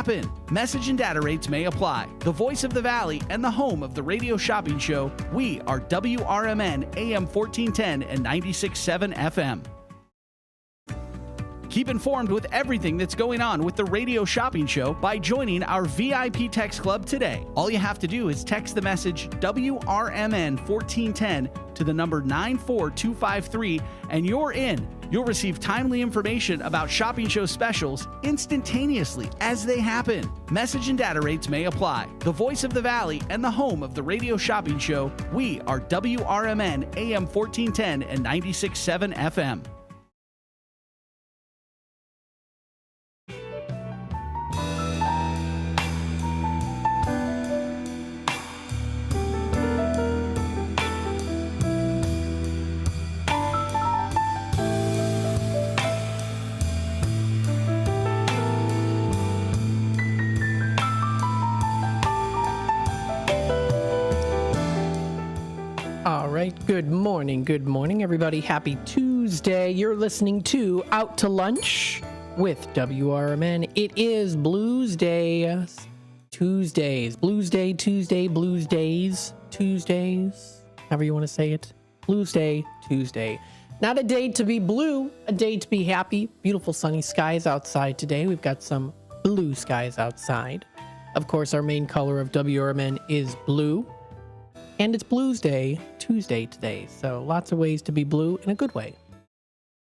happen. Message and data rates may apply. The voice of the Valley and the home of the radio shopping show, we are WRMN AM 1410 and 96.7 FM. Keep informed with everything that's going on with the radio shopping show by joining our VIP text club today. All you have to do is text the message WRMN 1410 to the number 94253 and you're in. You'll receive timely information about shopping show specials instantaneously as they happen. Message and data rates may apply. The voice of the Valley and the home of the radio shopping show, we are WRMN AM 1410 and 96.7 FM. All right. Good morning, everybody. Happy Tuesday. You're listening to Out to Lunch with WRMN. It is Blues Day Tuesdays. Blues Day Tuesday, Blues Days Tuesdays, however you want to say it. Blues Day Tuesday. Not a day to be blue, a day to be happy. Beautiful sunny skies outside today. We've got some blue skies outside. Of course, our main color of WRMN is blue. And it's Blues Day Tuesday today, so lots of ways to be blue in a good way,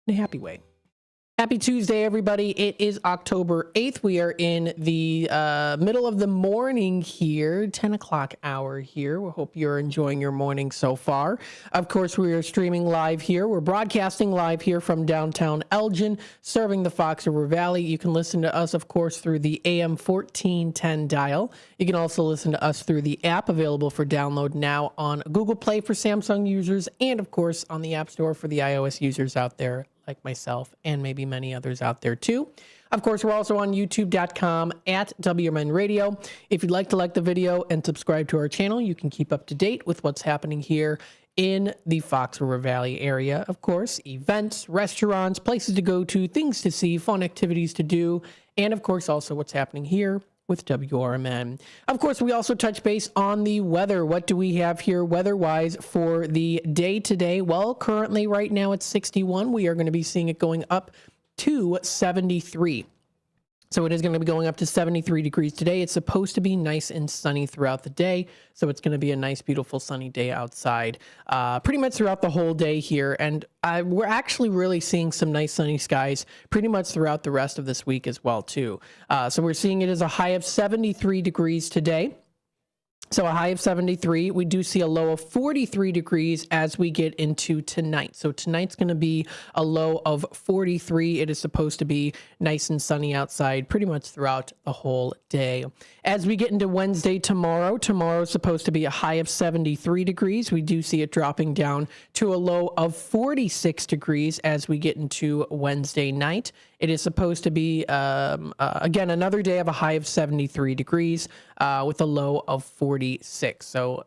in a happy way. Happy Tuesday, everybody. It is October 8th. We are in the middle of the morning here, 10 o'clock hour here. We hope you're enjoying your morning so far. Of course, we are streaming live here. We're broadcasting live here from downtown Elgin, serving the Fox River Valley. You can listen to us, of course, through the AM 1410 dial. You can also listen to us through the app available for download now on Google Play for Samsung users and, of course, on the App Store for the iOS users out there, like myself and maybe many others out there too. Of course, we're also on youtube.com at WRMN Radio. If you'd like to like the video and subscribe to our channel, you can keep up to date with what's happening here in the Fox River Valley area. Of course, events, restaurants, places to go to, things to see, fun activities to do, and of course also what's happening here with WRMN. Of course, we also touch base on the weather. What do we have here weather-wise for the day today? Well, currently right now it's 61. We are going to be seeing it going up to 73. So it is going to be going up to 73 degrees today. It's supposed to be nice and sunny throughout the day. So it's going to be a nice, beautiful, sunny day outside pretty much throughout the whole day here. And we're actually really seeing some nice sunny skies pretty much throughout the rest of this week as well, too. So we're seeing it as a high of 73 degrees today. So a high of 73. We do see a low of 43 degrees as we get into tonight. So tonight's going to be a low of 43. It is supposed to be nice and sunny outside pretty much throughout the whole day. As we get into Wednesday tomorrow is supposed to be a high of 73 degrees. We do see it dropping down to a low of 46 degrees as we get into Wednesday night. It is supposed to be, again, another day of a high of 73 degrees with a low of 46. So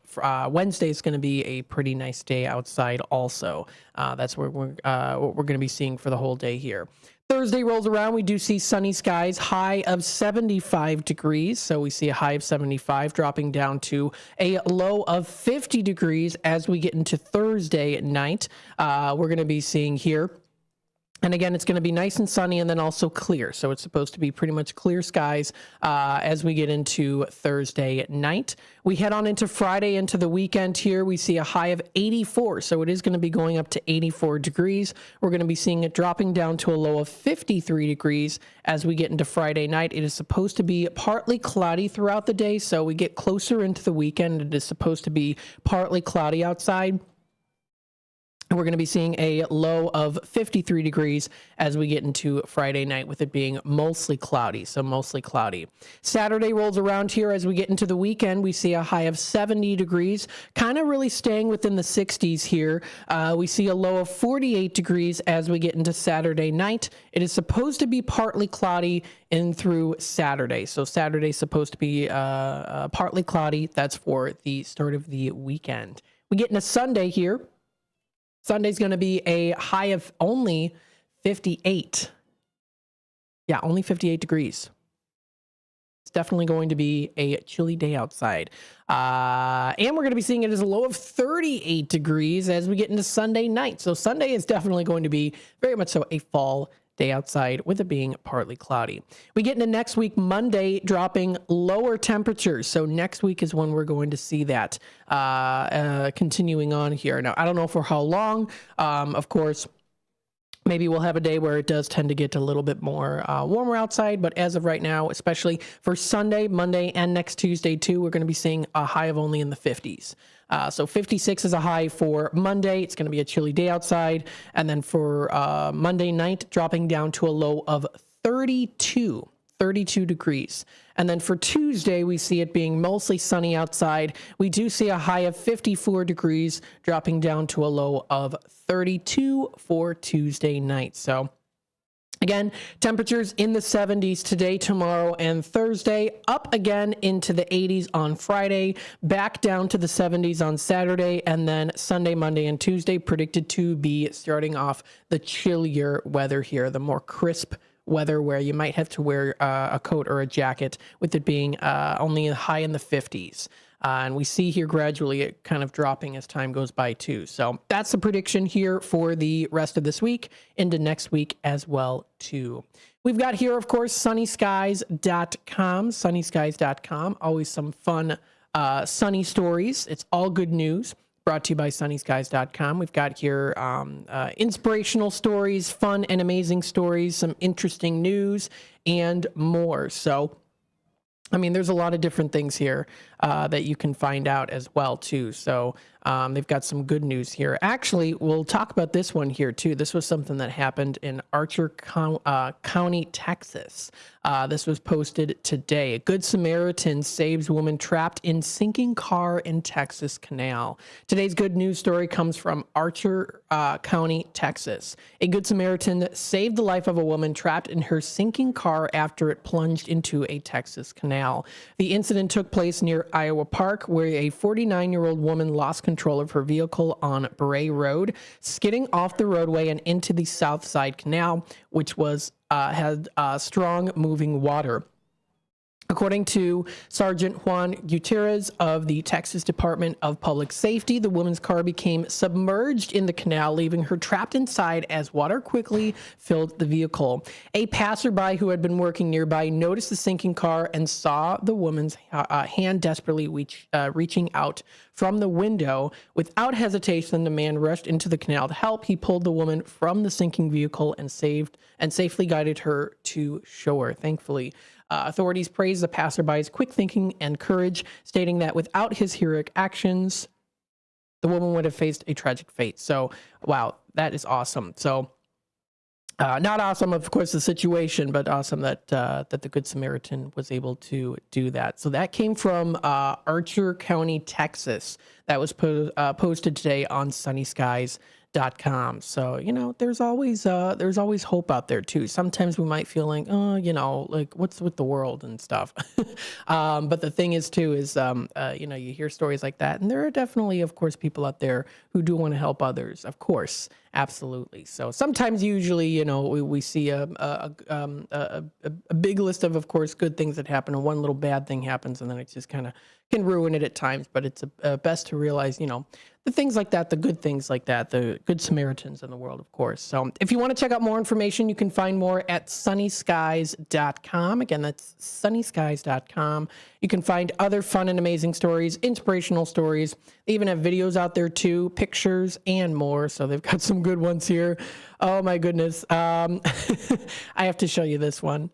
Wednesday is going to be a pretty nice day outside also. That's what we're going to be seeing for the whole day here. Thursday rolls around. We do see sunny skies, high of 75 degrees. So we see a high of 75 dropping down to a low of 50 degrees as we get into Thursday at night. We're going to be seeing here. And again, it's going to be nice and sunny and then also clear. So it's supposed to be pretty much clear skies as we get into Thursday at night. We head on into Friday, into the weekend here. We see a high of 84. So it is going to be going up to 84 degrees. We're going to be seeing it dropping down to a low of 53 degrees as we get into Friday night. It is supposed to be partly cloudy throughout the day. So we get closer into the weekend. It is supposed to be partly cloudy outside. We're going to be seeing a low of 53 degrees as we get into Friday night with it being mostly cloudy, so mostly cloudy. Saturday rolls around here as we get into the weekend. We see a high of 70 degrees, kind of really staying within the 60s here. We see a low of 48 degrees as we get into Saturday night. It is supposed to be partly cloudy in through Saturday. So Saturday's supposed to be partly cloudy. That's for the start of the weekend. We get into Sunday here. Sunday's going to be a high of only 58. Yeah, only 58 degrees. definitely going to be a chilly day outside. And we're going to be seeing it as a low of 38 degrees as we get into Sunday night. So Sunday is definitely going to be very much so a fall day outside, with it being partly cloudy. We get into next week, Monday, dropping lower temperatures. So next week is when we're going to see that continuing on here. Now, I don't know for how long. Of course, maybe we'll have a day where it does tend to get a little bit more warmer outside, but as of right now, especially for Sunday, Monday, and next Tuesday too, we're going to be seeing a high of only in the 50s. So 56 is a high for Monday. It's going to be a chilly day outside. And then for Monday night, dropping down to a low of 32 degrees. And then for Tuesday, we see it being mostly sunny outside. We do see a high of 54 degrees, dropping down to a low of 32 for Tuesday night. So again, temperatures in the 70s today, tomorrow, and Thursday, up again into the 80s on Friday, back down to the 70s on Saturday, and then Sunday, Monday, and Tuesday predicted to be starting off the chillier weather here, the more crisp weather where you might have to wear a coat or a jacket, with it being only high in the 50s. And we see here gradually it kind of dropping as time goes by too. So that's the prediction here for the rest of this week into next week as well too. We've got here, of course, sunnyskies.com, sunnyskies.com. Always some fun sunny stories. It's all good news. Brought to you by sunnyskies.com. We've got here inspirational stories, fun and amazing stories, some interesting news, and more. So, I mean, there's a lot of different things here that you can find out as well, too. So they've got some good news here. Actually, we'll talk about this one here, too. This was something that happened in Archer County, Texas. This was posted today. A Good Samaritan saves woman trapped in sinking car in Texas canal. Today's good news story comes from Archer County, Texas. A Good Samaritan saved the life of a woman trapped in her sinking car after it plunged into a Texas canal. The incident took place near Iowa Park, where a 49-year-old woman lost control of her vehicle on Bray Road, skidding off the roadway and into the South Side Canal, which had strong moving water. According to Sergeant Juan Gutierrez of the Texas Department of Public Safety, the woman's car became submerged in the canal, leaving her trapped inside as water quickly filled the vehicle. A passerby who had been working nearby noticed the sinking car and saw the woman's hand desperately reaching out from the window. Without hesitation, the man rushed into the canal to help. He pulled the woman from the sinking vehicle and safely guided her to shore. Thankfully, authorities praised the passerby's quick thinking and courage, stating that without his heroic actions, the woman would have faced a tragic fate. So, wow, that is awesome. So, not awesome, of course, the situation, but awesome that the Good Samaritan was able to do that. So that came from Archer County, Texas. That was posted today on sunnyskies.com. So, you know, there's always hope out there too. Sometimes we might feel like, oh, you know, like what's with the world and stuff. But the thing is too, is, you know, you hear stories like that, and there are definitely, of course, people out there who do want to help others, of course. Absolutely. So sometimes, usually, you know, we see a big list of course, good things that happen, and one little bad thing happens, and then it just kind of can ruin it at times. But it's best to realize, you know, the things like that, the good things like that, the Good Samaritans in the world, of course. So if you want to check out more information, you can find more at sunnyskies.com. Again, that's sunnyskies.com. You can find other fun and amazing stories, inspirational stories. They even have videos out there too, pictures and more. So they've got some good ones here. Oh my goodness. I have to show you this one.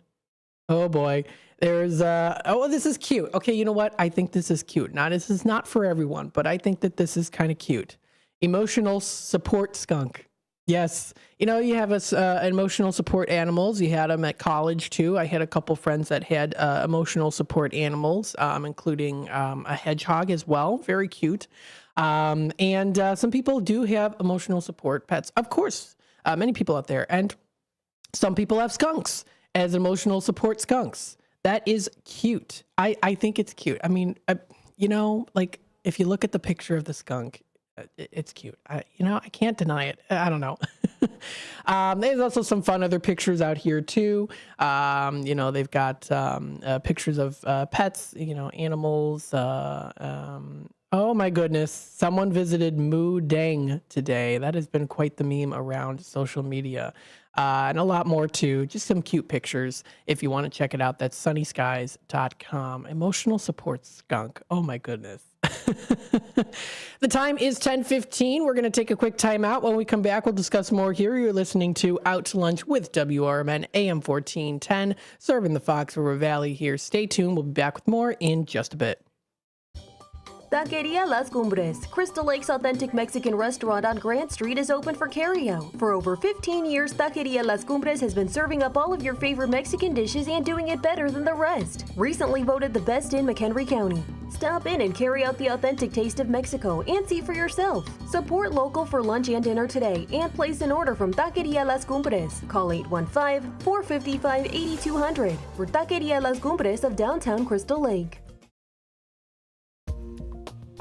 Oh boy. There's oh, this is cute. Okay, you know what? I think this is cute. Now, this is not for everyone, but I think that this is kind of cute. Emotional support skunk. Yes, you know, you have emotional support animals. You had them at college too. I had a couple friends that had emotional support animals, including a hedgehog as well. Very cute. And some people do have emotional support pets. Of course, many people out there, and some people have skunks as emotional support skunks. That is cute. I think it's cute. I mean, you know, like if you look at the picture of the skunk, it's cute. You know, I can't deny it. I don't know. There's also some fun other pictures out here too. They've got pictures of pets, animals. Oh my goodness, someone visited Moo Dang today. That has been quite the meme around social media. And a lot more too. Just some cute pictures. If you want to check it out, that's sunnyskies.com. Emotional support skunk. Oh my goodness. The time is 10:15. We're going to take a quick time out. When we come back, we'll discuss more here. You're listening to Out to Lunch with WRMN AM 1410, serving the Fox River Valley here. Stay tuned. We'll be back with more in just a bit. Taqueria Las Cumbres, Crystal Lake's authentic Mexican restaurant on Grant Street, is open for carryout. For over 15 years, Taqueria Las Cumbres has been serving up all of your favorite Mexican dishes and doing it better than the rest. Recently voted the best in McHenry County. Stop in and carry out the authentic taste of Mexico and see for yourself. Support local for lunch and dinner today and place an order from Taqueria Las Cumbres. Call 815-455-8200 for Taqueria Las Cumbres of downtown Crystal Lake.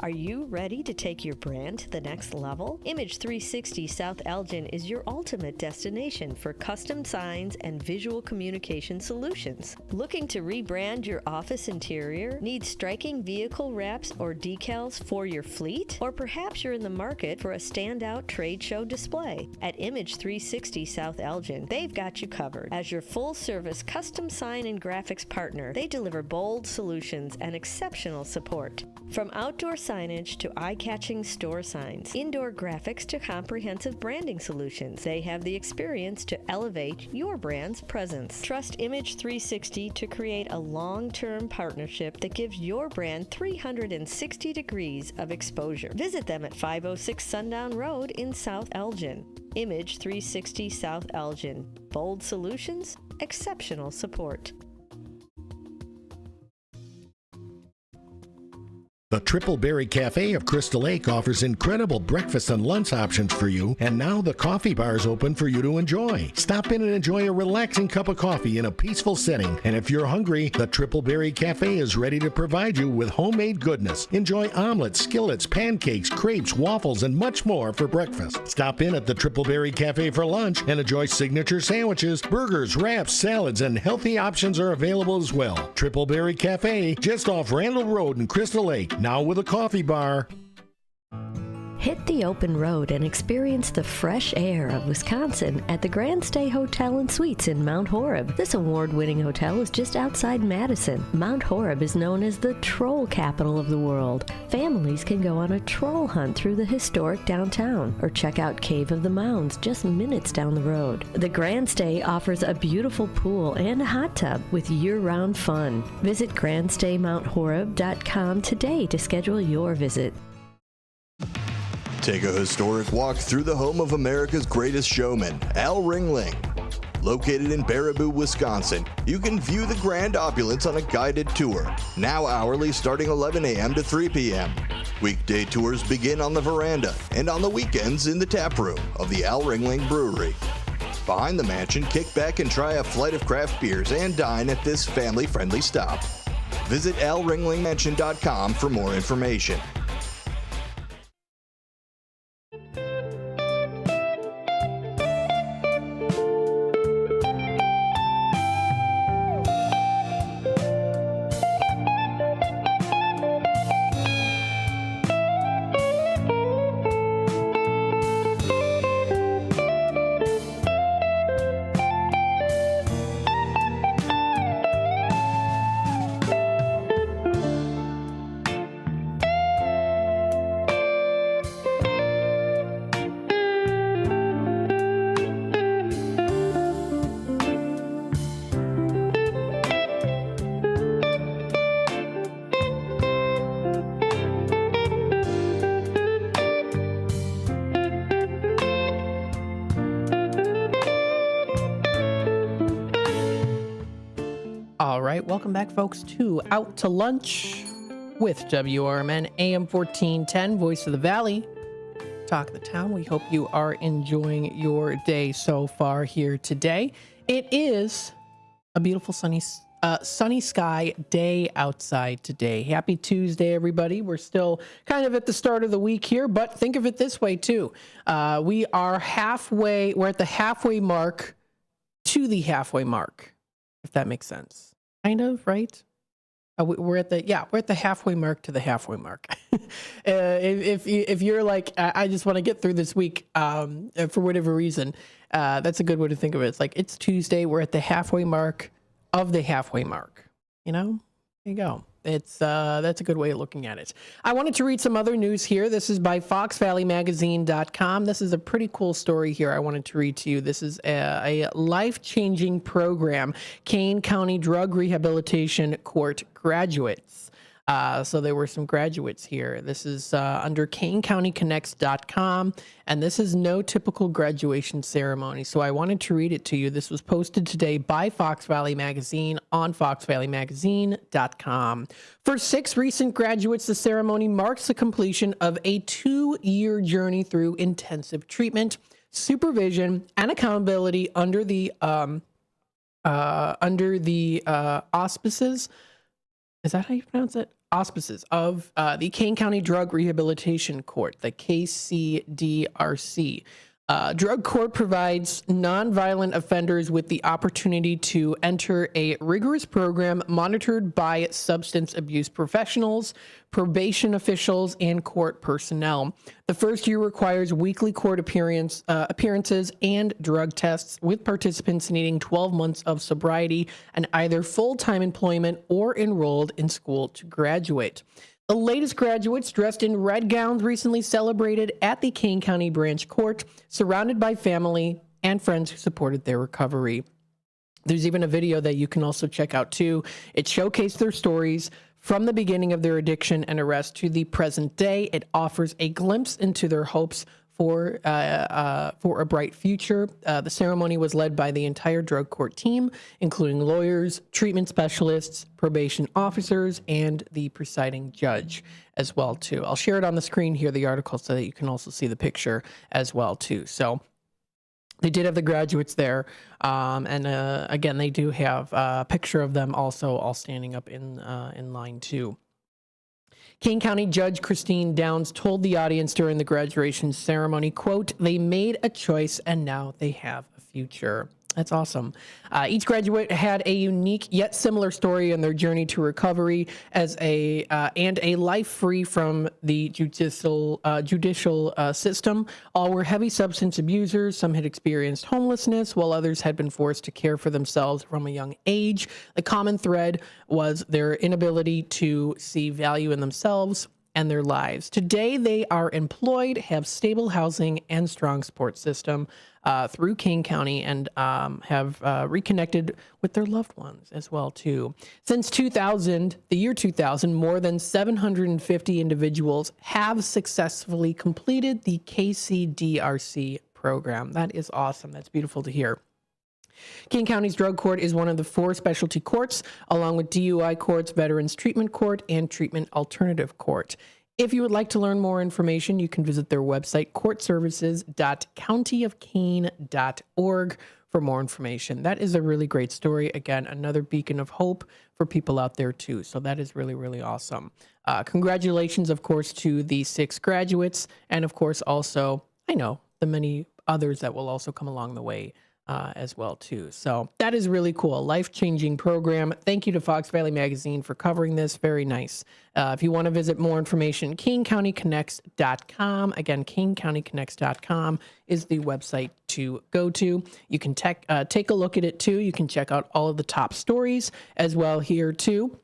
Are you ready to take your brand to the next level? Image 360 South Elgin is your ultimate destination for custom signs and visual communication solutions. Looking to rebrand your office interior? Need striking vehicle wraps or decals for your fleet? Or perhaps you're in the market for a standout trade show display? At Image 360 South Elgin, they've got you covered. As your full-service custom sign and graphics partner, they deliver bold solutions and exceptional support. From outdoor signage to eye-catching store signs, indoor graphics to comprehensive branding solutions, they have the experience to elevate your brand's presence. Trust Image 360 to create a long-term partnership that gives your brand 360 degrees of exposure. Visit them at 506 Sundown Road in South Elgin. Image 360 South Elgin. Bold solutions, exceptional support. The Triple Berry Cafe of Crystal Lake offers incredible breakfast and lunch options for you, and now the coffee bar is open for you to enjoy. Stop in and enjoy a relaxing cup of coffee in a peaceful setting, and if you're hungry, the Triple Berry Cafe is ready to provide you with homemade goodness. Enjoy omelets, skillets, pancakes, crepes, waffles, and much more for breakfast. Stop in at the Triple Berry Cafe for lunch and enjoy signature sandwiches, burgers, wraps, salads, and healthy options are available as well. Triple Berry Cafe, just off Randall Road in Crystal Lake. Now with a coffee bar. Hit the open road and experience the fresh air of Wisconsin at the Grand Stay Hotel and Suites in Mount Horeb. This award-winning hotel is just outside Madison. Mount Horeb is known as the troll capital of the world. Families can go on a troll hunt through the historic downtown or check out Cave of the Mounds just minutes down the road. The Grand Stay offers a beautiful pool and a hot tub with year-round fun. Visit grandstaymount.horeb.com today to schedule your visit. Take a historic walk through the home of America's greatest showman, Al Ringling. Located in Baraboo, Wisconsin, you can view the grand opulence on a guided tour, now hourly starting 11 a.m. to 3 p.m. Weekday tours begin on the veranda and on the weekends in the tap room of the Al Ringling Brewery. Behind the mansion, kick back and try a flight of craft beers and dine at this family-friendly stop. Visit alringlingmansion.com for more information. All right, welcome back, folks, to Out to Lunch with WRMN AM 1410, Voice of the Valley, Talk of the Town. We hope you are enjoying your day so far here today. It is a beautiful sunny sunny sky day outside today. Happy Tuesday, everybody. We're still kind of at the start of the week here, but think of it this way too. We are halfway, we're at the halfway mark to the halfway mark, if that makes sense. Kind of, right? We're at the halfway mark to the halfway mark. If you're like, I just want to get through this week for whatever reason, that's a good way to think of it. It's like, it's Tuesday. We're at the halfway mark of the halfway mark. You know, there you go. It's that's a good way of looking at it. I wanted to read some other news here. This is by FoxValleyMagazine.com. This is a pretty cool story here I wanted to read to you. This is a life-changing program. Kane County Drug Rehabilitation Court graduates. So there were some graduates here. This is under KaneCountyConnects.com, and this is no typical graduation ceremony. So I wanted to read it to you. This was posted today by Fox Valley Magazine on FoxValleyMagazine.com. For 6 recent graduates, the ceremony marks the completion of a 2-year journey through intensive treatment, supervision, and accountability under the auspices. Is that how you pronounce it? Auspices of the Kane County Drug Rehabilitation Court, the KCDRC. Drug court provides nonviolent offenders with the opportunity to enter a rigorous program monitored by substance abuse professionals, probation officials, and court personnel. The first year requires weekly court appearances and drug tests, with participants needing 12 months of sobriety and either full-time employment or enrolled in school to graduate. The latest graduates, dressed in red gowns, recently celebrated at the Kane County Branch Court, surrounded by family and friends who supported their recovery. There's even a video that you can also check out too. It showcased their stories from the beginning of their addiction and arrest to the present day. It offers a glimpse into their hopes for a bright future. The ceremony was led by the entire drug court team, including lawyers, treatment specialists, probation officers, and the presiding judge as well too. I'll share it on the screen here, the article, so that you can also see the picture as well too. So they did have the graduates there, and again, they do have a picture of them also all standing up in line too. Kane County Judge Christine Downs told the audience during the graduation ceremony, quote, "They made a choice and now they have a future." That's awesome. Each graduate had a unique yet similar story in their journey to recovery and a life free from the judicial system. All were heavy substance abusers. Some had experienced homelessness, while others had been forced to care for themselves from a young age. The common thread was their inability to see value in themselves and their lives. Today, they are employed, have stable housing and strong support system through Kane County, and have reconnected with their loved ones as well too. Since 2000, the year 2000, more than 750 individuals have successfully completed the KCDRC program. That is awesome. That's beautiful to hear. Kane County's Drug Court is one of the 4 specialty courts, along with DUI courts, Veterans Treatment Court, and Treatment Alternative Court. If you would like to learn more information, you can visit their website, courtservices.countyofkane.org, for more information. That is a really great story. Again, another beacon of hope for people out there too. So that is really, really awesome. Congratulations, of course, to the 6 graduates, and of course also, I know, the many others that will also come along the way as well too. So that is really cool. Life-changing program. Thank you to Fox Valley Magazine for covering this. Very nice. If you want to visit more information, KaneCountyConnects.com. Again, KaneCountyConnects.com is the website to go to. You can take a look at it too. You can check out all of the top stories as well here too.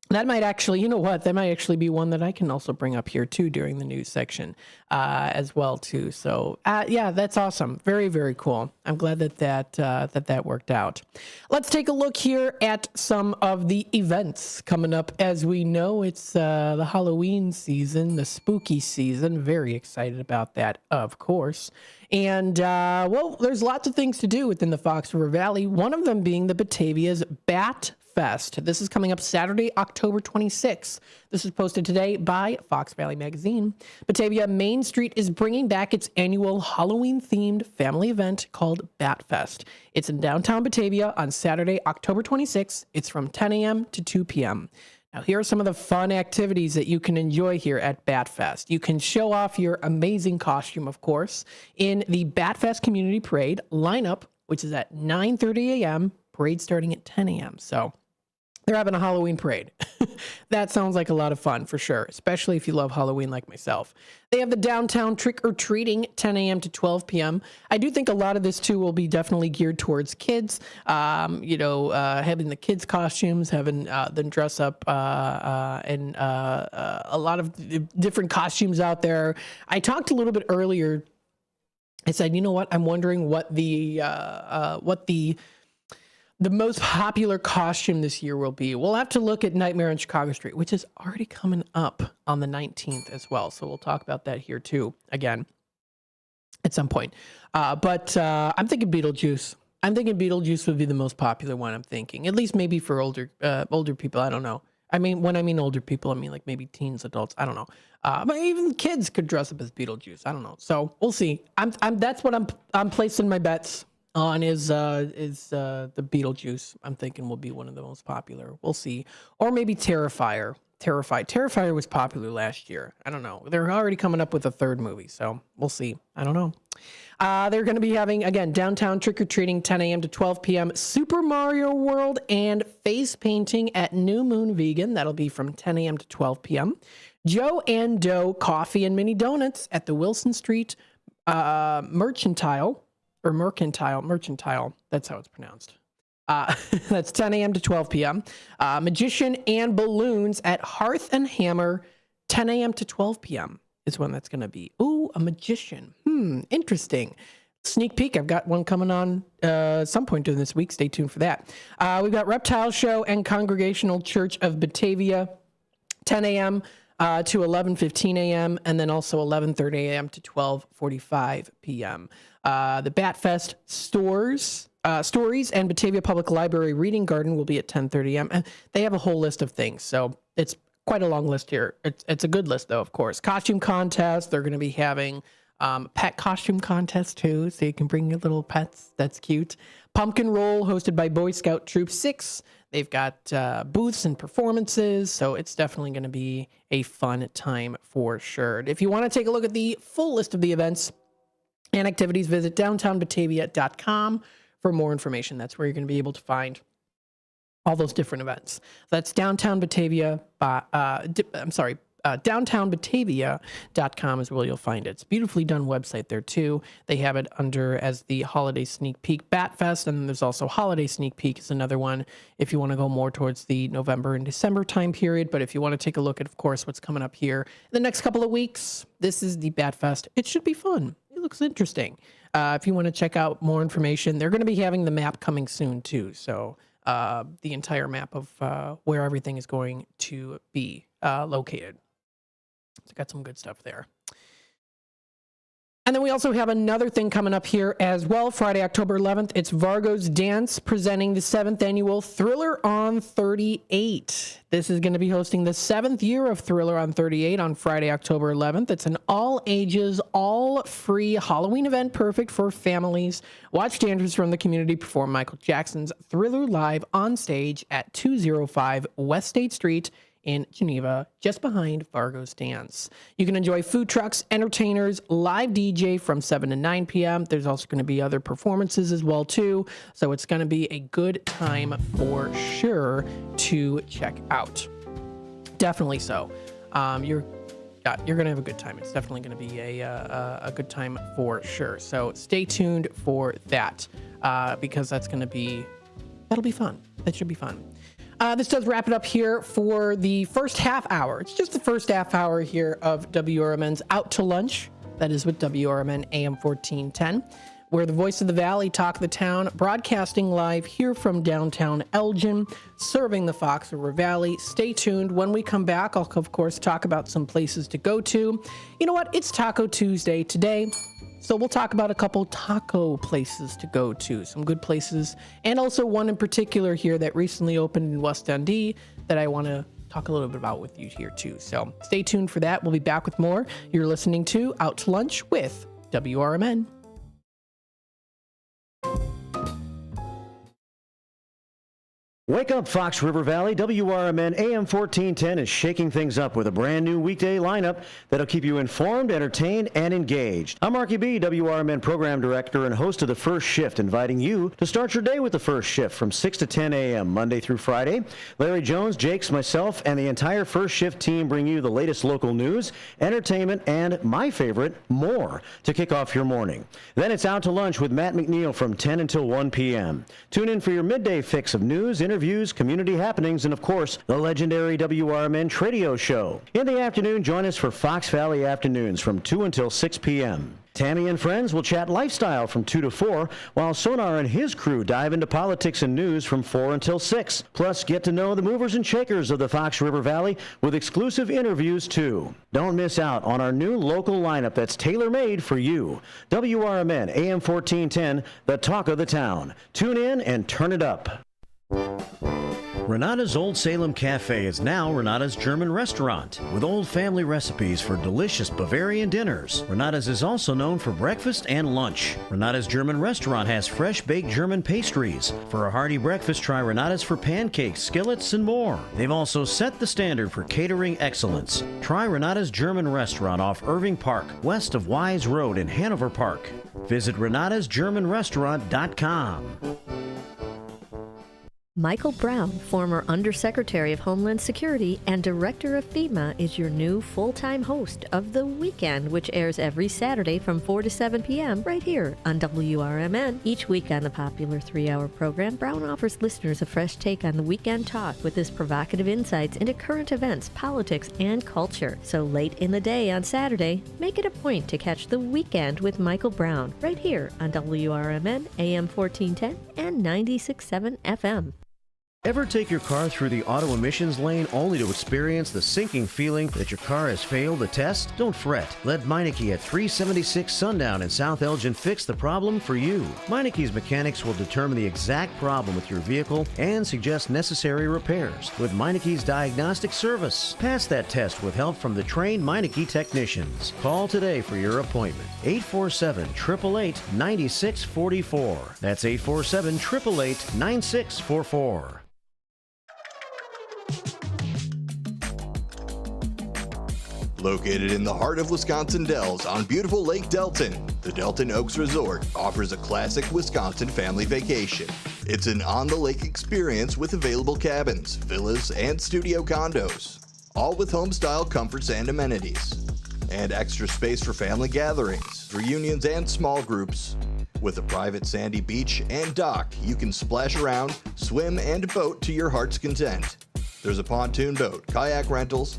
That might actually, you know what? That might actually be one that I can also bring up here too during the news section as well too. So yeah, that's awesome. Very, very cool. I'm glad that worked out. Let's take a look here at some of the events coming up. As we know, it's the Halloween season, the spooky season. Very excited about that, of course. And, well, there's lots of things to do within the Fox River Valley, one of them being the Batavia's Bat Fest. This is coming up Saturday, October 26th. This is posted today by Fox Valley Magazine. Batavia Main Street is bringing back its annual Halloween-themed family event called Bat Fest. It's in downtown Batavia on Saturday, October 26th. It's from 10 a.m. to 2 p.m. Now, here are some of the fun activities that you can enjoy here at Bat Fest. You can show off your amazing costume, of course, in the Bat Fest Community Parade lineup, which is at 9:30 a.m., parade starting at 10 a.m. So they're having a Halloween parade. That sounds like a lot of fun for sure, especially if you love Halloween like myself. They have the downtown trick-or-treating, 10 a.m. to 12 p.m. I do think a lot of this, too, will be definitely geared towards kids. Having the kids' costumes, having them dress up and a lot of different costumes out there. I talked a little bit earlier. I said, you know what? I'm wondering what the most popular costume this year will be. We'll have to look at Nightmare on Chicago Street, which is already coming up on the 19th as well. So we'll talk about that here too, again, at some point. But I'm thinking Beetlejuice. I'm thinking Beetlejuice would be the most popular one, I'm thinking. At least maybe for older people, I don't know. I mean, when I mean older people, I mean like maybe teens, adults, I don't know. But even kids could dress up as Beetlejuice. I don't know. So we'll see. That's what I'm placing my bets on is the Beetlejuice. I'm thinking will be one of the most popular. We'll see. Or maybe Terrifier. Terrifier was popular last year. I don't know. They're already coming up with a third movie, so we'll see. I don't know. They're going to be having, again, downtown trick-or-treating, 10 a.m. to 12 p.m., Super Mario World and face painting at New Moon Vegan. That'll be from 10 a.m. to 12 p.m. Joe and Doe Coffee and Mini Donuts at the Wilson Street Mercantile. That's how it's pronounced. That's 10 a.m. to 12 p.m. Magician and Balloons at Hearth and Hammer, 10 a.m. to 12 p.m. is when that's going to be. Ooh, a magician. Interesting. Sneak peek. I've got one coming on some point during this week. Stay tuned for that. We've got Reptile Show and Congregational Church of Batavia, 10 a.m. To 11:15 a.m. and then also 11:30 a.m. to 12:45 p.m. The Bat Fest Stories and Batavia Public Library Reading Garden will be at 10:30 a.m. And they have a whole list of things, so it's quite a long list here. It's a good list, though, of course. Costume contest. They're going to be having pet costume contest, too, so you can bring your little pets. That's cute. Pumpkin Roll, hosted by Boy Scout Troop 6. They've got booths and performances, so it's definitely going to be a fun time for sure. If you want to take a look at the full list of the events and activities, visit downtownbatavia.com for more information. That's where you're going to be able to find all those different events. That's downtownbatavia.com is where you'll find it. It's a beautifully done website there too. They have it under as the Holiday Sneak Peek Bat Fest, and then there's also Holiday Sneak Peek is another one if you want to go more towards the November and December time period. But if you want to take a look at, of course, what's coming up here in the next couple of weeks, this is the Bat Fest. It should be fun. It looks interesting. If you want to check out more information, they're going to be having the map coming soon too. So the entire map of where everything is going to be located. It's got some good stuff there. And then we also have another thing coming up here as well. Friday, October 11th, it's Vargo's Dance presenting the 7th annual Thriller on 38. This is going to be hosting the 7th year of Thriller on 38 on Friday, October 11th. It's an all-ages, all-free Halloween event perfect for families. Watch dancers from the community perform Michael Jackson's Thriller live on stage at 205 West State Street in Geneva, just behind Vargo's Dance. You can enjoy food trucks, entertainers, live DJ from 7 to 9 p.m. There's also going to be other performances as well, too. So it's going to be a good time for sure to check out. Definitely so. You're going to have a good time. It's definitely going to be a good time for sure. So stay tuned for that because that'll be fun. That should be fun. This does wrap it up here for the first half hour. It's just the first half hour here of WRMN's Out to Lunch. That is with WRMN AM 1410. We're the voice of the valley, talk of the town, broadcasting live here from downtown Elgin, serving the Fox River Valley. Stay tuned. When we come back, I'll, of course, talk about some places to go to. You know what? It's Taco Tuesday today. So we'll talk about a couple taco places to go to, some good places, and also one in particular here that recently opened in West Dundee that I want to talk a little bit about with you here too. So stay tuned for that. We'll be back with more. You're listening to Out to Lunch with WRMN. Wake up, Fox River Valley. WRMN AM 1410 is shaking things up with a brand new weekday lineup that'll keep you informed, entertained, and engaged. I'm Marky B, WRMN Program Director and host of The First Shift, inviting you to start your day with The First Shift from 6 to 10 a.m. Monday through Friday. Larry Jones, Jakes, myself, and the entire First Shift team bring you the latest local news, entertainment, and, my favorite, more to kick off your morning. Then it's Out to Lunch with Matt McNeil from 10 until 1 p.m. Tune in for your midday fix of news, interviews, community happenings, and of course, the legendary WRMN Tradio Show. In the afternoon, join us for Fox Valley Afternoons from 2 until 6 p.m. Tammy and friends will chat lifestyle from 2 to 4, while Sonar and his crew dive into politics and news from 4 until 6. Plus, get to know the movers and shakers of the Fox River Valley with exclusive interviews, too. Don't miss out on our new local lineup that's tailor-made for you. WRMN AM 1410, the talk of the town. Tune in and turn it up. Renata's Old Salem Cafe is now Renata's German restaurant, with old family recipes for delicious Bavarian dinners. Renata's is also known for breakfast and lunch. Renata's German restaurant has fresh baked German pastries. For a hearty breakfast, try Renata's for pancakes, skillets, and more. They've also set the standard for catering excellence. Try Renata's German restaurant off Irving Park, west of Wise Road in Hanover Park. Visit renatasgermanrestaurant.com. Michael Brown, former Undersecretary of Homeland Security and Director of FEMA, is your new full-time host of The Weekend, which airs every Saturday from 4 to 7 p.m. right here on WRMN. Each week on the popular 3-hour program, Brown offers listeners a fresh take on the weekend talk with his provocative insights into current events, politics, and culture. So late in the day on Saturday, make it a point to catch The Weekend with Michael Brown right here on WRMN, AM 1410 and 96.7 FM. Ever take your car through the auto emissions lane only to experience the sinking feeling that your car has failed the test? Don't fret. Let Meineke at 376 Sundown in South Elgin fix the problem for you. Meineke's mechanics will determine the exact problem with your vehicle and suggest necessary repairs with Meineke's diagnostic service. Pass that test with help from the trained Meineke technicians. Call today for your appointment. 847-888-9644. That's 847-888-9644. Located in the heart of Wisconsin Dells on beautiful Lake Delton, the Delton Oaks Resort offers a classic Wisconsin family vacation. It's an on-the-lake experience with available cabins, villas, and studio condos, all with home-style comforts and amenities, and extra space for family gatherings, reunions, and small groups. With a private sandy beach and dock, you can splash around, swim, and boat to your heart's content. There's a pontoon boat, kayak rentals,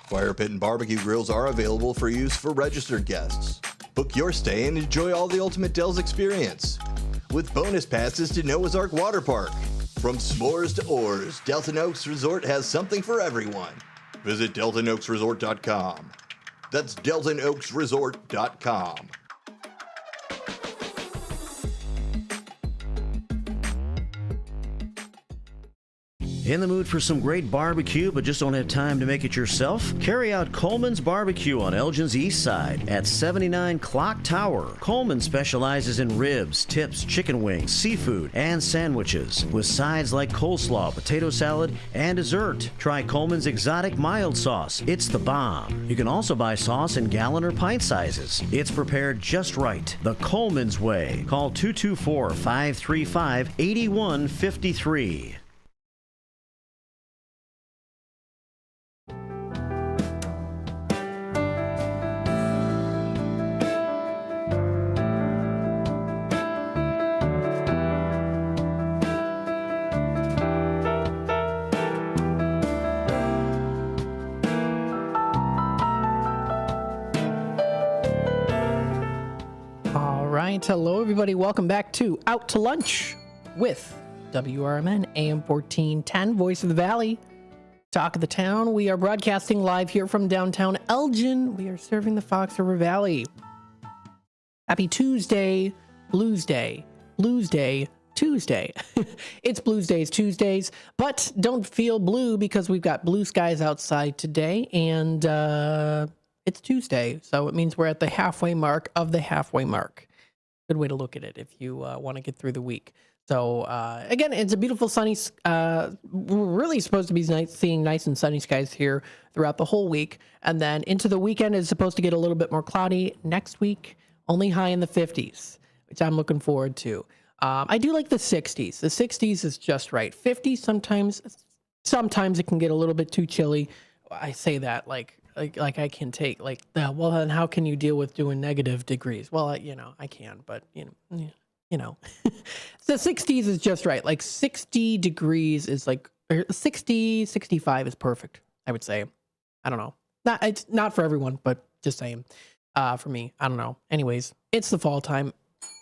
fire pit and barbecue grills are available for use for registered guests. Book your stay and enjoy all the ultimate Dells experience with bonus passes to Noah's Ark Water Park. From s'mores to oars, Delton Oaks Resort has something for everyone. Visit DeltonOaksResort.com. That's DeltonOaksResort.com. In the mood for some great barbecue but just don't have time to make it yourself? Carry out Coleman's Barbecue on Elgin's East Side at 79 Clock Tower. Coleman specializes in ribs, tips, chicken wings, seafood, and sandwiches with sides like coleslaw, potato salad, and dessert. Try Coleman's Exotic Mild Sauce. It's the bomb. You can also buy sauce in gallon or pint sizes. It's prepared just right, the Coleman's way. Call 224-535-8153. Hello, everybody. Welcome back to Out to Lunch with WRMN AM 1410, Voice of the Valley, Talk of the Town. We are broadcasting live here from downtown Elgin. We are serving the Fox River Valley. Happy Tuesday, Blues Day, Blues Day, Tuesday. It's Blues Days Tuesdays, but don't feel blue because we've got blue skies outside today, and it's Tuesday, so it means we're at the halfway mark of the halfway mark. Good way to look at it if you want to get through the week. So again, it's a beautiful sunny, we're really supposed to be seeing nice and sunny skies here throughout the whole week. And then into the weekend is supposed to get a little bit more cloudy. Next week, only high in the 50s, which I'm looking forward to. I do like the 60s. The 60s is just right. 50s, sometimes it can get a little bit too chilly. I say that like I can take well, then how can you deal with doing negative degrees? Well, I can, but the 60s is just right. Like 60 degrees is like 60, 65 is perfect, I would say. I don't know. It's not for everyone, but just saying. For me, I don't know. Anyways, it's the fall time.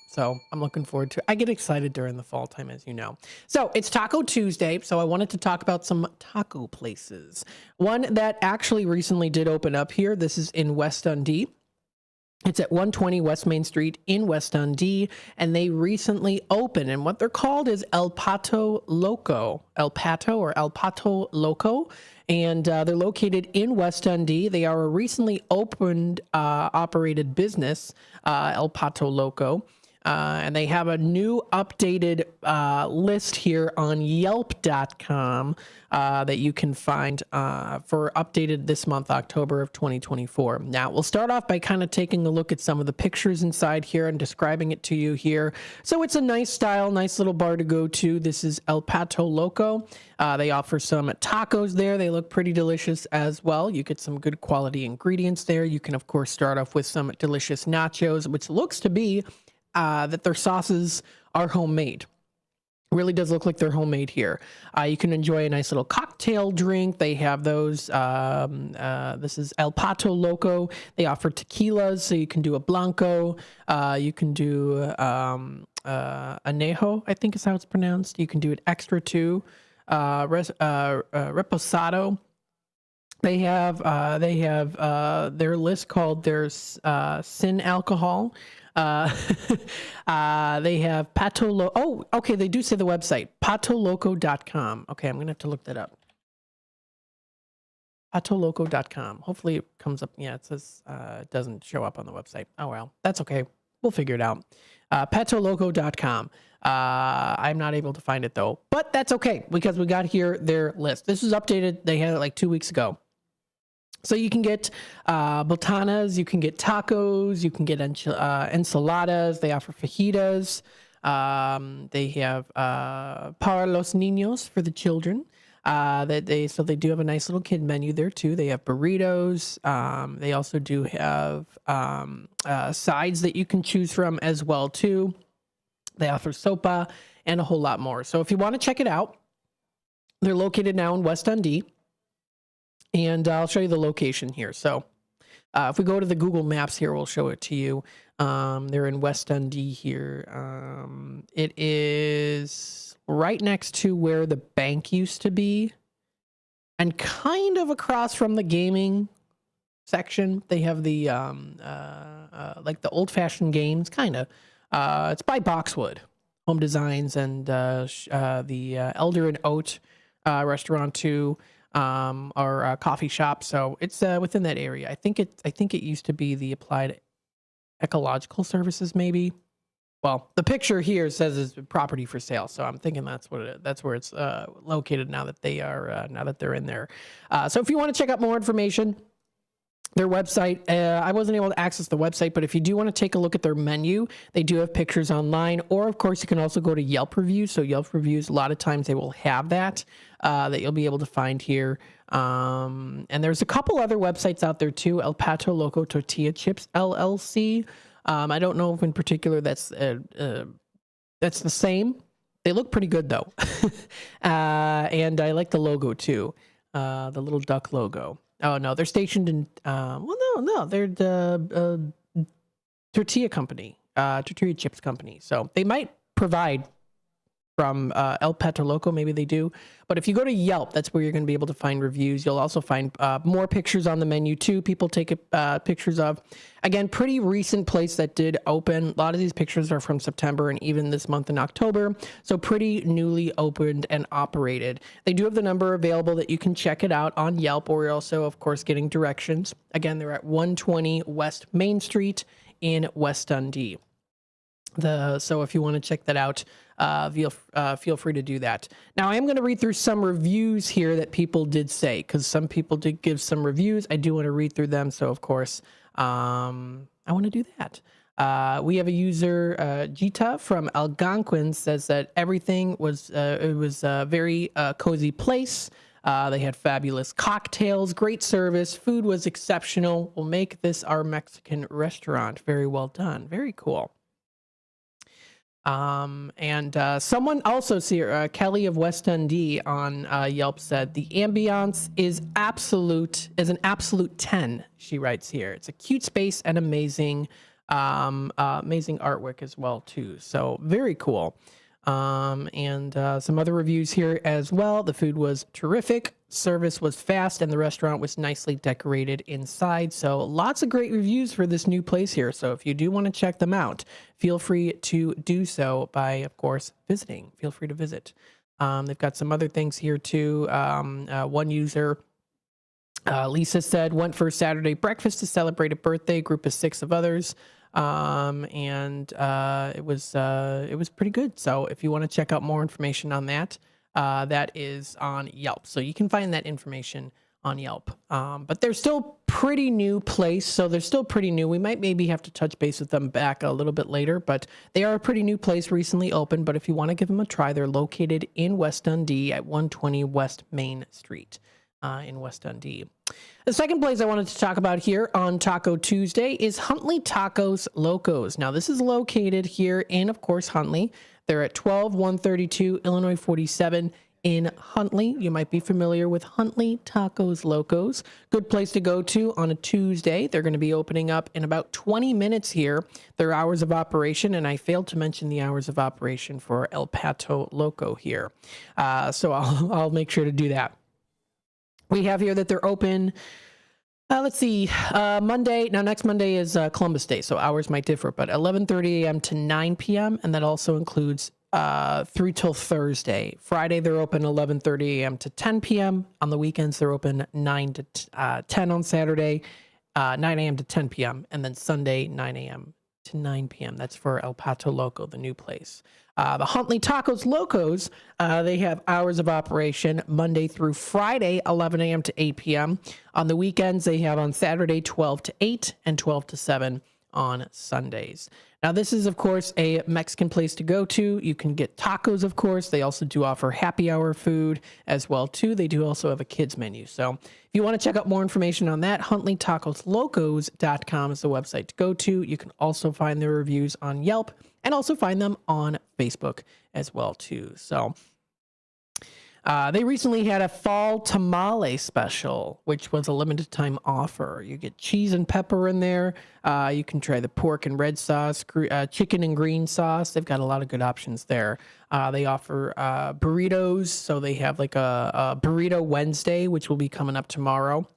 So I'm looking forward to it. I get excited during the fall time, as you know. So it's Taco Tuesday. So I wanted to talk about some taco places. One that actually recently did open up here. This is in West Dundee. It's at 120 West Main Street in West Dundee, and they recently opened. And what they're called is El Pato Loco. El Pato Loco. And they're located in West Dundee. They are a recently opened, operated business, El Pato Loco. And they have a new updated list here on Yelp.com that you can find for updated this month, October of 2024. Now, we'll start off by kind of taking a look at some of the pictures inside here and describing it to you here. So it's a nice style, nice little bar to go to. This is El Pato Loco. They offer some tacos there. They look pretty delicious as well. You get some good quality ingredients there. You can, of course, start off with some delicious nachos, which looks to be that their sauces are homemade. Really does look like they're homemade here. You can enjoy a nice little cocktail drink. They have those. This is El Pato Loco. They offer tequilas, so you can do a Blanco. You can do Anejo, I think is how it's pronounced. You can do it extra too. Reposado. They have their list called their Sin Alcohol. They have Pato Oh, okay. They do say the website, patoloco.com. Okay. I'm going to have to look that up. Patoloco.com. Hopefully it comes up. Yeah, it says, it doesn't show up on the website. Oh, well, that's okay. We'll figure it out. Patoloco.com. I'm not able to find it though, but that's okay because we got here their list. This was updated. They had it like 2 weeks ago. So you can get botanas, you can get tacos, you can get enchiladas. They offer fajitas. They have para los niños for the children. They do have a nice little kid menu there too. They have burritos. They also do have sides that you can choose from as well too. They offer sopa and a whole lot more. So if you want to check it out, they're located now in West Dundee. And I'll show you the location here. So if we go to the Google Maps here, we'll show it to you. They're in West Dundee here. It is right next to where the bank used to be and kind of across from the gaming section. They have the like the old-fashioned games, kind of. It's by Boxwood Home Designs and the Elder and Oat restaurant too. Or coffee shop, so it's within that area. I think it used to be the Applied Ecological Services, maybe. Well, the picture here says it's property for sale, so I'm thinking that's where it's located now that they're in there. So if you want to check out more information, their website, I wasn't able to access the website, but if you do want to take a look at their menu, they do have pictures online, or of course you can also go to Yelp reviews. So Yelp reviews, a lot of times they will have that you'll be able to find here. And there's a couple other websites out there too. El Pato Loco Tortilla Chips LLC. I don't know if in particular that's the same. They look pretty good though. And I like the logo too. The little duck logo. Oh no, they're stationed in. They're the tortilla company, tortilla chips company. So they might provide from El Pato Loco. Maybe they do. But if you go to Yelp, that's where you're going to be able to find reviews. You'll also find more pictures on the menu too. People take pictures of. Again, pretty recent place that did open. A lot of these pictures are from September and even this month in October. So pretty newly opened and operated. They do have the number available that you can check it out on Yelp, or you're also, of course, getting directions. Again, they're at 120 West Main Street in West Dundee. So if you want to check that out, feel free to do that. Now, I am going to read through some reviews here that people did say, because some people did give some reviews. I do want to read through them. So, of course, I want to do that. We have a user, Gita from Algonquin, says that everything was, it was a very cozy place. They had fabulous cocktails, great service, food was exceptional. We'll make this our Mexican restaurant. Very well done. Very cool. Someone also, Kelly of West Dundee on Yelp said the ambiance is an absolute 10. She writes here. It's a cute space and amazing artwork as well too. So very cool. Some other reviews here as well. The food was terrific. Service was fast and the restaurant was nicely decorated inside. So lots of great reviews for this new place here. So if you do want to check them out, feel free to do so by, of course, visiting. Feel free to visit. They've got some other things here too. One user, Lisa said, went for Saturday breakfast to celebrate a birthday, group of 6 of others. It was pretty good. So if you want to check out more information on that, that is on Yelp. So you can find that information on Yelp. But they're still pretty new place. So they're still pretty new. We might maybe have to touch base with them back a little bit later, but they are a pretty new place, recently opened. But if you want to give them a try, they're located in West Dundee at 120 West Main Street. In West Dundee. The second place I wanted to talk about here on Taco Tuesday is Huntley Tacos Locos. Now, this is located here in, of course, Huntley. They're at 12132 Illinois 47 in Huntley. You might be familiar with Huntley Tacos Locos. Good place to go to on a Tuesday. They're going to be opening up in about 20 minutes here. Their hours of operation, and I failed to mention the hours of operation for El Pato Loco here. So I'll make sure to do that. We have here that they're open, let's see, Monday. Now, next Monday is Columbus Day, so hours might differ, but 11:30 a.m. to 9 p.m., and that also includes through till Thursday. Friday, they're open 11:30 a.m. to 10 p.m. On the weekends, they're open 9 to 10 on Saturday, 9 a.m. to 10 p.m., and then Sunday, 9 a.m. to 9 p.m. That's for El Pato Loco, the new place. The Huntley Tacos Locos, they have hours of operation Monday through Friday, 11 a.m. to 8 p.m. On the weekends, they have on Saturday, 12 to 8 and 12 to 7 on Sundays. Now, this is, of course, a Mexican place to go to. You can get tacos, of course. They also do offer happy hour food as well, too. They do also have a kids menu. So if you want to check out more information on that, HuntleyTacosLocos.com is the website to go to. You can also find their reviews on Yelp and also find them on Facebook as well, too. So they recently had a fall tamale special, which was a limited time offer. You get cheese and pepper in there. You can try the pork and red sauce, chicken and green sauce. They've got a lot of good options there. They offer burritos. So they have like a Burrito Wednesday, which will be coming up tomorrow.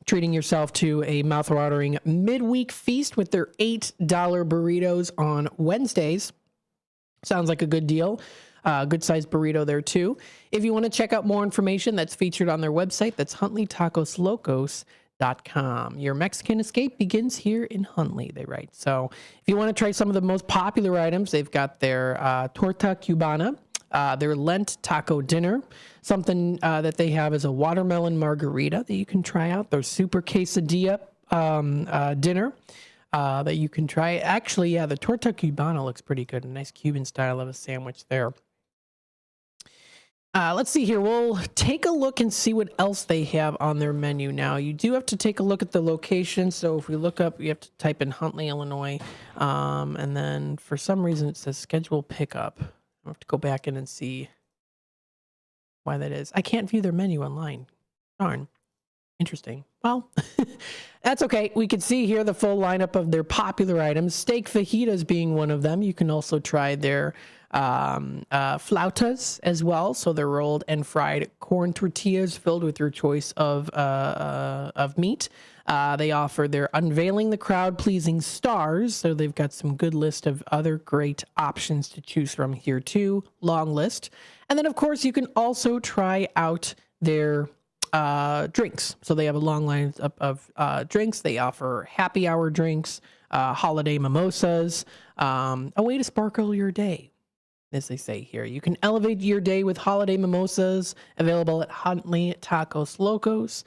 Treating yourself to a mouthwatering midweek feast with their $8 burritos on Wednesdays. Sounds like a good deal. Good sized burrito there too. If you want to check out more information, that's featured on their website. That's HuntleyTacosLocos.com. Your Mexican escape begins here in Huntley, they write. So if you want to try some of the most popular items, they've got their torta cubana, their Lent taco dinner. Something that they have is a watermelon margarita that you can try out. Their super quesadilla dinner that you can try. Actually, yeah, the torta cubana looks pretty good. A nice Cuban style of a sandwich there. Let's see here. We'll take a look and see what else they have on their menu now. You do have to take a look at the location. So if we look up, you have to type in Huntley, Illinois. And then for some reason it says schedule pickup. I'll have to go back in and see why that is. I can't view their menu online. Darn. Interesting. Well, that's okay. We can see here the full lineup of their popular items. Steak fajitas being one of them. You can also try their flautas as well. So they're rolled and fried corn tortillas filled with your choice of meat. They offer their Unveiling the Crowd Pleasing Stars. So they've got some good list of other great options to choose from here too. Long list. And then, of course, you can also try out their drinks. So they have a long line of drinks. They offer happy hour drinks, holiday mimosas, a way to sparkle your day, as they say here. You can elevate your day with holiday mimosas, available at Huntley Tacos Locos.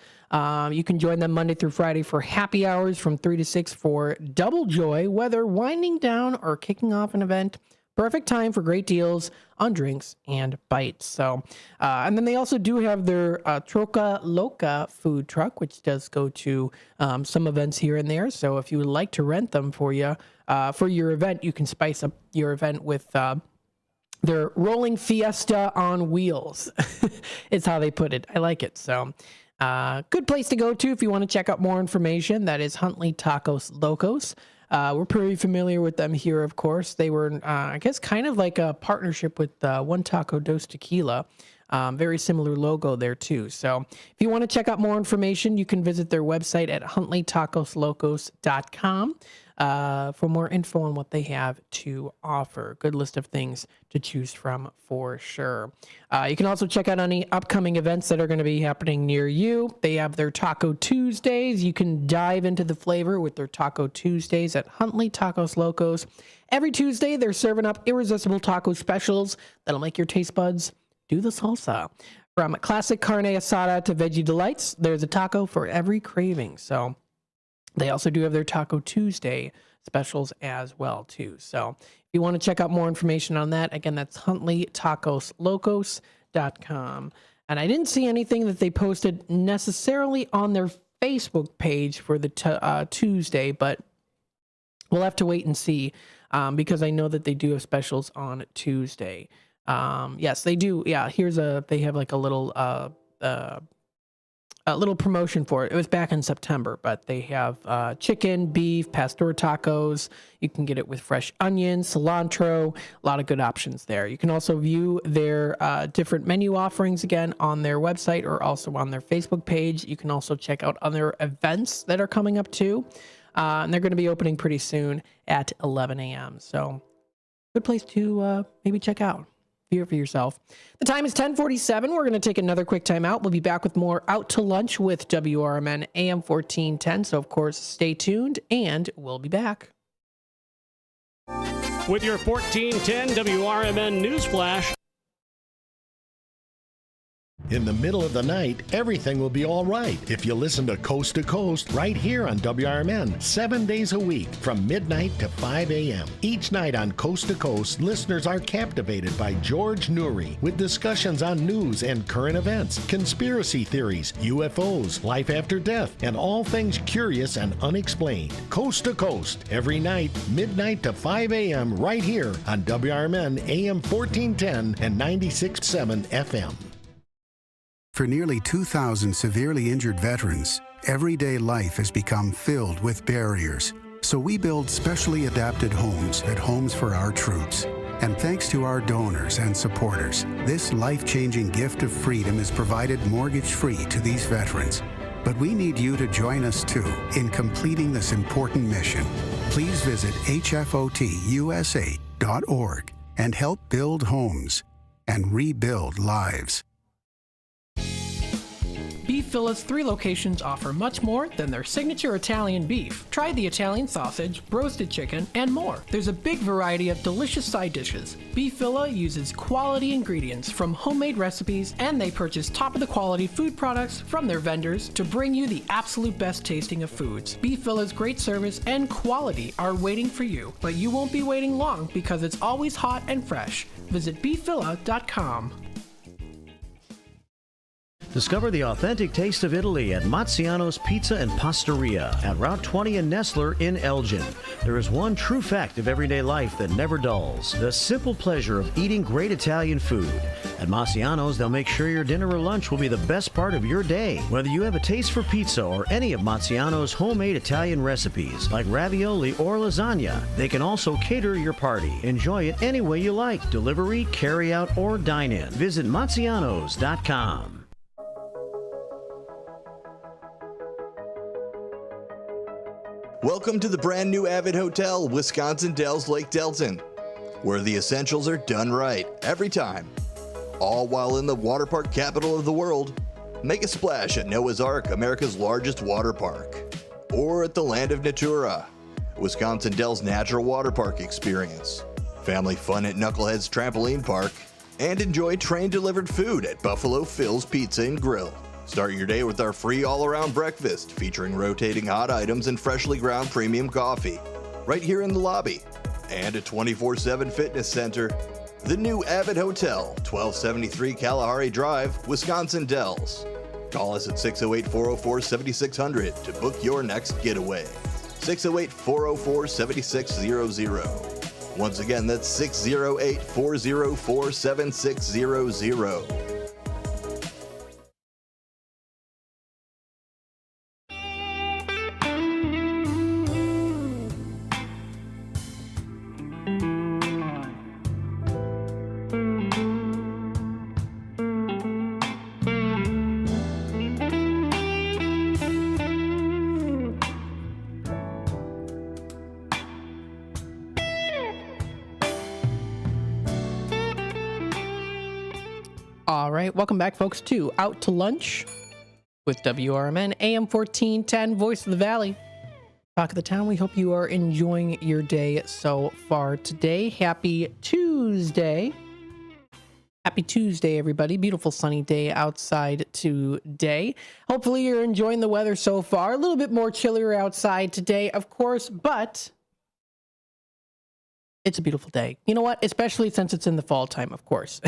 You can join them Monday through Friday for happy hours from 3 to 6 for double joy, whether winding down or kicking off an event. Perfect time for great deals on drinks and bites. So, and then they also do have their Troca Loca food truck, which does go to some events here and there. So if you would like to rent them for your event, you can spice up your event with their rolling fiesta on wheels. It's how they put it. I like it. So good place to go to if you want to check out more information. That is Huntley Tacos Locos. We're pretty familiar with them here, of course. They were, I guess, kind of like a partnership with One Taco Dos Tequila. Very similar logo there, too. So if you want to check out more information, you can visit their website at huntleytacoslocos.com for more info on what they have to offer. Good list of things to choose from for sure. You can also check out any upcoming events that are going to be happening near you. They have their Taco Tuesdays. You can dive into the flavor with their Taco Tuesdays at Huntley Tacos Locos. Every Tuesday, they're serving up irresistible taco specials that'll make your taste buds do the salsa. From classic carne asada to veggie delights, there's a taco for every craving. So they also do have their Taco Tuesday specials as well, too. So if you want to check out more information on that, again, that's huntleytacoslocos.com. And I didn't see anything that they posted necessarily on their Facebook page for the Tuesday, but we'll have to wait and see because I know that they do have specials on Tuesday. Yes, they do. Yeah, they have like a little promotion for it. It was back in September, but they have chicken, beef, pastor tacos. You can get it with fresh onions, cilantro, a lot of good options there. You can also view their different menu offerings again on their website or also on their Facebook page. You can also check out other events that are coming up too. And they're going to be opening pretty soon at 11 a.m. So good place to maybe check out. View it for yourself. The time is 10:47. We're going to take another quick time out. We'll be back with more Out to Lunch with WRMN AM 1410. So, of course, stay tuned, and we'll be back. With your 1410 WRMN News Flash. In the middle of the night, everything will be all right if you listen to Coast right here on WRMN 7 days a week from midnight to 5 a.m. Each night on Coast to Coast, listeners are captivated by George Noory with discussions on news and current events, conspiracy theories, UFOs, life after death, and all things curious and unexplained. Coast to Coast, every night, midnight to 5 a.m. right here on WRMN AM 1410 and 96.7 FM. For nearly 2,000 severely injured veterans, everyday life has become filled with barriers. So we build specially adapted homes at Homes for Our Troops. And thanks to our donors and supporters, this life-changing gift of freedom is provided mortgage-free to these veterans. But we need you to join us too in completing this important mission. Please visit hfotusa.org and help build homes and rebuild lives. Beef Villa's 3 locations offer much more than their signature Italian beef. Try the Italian sausage, roasted chicken, and more. There's a big variety of delicious side dishes. Beef Villa uses quality ingredients from homemade recipes, and they purchase top-of-the-quality food products from their vendors to bring you the absolute best tasting of foods. Beef Villa's great service and quality are waiting for you, but you won't be waiting long because it's always hot and fresh. Visit beefvilla.com. Discover the authentic taste of Italy at Mazziano's Pizza and Pastaria at Route 20 in Nestler in Elgin. There is one true fact of everyday life that never dulls: the simple pleasure of eating great Italian food. At Mazziano's, they'll make sure your dinner or lunch will be the best part of your day. Whether you have a taste for pizza or any of Mazziano's homemade Italian recipes, like ravioli or lasagna, they can also cater your party. Enjoy it any way you like: delivery, carry out, or dine in. Visit Mazzianos.com. Welcome to the brand new Avid Hotel, Wisconsin Dells Lake Delton, where the essentials are done right every time. All while in the water park capital of the world. Make a splash at Noah's Ark, America's largest water park. Or at the Land of Natura, Wisconsin Dells Natural Water Park experience. Family fun at Knucklehead's Trampoline Park. And enjoy train-delivered food at Buffalo Phil's Pizza and Grill. Start your day with our free all-around breakfast featuring rotating hot items and freshly ground premium coffee right here in the lobby. And a 24/7 fitness center. The new Avid Hotel, 1273 Kalahari Drive, Wisconsin Dells. Call us at 608-404-7600 to book your next getaway. 608-404-7600. Once again, that's 608-404-7600. All right, welcome back, folks, to Out to Lunch with WRMN, AM 1410, Voice of the Valley. Talk of the town. We hope you are enjoying your day so far today. Happy Tuesday. Happy Tuesday, everybody. Beautiful sunny day outside today. Hopefully you're enjoying the weather so far. A little bit more chillier outside today, of course, but it's a beautiful day. You know what? Especially since it's in the fall time, of course.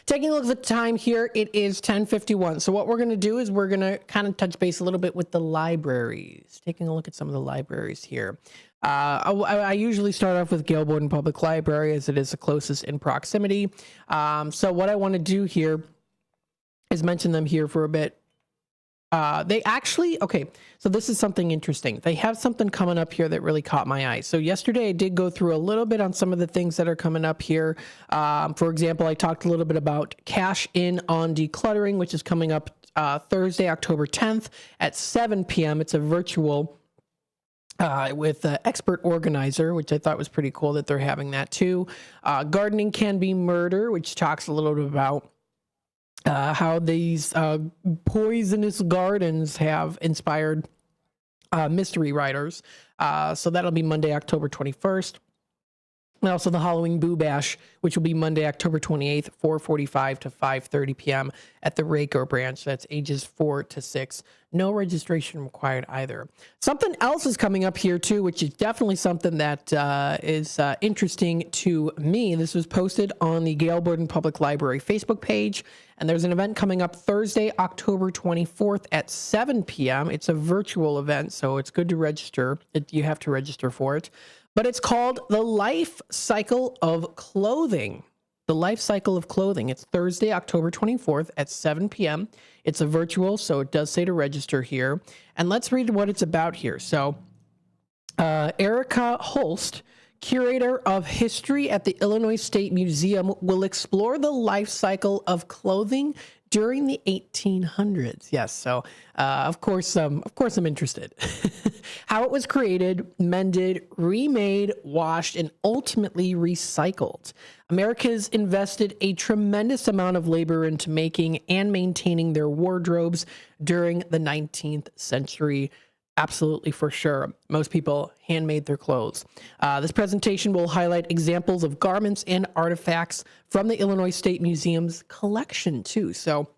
Taking a look at the time here, it is 10:51. So what we're going to do is we're going to kind of touch base a little bit with the libraries. Taking a look at some of the libraries here. I usually start off with Gail Borden Public Library as it is the closest in proximity. So what I want to do here is mention them here for a bit. They actually, okay, so this is something interesting. They have something coming up here that really caught my eye. So yesterday I did go through a little bit on some of the things that are coming up here. For example, I talked a little bit about Cash In on Decluttering, which is coming up Thursday, October 10th at 7 p.m. It's a virtual with an expert organizer, which I thought was pretty cool that they're having that too. Gardening Can Be Murder, which talks a little bit about how these poisonous gardens have inspired mystery writers. So that'll be Monday, October 21st. And also the Halloween Boo Bash, which will be Monday, October 28th, 4:45 to 5:30 p.m. at the Rayco branch. That's ages 4 to 6. No registration required either. Something else is coming up here too, which is definitely something that is interesting to me. This was posted on the Gail Borden Public Library Facebook page, and there's an event coming up Thursday, October 24th at 7 p.m. It's a virtual event, so it's good to register. You have to register for it. But it's called The Life Cycle of Clothing. The Life Cycle of Clothing. It's Thursday, October 24th at 7 p.m. It's a virtual, so it does say to register here. And let's read what it's about here. So, Erica Holst, curator of history at the Illinois State Museum, will explore the life cycle of clothing during the 1800s. Yes, so of course I'm interested. How it was created, mended, remade, washed, and ultimately recycled. America's invested a tremendous amount of labor into making and maintaining their wardrobes during the 19th century. Absolutely, for sure. Most people handmade their clothes. This presentation will highlight examples of garments and artifacts from the Illinois State Museum's collection, too. So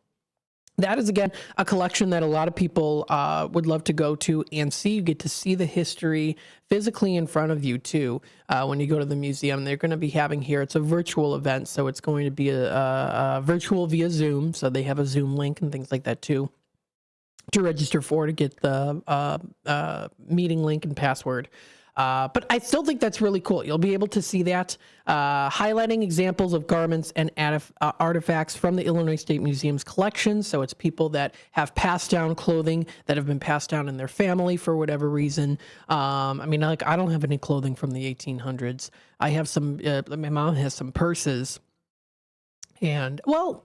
that is, again, a collection that a lot of people would love to go to and see. You get to see the history physically in front of you, too, when you go to the museum. They're going to be having here, it's a virtual event, so it's going to be a virtual via Zoom. So they have a Zoom link and things like that, too, to register for, to get the meeting link and password. But I still think that's really cool. You'll be able to see that, highlighting examples of garments and artifacts from the Illinois State Museum's collection. So it's people that have passed down clothing that have been passed down in their family for whatever reason. I mean, like, I don't have any clothing from the 1800s. I have some, my mom has some purses. And, well,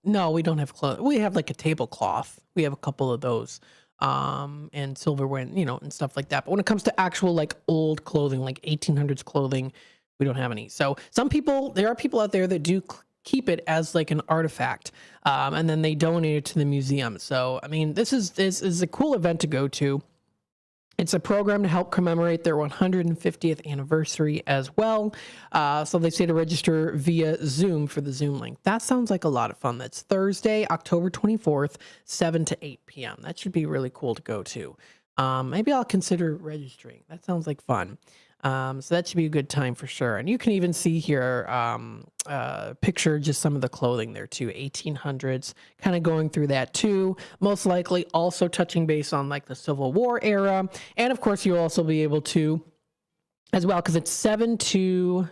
no, we don't have clothes. We have like a tablecloth. We have a couple of those. And silverware, and stuff like that. But when it comes to actual like old clothing, like 1800s clothing, we don't have any. So there are people out there that do keep it as like an artifact, and then they donate it to the museum. So, I mean, this is a cool event to go to. It's a program to help commemorate their 150th anniversary as well. So they say to register via Zoom for the Zoom link. That sounds like a lot of fun. That's Thursday, October 24th, 7 to 8 p.m. That should be really cool to go to. Maybe I'll consider registering. That sounds like fun. So that should be a good time for sure. And you can even see here, picture just some of the clothing there too. 1800s, kind of going through that too. Most likely also touching base on like the Civil War era. And of course, you'll also be able to as well, because it's 7 to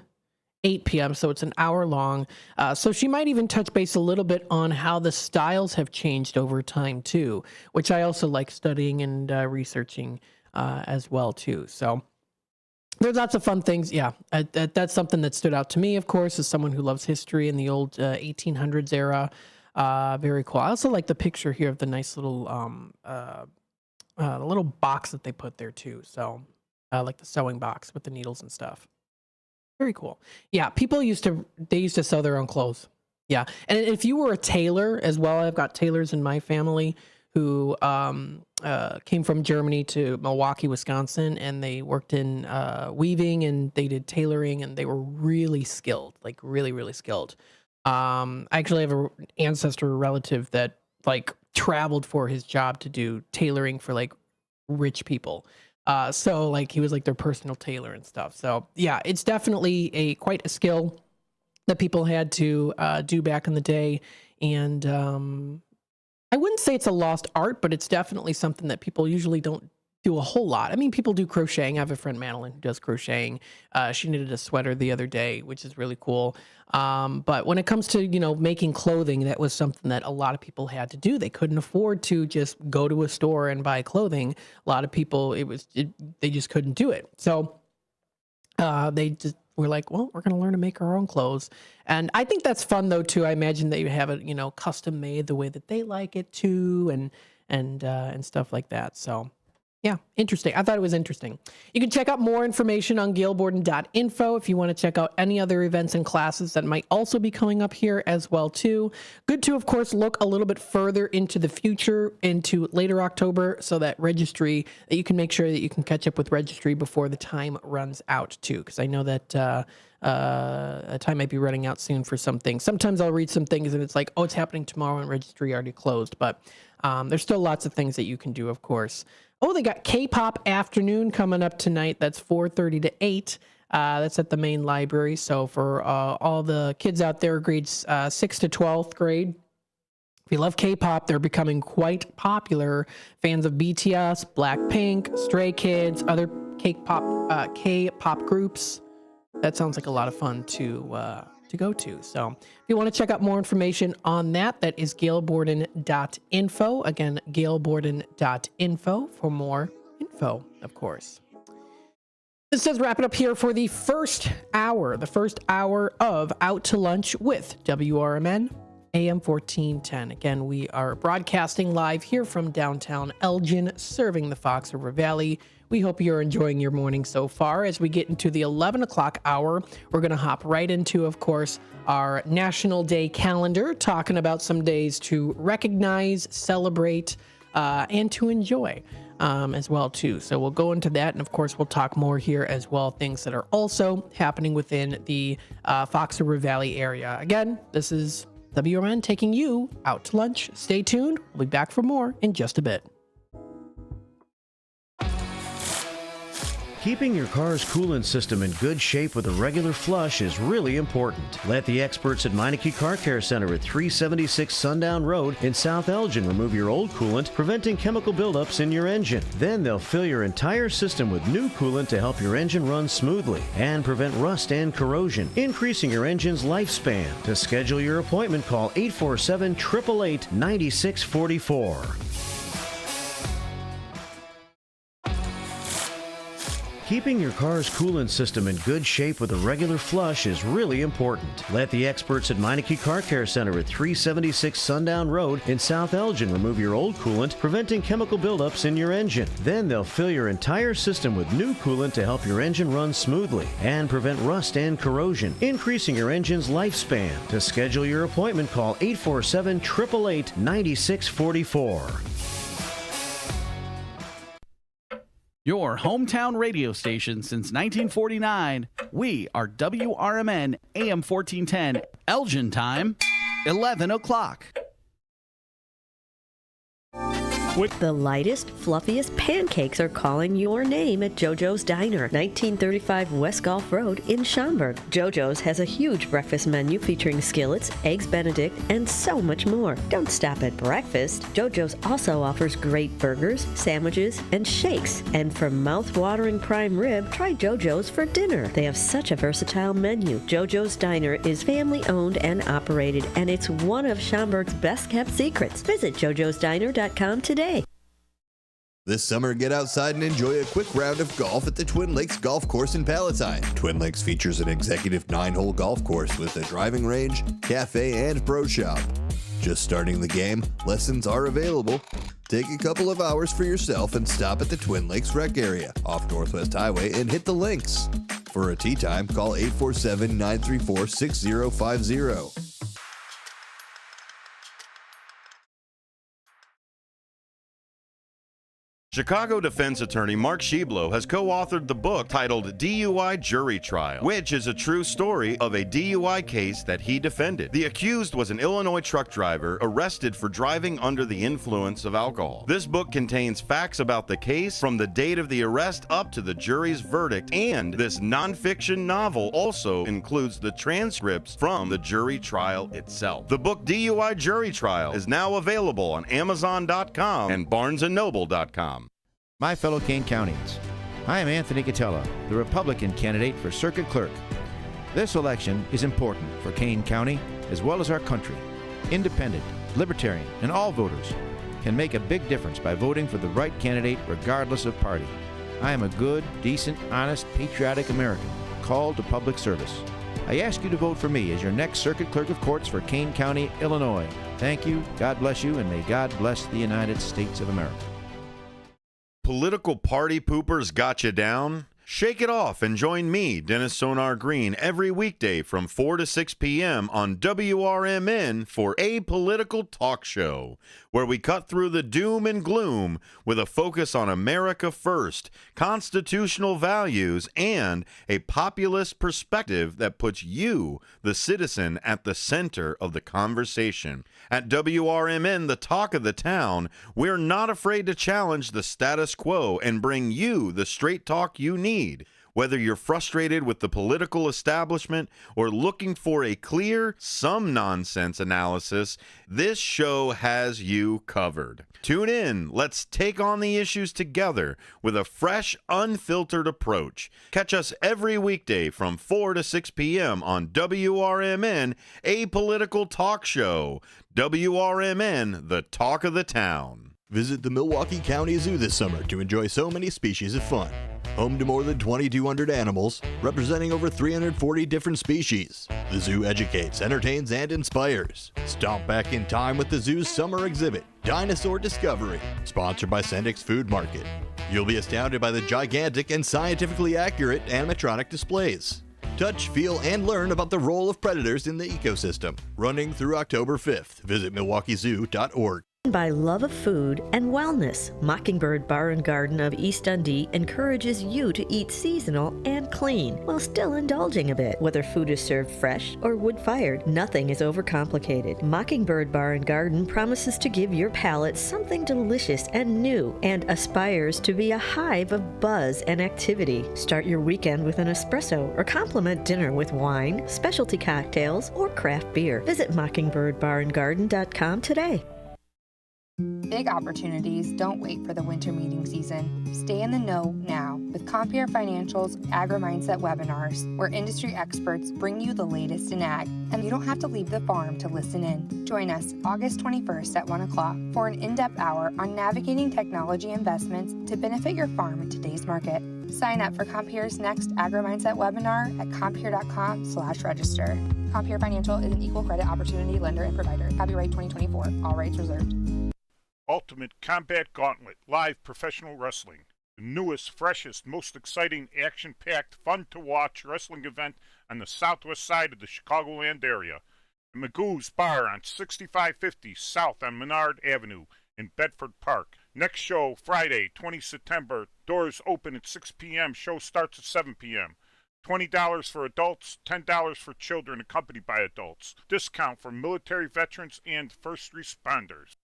8 p.m. So it's an hour long. So she might even touch base a little bit on how the styles have changed over time too, which I also like studying and researching as well too. So there's lots of fun things. Yeah, that's something that stood out to me, of course, as someone who loves history in the old 1800s era. Very cool. I also like the picture here of the nice little box that they put there too. So like the sewing box with the needles and stuff. Very cool. Yeah, people used to sew their own clothes. Yeah, and if you were a tailor as well, I've got tailors in my family who came from Germany to Milwaukee, Wisconsin, and they worked in weaving and they did tailoring, and they were really skilled, like really, really skilled. I actually have an ancestor relative that like traveled for his job to do tailoring for like rich people. So like he was like their personal tailor and stuff. So yeah, it's definitely quite a skill that people had to do back in the day. And I wouldn't say it's a lost art, but it's definitely something that people usually don't do a whole lot. I mean, people do crocheting. I have a friend, Madeline, who does crocheting. She knitted a sweater the other day, which is really cool. But when it comes to, making clothing, that was something that a lot of people had to do. They couldn't afford to just go to a store and buy clothing. A lot of people, they just couldn't do it. So they just were like, well, we're going to learn to make our own clothes. And I think that's fun though, too. I imagine that you have it, custom made the way that they like it too, and stuff like that. So yeah, interesting. I thought it was interesting. You can check out more information on gailborden.info if you want to check out any other events and classes that might also be coming up here as well too. Good to, of course, look a little bit further into the future, into later October, so that you can make sure that you can catch up with registry before the time runs out too. Because I know that time might be running out soon for some things. Sometimes I'll read some things and it's like, oh, it's happening tomorrow and registry already closed. But there's still lots of things that you can do, of course. Oh, they got K-pop afternoon coming up tonight. That's 4:30 to 8. That's at the main library. So for all the kids out there, grades 6 to 12th grade, if you love K-pop, they're becoming quite popular. Fans of BTS, Blackpink, Stray Kids, other K-pop groups. That sounds like a lot of fun to go to. So if you want to check out more information on that, that is gailborden.info. Again, gailborden.info for more info, of course. This does wrap it up here for the first hour of Out to Lunch with WRMN AM 1410. Again, we are broadcasting live here from downtown Elgin, serving the Fox River Valley. We hope you're enjoying your morning so far. As we get into the 11 o'clock hour, we're going to hop right into, of course, our National Day calendar, talking about some days to recognize, celebrate, and to enjoy as well, too. So we'll go into that, and of course, we'll talk more here as well, things that are also happening within the Fox River Valley area. Again, this is WRN taking you out to lunch. Stay tuned. We'll be back for more in just a bit. Keeping your car's coolant system in good shape with a regular flush is really important. Let the experts at Meineke Car Care Center at 376 Sundown Road in South Elgin remove your old coolant, preventing chemical buildups in your engine. Then they'll fill your entire system with new coolant to help your engine run smoothly and prevent rust and corrosion, increasing your engine's lifespan. To schedule your appointment, call 847-888-9644. Keeping your car's coolant system in good shape with a regular flush is really important. Let the experts at Meineke Car Care Center at 376 Sundown Road in South Elgin remove your old coolant, preventing chemical buildups in your engine. Then they'll fill your entire system with new coolant to help your engine run smoothly and prevent rust and corrosion, increasing your engine's lifespan. To schedule your appointment, call 847-888-9644. Your hometown radio station since 1949. We are WRMN AM 1410. Elgin time, 11 o'clock. The lightest, fluffiest pancakes are calling your name at JoJo's Diner, 1935 West Gulf Road in Schaumburg. JoJo's has a huge breakfast menu featuring skillets, eggs Benedict, and so much more. Don't stop at breakfast. JoJo's also offers great burgers, sandwiches, and shakes. And for mouth-watering prime rib, try JoJo's for dinner. They have such a versatile menu. JoJo's Diner is family-owned and operated, and it's one of Schaumburg's best-kept secrets. Visit jojosdiner.com today. This summer, get outside and enjoy a quick round of golf at the Twin Lakes Golf Course in Palatine. Twin Lakes features an executive 9-hole golf course with a driving range, cafe, and pro shop. Just starting the game, lessons are available. Take a couple of hours for yourself and stop at the Twin Lakes Rec Area off Northwest Highway and hit the links. For a tee time, call 847-934-6050. Chicago defense attorney Mark Schieblo has co-authored the book titled DUI Jury Trial, which is a true story of a DUI case that he defended. The accused was an Illinois truck driver arrested for driving under the influence of alcohol. This book contains facts about the case from the date of the arrest up to the jury's verdict, and this nonfiction novel also includes the transcripts from the jury trial itself. The book DUI Jury Trial is now available on Amazon.com and BarnesandNoble.com. My fellow Kane Countyans, I am Anthony Catella, the Republican candidate for Circuit Clerk. This election is important for Kane County as well as our country. Independent, libertarian, and all voters can make a big difference by voting for the right candidate regardless of party. I am a good, decent, honest, patriotic American called to public service. I ask you to vote for me as your next Circuit Clerk of Courts for Kane County, Illinois. Thank you, God bless you, and may God bless the United States of America. Political party poopers got you down? Shake it off and join me, Dennis Sonar Green, every weekday from 4 to 6 p.m. on WRMN for A Political Talk Show, where we cut through the doom and gloom with a focus on America first, constitutional values, and a populist perspective that puts you, the citizen, at the center of the conversation. At WRMN, the talk of the town, we're not afraid to challenge the status quo and bring you the straight talk you need. Whether you're frustrated with the political establishment or looking for a clear, some nonsense analysis, this show has you covered. Tune in. Let's take on the issues together with a fresh, unfiltered approach. Catch us every weekday from 4 to 6 p.m. on WRMN, A Political Talk Show. WRMN, the talk of the town. Visit the Milwaukee County Zoo this summer to enjoy so many species of fun. Home to more than 2,200 animals, representing over 340 different species. The zoo educates, entertains, and inspires. Stomp back in time with the zoo's summer exhibit, Dinosaur Discovery, sponsored by Sendik's Food Market. You'll be astounded by the gigantic and scientifically accurate animatronic displays. Touch, feel, and learn about the role of predators in the ecosystem. Running through October 5th. Visit MilwaukeeZoo.org. By love of food and wellness, Mockingbird Bar and Garden of East Dundee encourages you to eat seasonal and clean while still indulging a bit. Whether food is served fresh or wood-fired, nothing is overcomplicated. Mockingbird Bar and Garden promises to give your palate something delicious and new and aspires to be a hive of buzz and activity. Start your weekend with an espresso or complement dinner with wine, specialty cocktails, or craft beer. Visit mockingbirdbarandgarden.com today. Big opportunities don't wait for the winter meeting season. Stay in the know now with Compeer Financial's Agri-Mindset webinars, where industry experts bring you the latest in ag, and you don't have to leave the farm to listen in. Join us August 21st at 1 o'clock for an in-depth hour on navigating technology investments to benefit your farm in today's market. Sign up for Compeer's next Agri-Mindset webinar at compeer.com/register. Compeer Financial is an equal credit opportunity lender and provider. Copyright 2024. All rights reserved. Ultimate Combat Gauntlet Live Professional Wrestling. The newest, freshest, most exciting, action-packed, fun-to-watch wrestling event on the southwest side of the Chicagoland area. The Magoo's Bar on 6550 South on Menard Avenue in Bedford Park. Next show, Friday, 20 September. Doors open at 6 p.m. Show starts at 7 p.m. $20 for adults, $10 for children accompanied by adults. Discount for military veterans and first responders.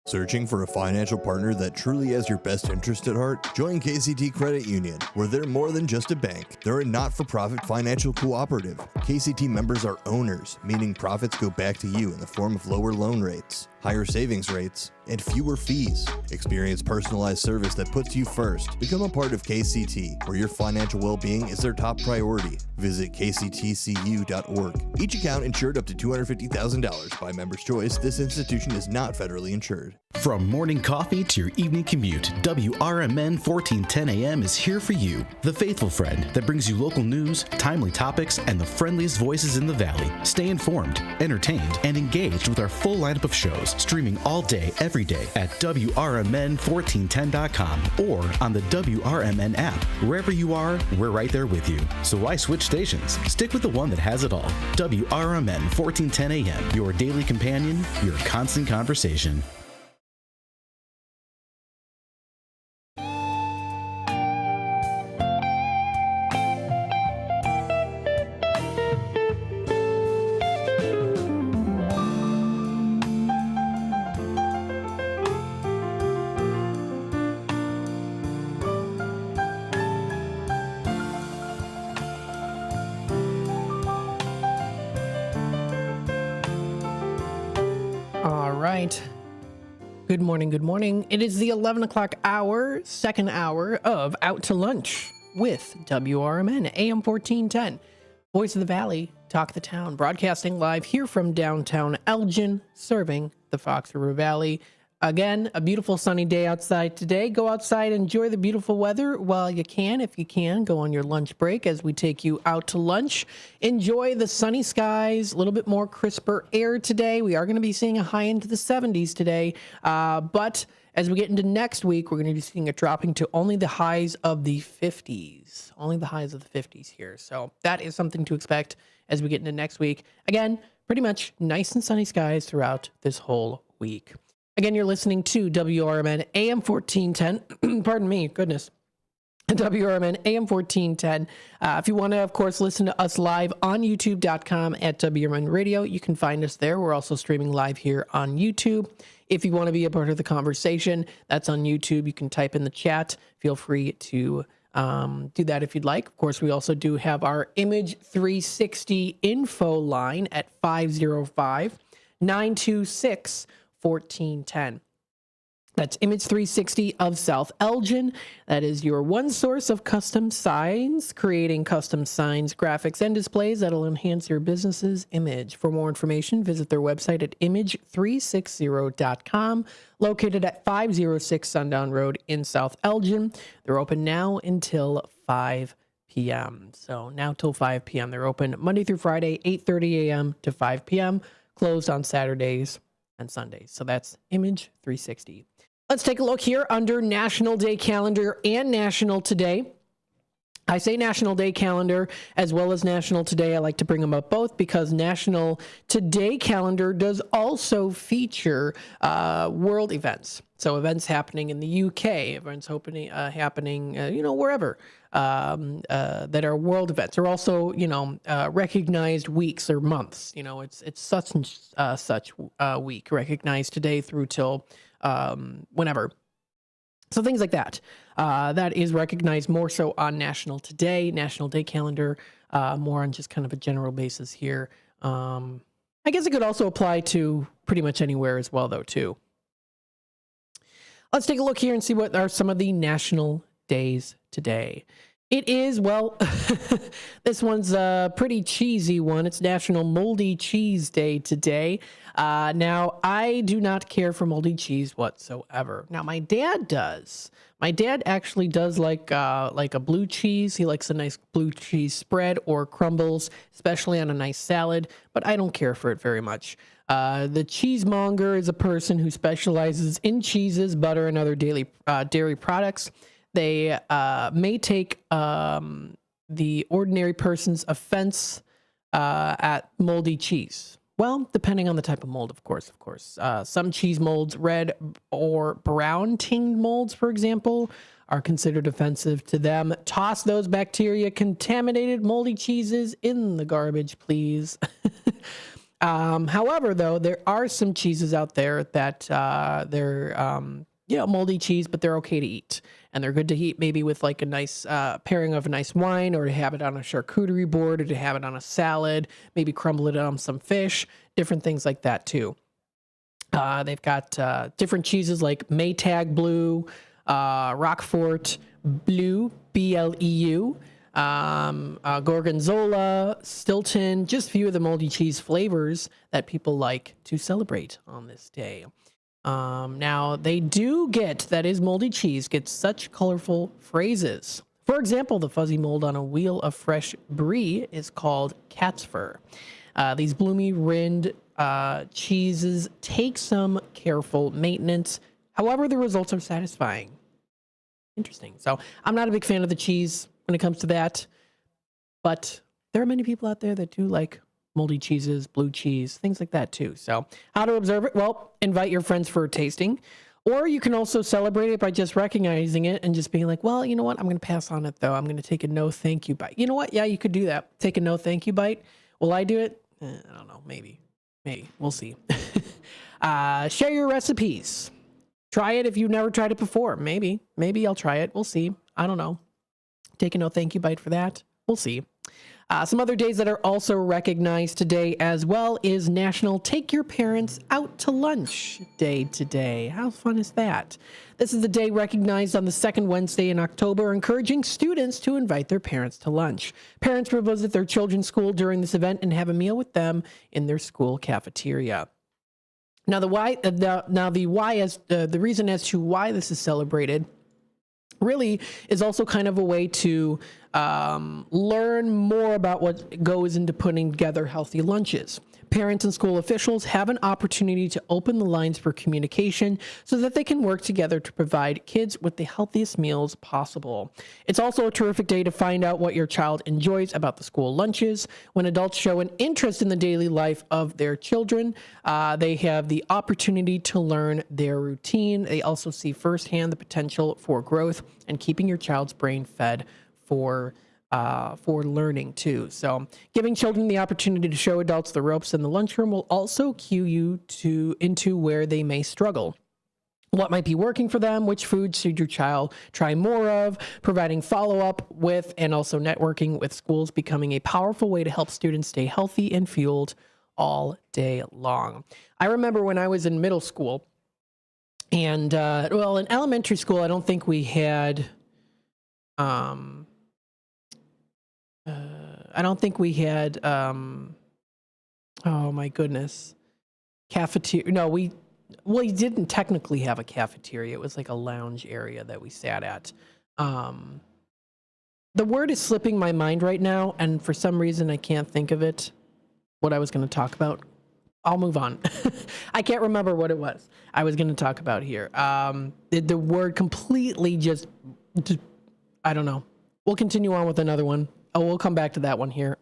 Searching for a financial partner that truly has your best interest at heart? Join KCT Credit Union, where they're more than just a bank. They're a not-for-profit financial cooperative. KCT members are owners, meaning profits go back to you in the form of lower loan rates, higher savings rates, and fewer fees. Experience personalized service that puts you first. Become a part of KCT, where your financial well-being is their top priority. Visit kctcu.org. Each account insured up to $250,000 by member's choice. This institution is not federally insured. From morning coffee to your evening commute, WRMN 1410 AM is here for you. The faithful friend that brings you local news, timely topics, and the friendliest voices in the Valley. Stay informed, entertained, and engaged with our full lineup of shows, streaming all day, every day at WRMN1410.com or on the WRMN app. Wherever you are, we're right there with you. So why switch stations? Stick with the one that has it all. WRMN 1410 AM, your daily companion, your constant conversation. Good morning, good morning. It is the 11 o'clock hour, second hour of Out to Lunch with WRMN, AM 1410. Voice of the Valley, Talk the Town, broadcasting live here from downtown Elgin, serving the Fox River Valley. Again, a beautiful sunny day outside today. Go outside, enjoy the beautiful weather while you can. If you can, go on your lunch break as we take you out to lunch. Enjoy the sunny skies, a little bit more crisper air today. We are going to be seeing a high into the 70s today. But as we get into next week, we're going to be seeing it dropping to only the highs of the 50s. Only the highs of the 50s here. So that is something to expect as we get into next week. Again, pretty much nice and sunny skies throughout this whole week. Again, you're listening to WRMN AM 1410. Pardon me, goodness. WRMN AM 1410. If you want to, of course, listen to us live on youtube.com at WRMN Radio, you can find us there. We're also streaming live here on YouTube. If you want to be a part of the conversation, that's on YouTube. You can type in the chat. Feel free to do that if you'd like. Of course, we also do have our Image 360 info line at 505-926-1410. That's Image 360 of South Elgin. That is your one source of custom signs, creating custom signs, graphics, and displays that'll enhance your business's image. For more information, visit their website at image360.com, located at 506 Sundown Road in South Elgin. They're open now until 5 p.m. So now till 5 p.m. They're open Monday through Friday, 8:30 a.m. to 5 p.m., closed on Saturdays and Sundays. So that's Image 360. Let's take a look here under National Day calendar and National Today. I say National Day calendar as well as National Today. I like to bring them up both because National Today calendar does also feature world events. So events happening in the UK, events happening, wherever that are world events. Or also, recognized weeks or months. It's such and such week recognized today through till whenever. So things like that. That is recognized more so on National Day calendar, more on just kind of a general basis here. I guess it could also apply to pretty much anywhere as well, though, too. Let's take a look here and see what are some of the national days today. It is, well, this one's a pretty cheesy one. It's National Moldy Cheese Day today. Now, I do not care for moldy cheese whatsoever. Now, my dad does. My dad actually does like a blue cheese. He likes a nice blue cheese spread or crumbles, especially on a nice salad, but I don't care for it very much. The cheesemonger is a person who specializes in cheeses, butter, and other dairy products. They may take the ordinary person's offense at moldy cheese. Well, depending on the type of mold, of course. Some cheese molds, red or brown tinged molds, for example, are considered offensive to them. Toss those bacteria-contaminated moldy cheeses in the garbage, please. However, though, there are some cheeses out there that they're moldy cheese, but they're okay to eat. And they're good to eat maybe with like a nice pairing of a nice wine, or to have it on a charcuterie board, or to have it on a salad, maybe crumble it on some fish, different things like that too. They've got different cheeses like Maytag Blue, Roquefort Bleu, BLEU, Gorgonzola, Stilton, just a few of the moldy cheese flavors that people like to celebrate on this day. Now, they do moldy cheese gets such colorful phrases. For example, the fuzzy mold on a wheel of fresh brie is called cat's fur. These bloomy rind cheeses take some careful maintenance. However, the results are satisfying. Interesting. So I'm not a big fan of the cheese when it comes to that, but there are many people out there that do like moldy cheeses, blue cheese, things like that too. So how to observe it? Well, invite your friends for a tasting, or you can also celebrate it by just recognizing it and just being like, well, you know what? I'm going to pass on it though. I'm going to take a no thank you bite. You know what? Yeah, you could do that. Take a no thank you bite. Will I do it? I don't know. Maybe we'll see. Share your recipes. Try it if you've never tried it before. Maybe I'll try it. We'll see. I don't know. Take a no thank you bite for that. We'll see. Some other days that are also recognized today as well is National Take Your Parents Out to Lunch Day today. How fun is that? This is the day recognized on the second Wednesday in October, encouraging students to invite their parents to lunch. Parents will visit their children's school during this event and have a meal with them in their school cafeteria. Now, the reason as to why this is celebrated really is also kind of a way to learn more about what goes into putting together healthy lunches. Parents and school officials have an opportunity to open the lines for communication so that they can work together to provide kids with the healthiest meals possible. It's also a terrific day to find out what your child enjoys about the school lunches. When adults show an interest in the daily life of their children, they have the opportunity to learn their routine. They also see firsthand the potential for growth and keeping your child's brain fed for learning too. So giving children the opportunity to show adults the ropes in the lunchroom will also cue you into where they may struggle. What might be working for them, which foods should your child try more of, providing follow-up with, and also networking with schools becoming a powerful way to help students stay healthy and fueled all day long. I remember when I was in middle school and, in elementary school, I don't think we had, oh my goodness, cafeteria. No, we didn't technically have a cafeteria. It was like a lounge area that we sat at. The word is slipping my mind right now, and for some reason I can't think of it, what I was going to talk about. I'll move on. I can't remember what it was I was going to talk about here. The word completely just, I don't know. We'll continue on with another one. Oh, we'll come back to that one here.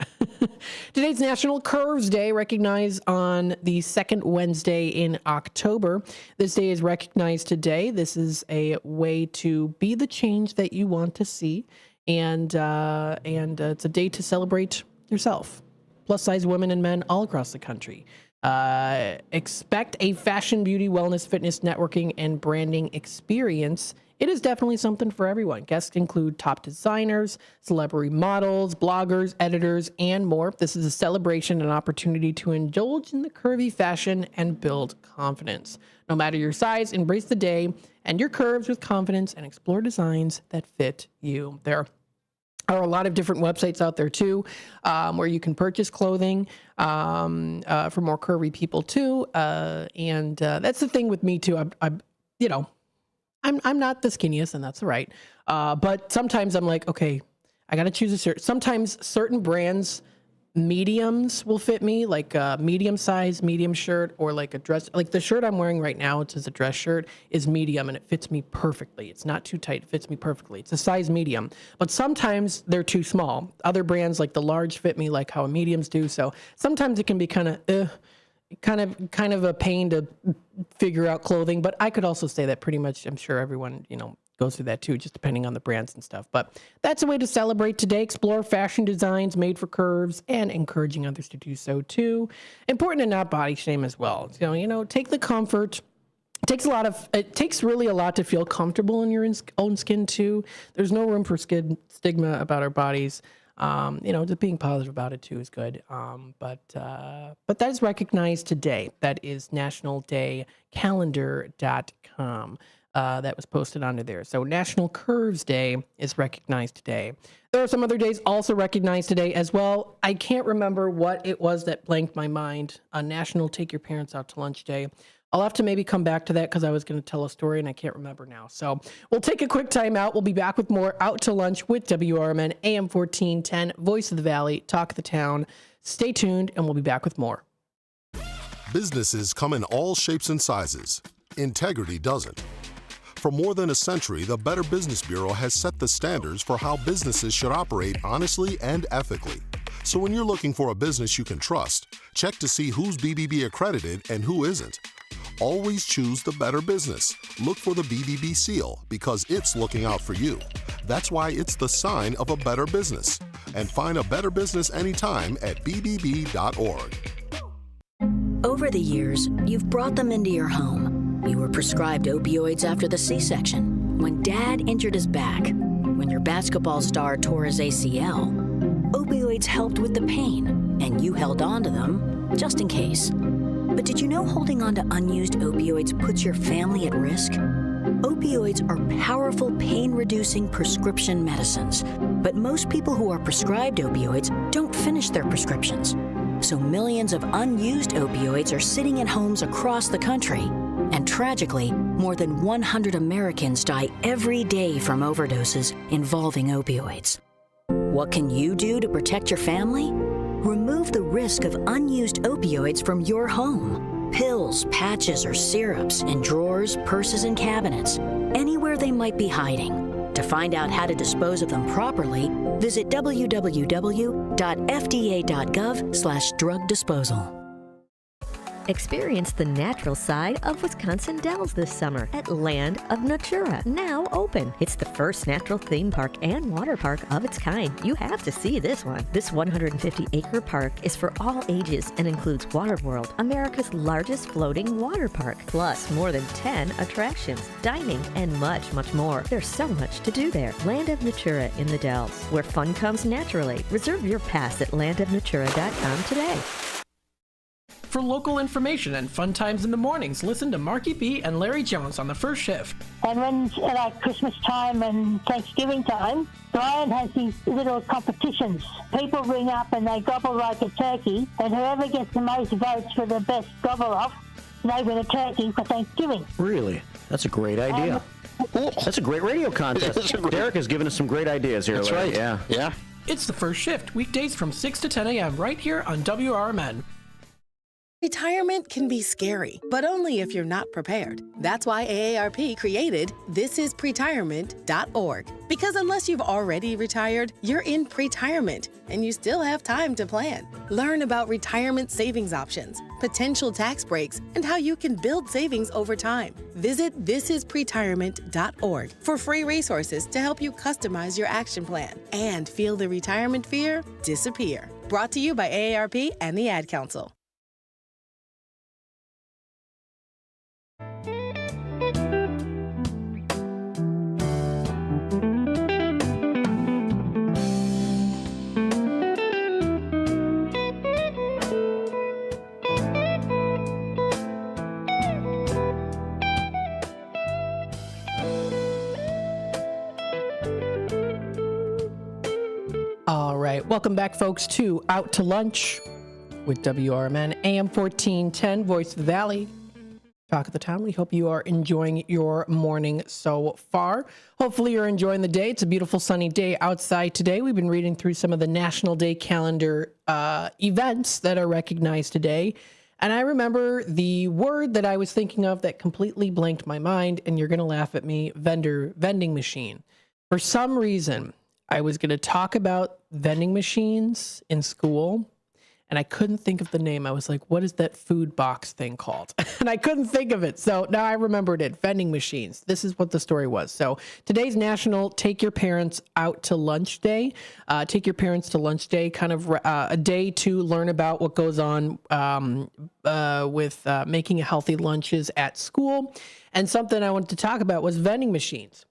Today's National Curves Day, recognized on the second Wednesday in October. This day is recognized today. This is a way to be the change that you want to see, and it's a day to celebrate yourself. Plus-size women and men all across the country. Expect a fashion, beauty, wellness, fitness, networking, and branding experience. It is definitely something for everyone. Guests include top designers, celebrity models, bloggers, editors, and more. This is a celebration and opportunity to indulge in the curvy fashion and build confidence. No matter your size, embrace the day and your curves with confidence and explore designs that fit you. There are a lot of different websites out there too, where you can purchase clothing for more curvy people too. And that's the thing with me too. I'm not the skinniest, and that's all right. But sometimes I'm like, okay, I got to choose a shirt. Sometimes certain brands, mediums will fit me, like a medium size, medium shirt, or like a dress. Like the shirt I'm wearing right now, it's a dress shirt, is medium, and it fits me perfectly. It's not too tight. It fits me perfectly. It's a size medium. But sometimes they're too small. Other brands, like the large, fit me like how mediums do. So sometimes it can be kind of a pain to figure out clothing, but I could also say that pretty much, I'm sure everyone, goes through that too, just depending on the brands and stuff. But that's a way to celebrate today. Explore fashion designs made for curves and encouraging others to do so too. Important to not body shame as well. Take the comfort. It takes really a lot to feel comfortable in your own skin too. There's no room for stigma about our bodies. Just being positive about it too is good. But that is recognized today. That is nationaldaycalendar.com. That was posted onto there. So National Curves Day is recognized today. There are some other days also recognized today as well. I can't remember what it was that blanked my mind. National Take Your Parents Out to Lunch Day. I'll have to maybe come back to that because I was going to tell a story and I can't remember now. So we'll take a quick time out. We'll be back with more Out to Lunch with WRMN AM 1410, Voice of the Valley, Talk of the Town. Stay tuned and we'll be back with more. Businesses come in all shapes and sizes. Integrity doesn't. For more than a century, the Better Business Bureau has set the standards for how businesses should operate honestly and ethically. So when you're looking for a business you can trust, check to see who's BBB accredited and who isn't. Always choose the better business. Look for the BBB seal because it's looking out for you. That's why it's the sign of a better business. And find a better business anytime at bbb.org. Over the years, you've brought them into your home. You were prescribed opioids after the C-section, when Dad injured his back, when your basketball star tore his ACL. Opioids helped with the pain, and you held on to them just in case. But did you know holding on to unused opioids puts your family at risk? Opioids are powerful pain-reducing prescription medicines, but most people who are prescribed opioids don't finish their prescriptions. So millions of unused opioids are sitting in homes across the country. And tragically, more than 100 Americans die every day from overdoses involving opioids. What can you do to protect your family? Remove the risk of unused opioids from your home. Pills, patches, or syrups in drawers, purses, and cabinets, anywhere they might be hiding. To find out how to dispose of them properly, visit www.fda.gov/drug disposal. Experience the natural side of Wisconsin Dells this summer at Land of Natura, now open. It's the first natural theme park and water park of its kind. You have to see this one. This 150-acre park is for all ages and includes Water World, America's largest floating water park, plus more than 10 attractions, dining, and much, much more. There's so much to do there. Land of Natura in the Dells, where fun comes naturally. Reserve your pass at landofnatura.com today. For local information and fun times in the mornings, listen to Marky B and Larry Jones on The First Shift. And when like Christmas time and Thanksgiving time, Brian has these little competitions. People ring up and they gobble like a turkey, and whoever gets the most votes for the best gobble off, they win a turkey for Thanksgiving. Really? That's a great idea. That's a great radio contest. Derek has given us some great ideas here. That's Larry. right. Yeah. It's The First Shift, weekdays from 6 to 10 a.m. right here on WRMN. Retirement can be scary, but only if you're not prepared. That's why AARP created thisispretirement.org. Because unless you've already retired, you're in pretirement, and you still have time to plan. Learn about retirement savings options, potential tax breaks, and how you can build savings over time. Visit thisispretirement.org for free resources to help you customize your action plan and feel the retirement fear disappear. Brought to you by AARP and the Ad Council. All right, welcome back, folks, to Out to Lunch with WRMN, AM 1410, Voice of the Valley, Talk of the Town. We hope you are enjoying your morning so far. Hopefully you're enjoying the day. It's a beautiful sunny day outside today. We've been reading through some of the National Day calendar events that are recognized today. And I remember the word that I was thinking of that completely blanked my mind, and you're going to laugh at me, vending machine. For some reason, I was going to talk about vending machines in school, and I couldn't think of the name. I was like, what is that food box thing called? And I couldn't think of it. So now I remembered it, vending machines. This is what the story was. So today's National Take Your Parents Out to Lunch Day. Take your parents to lunch day, kind of a day to learn about what goes on with making healthy lunches at school. And something I wanted to talk about was vending machines.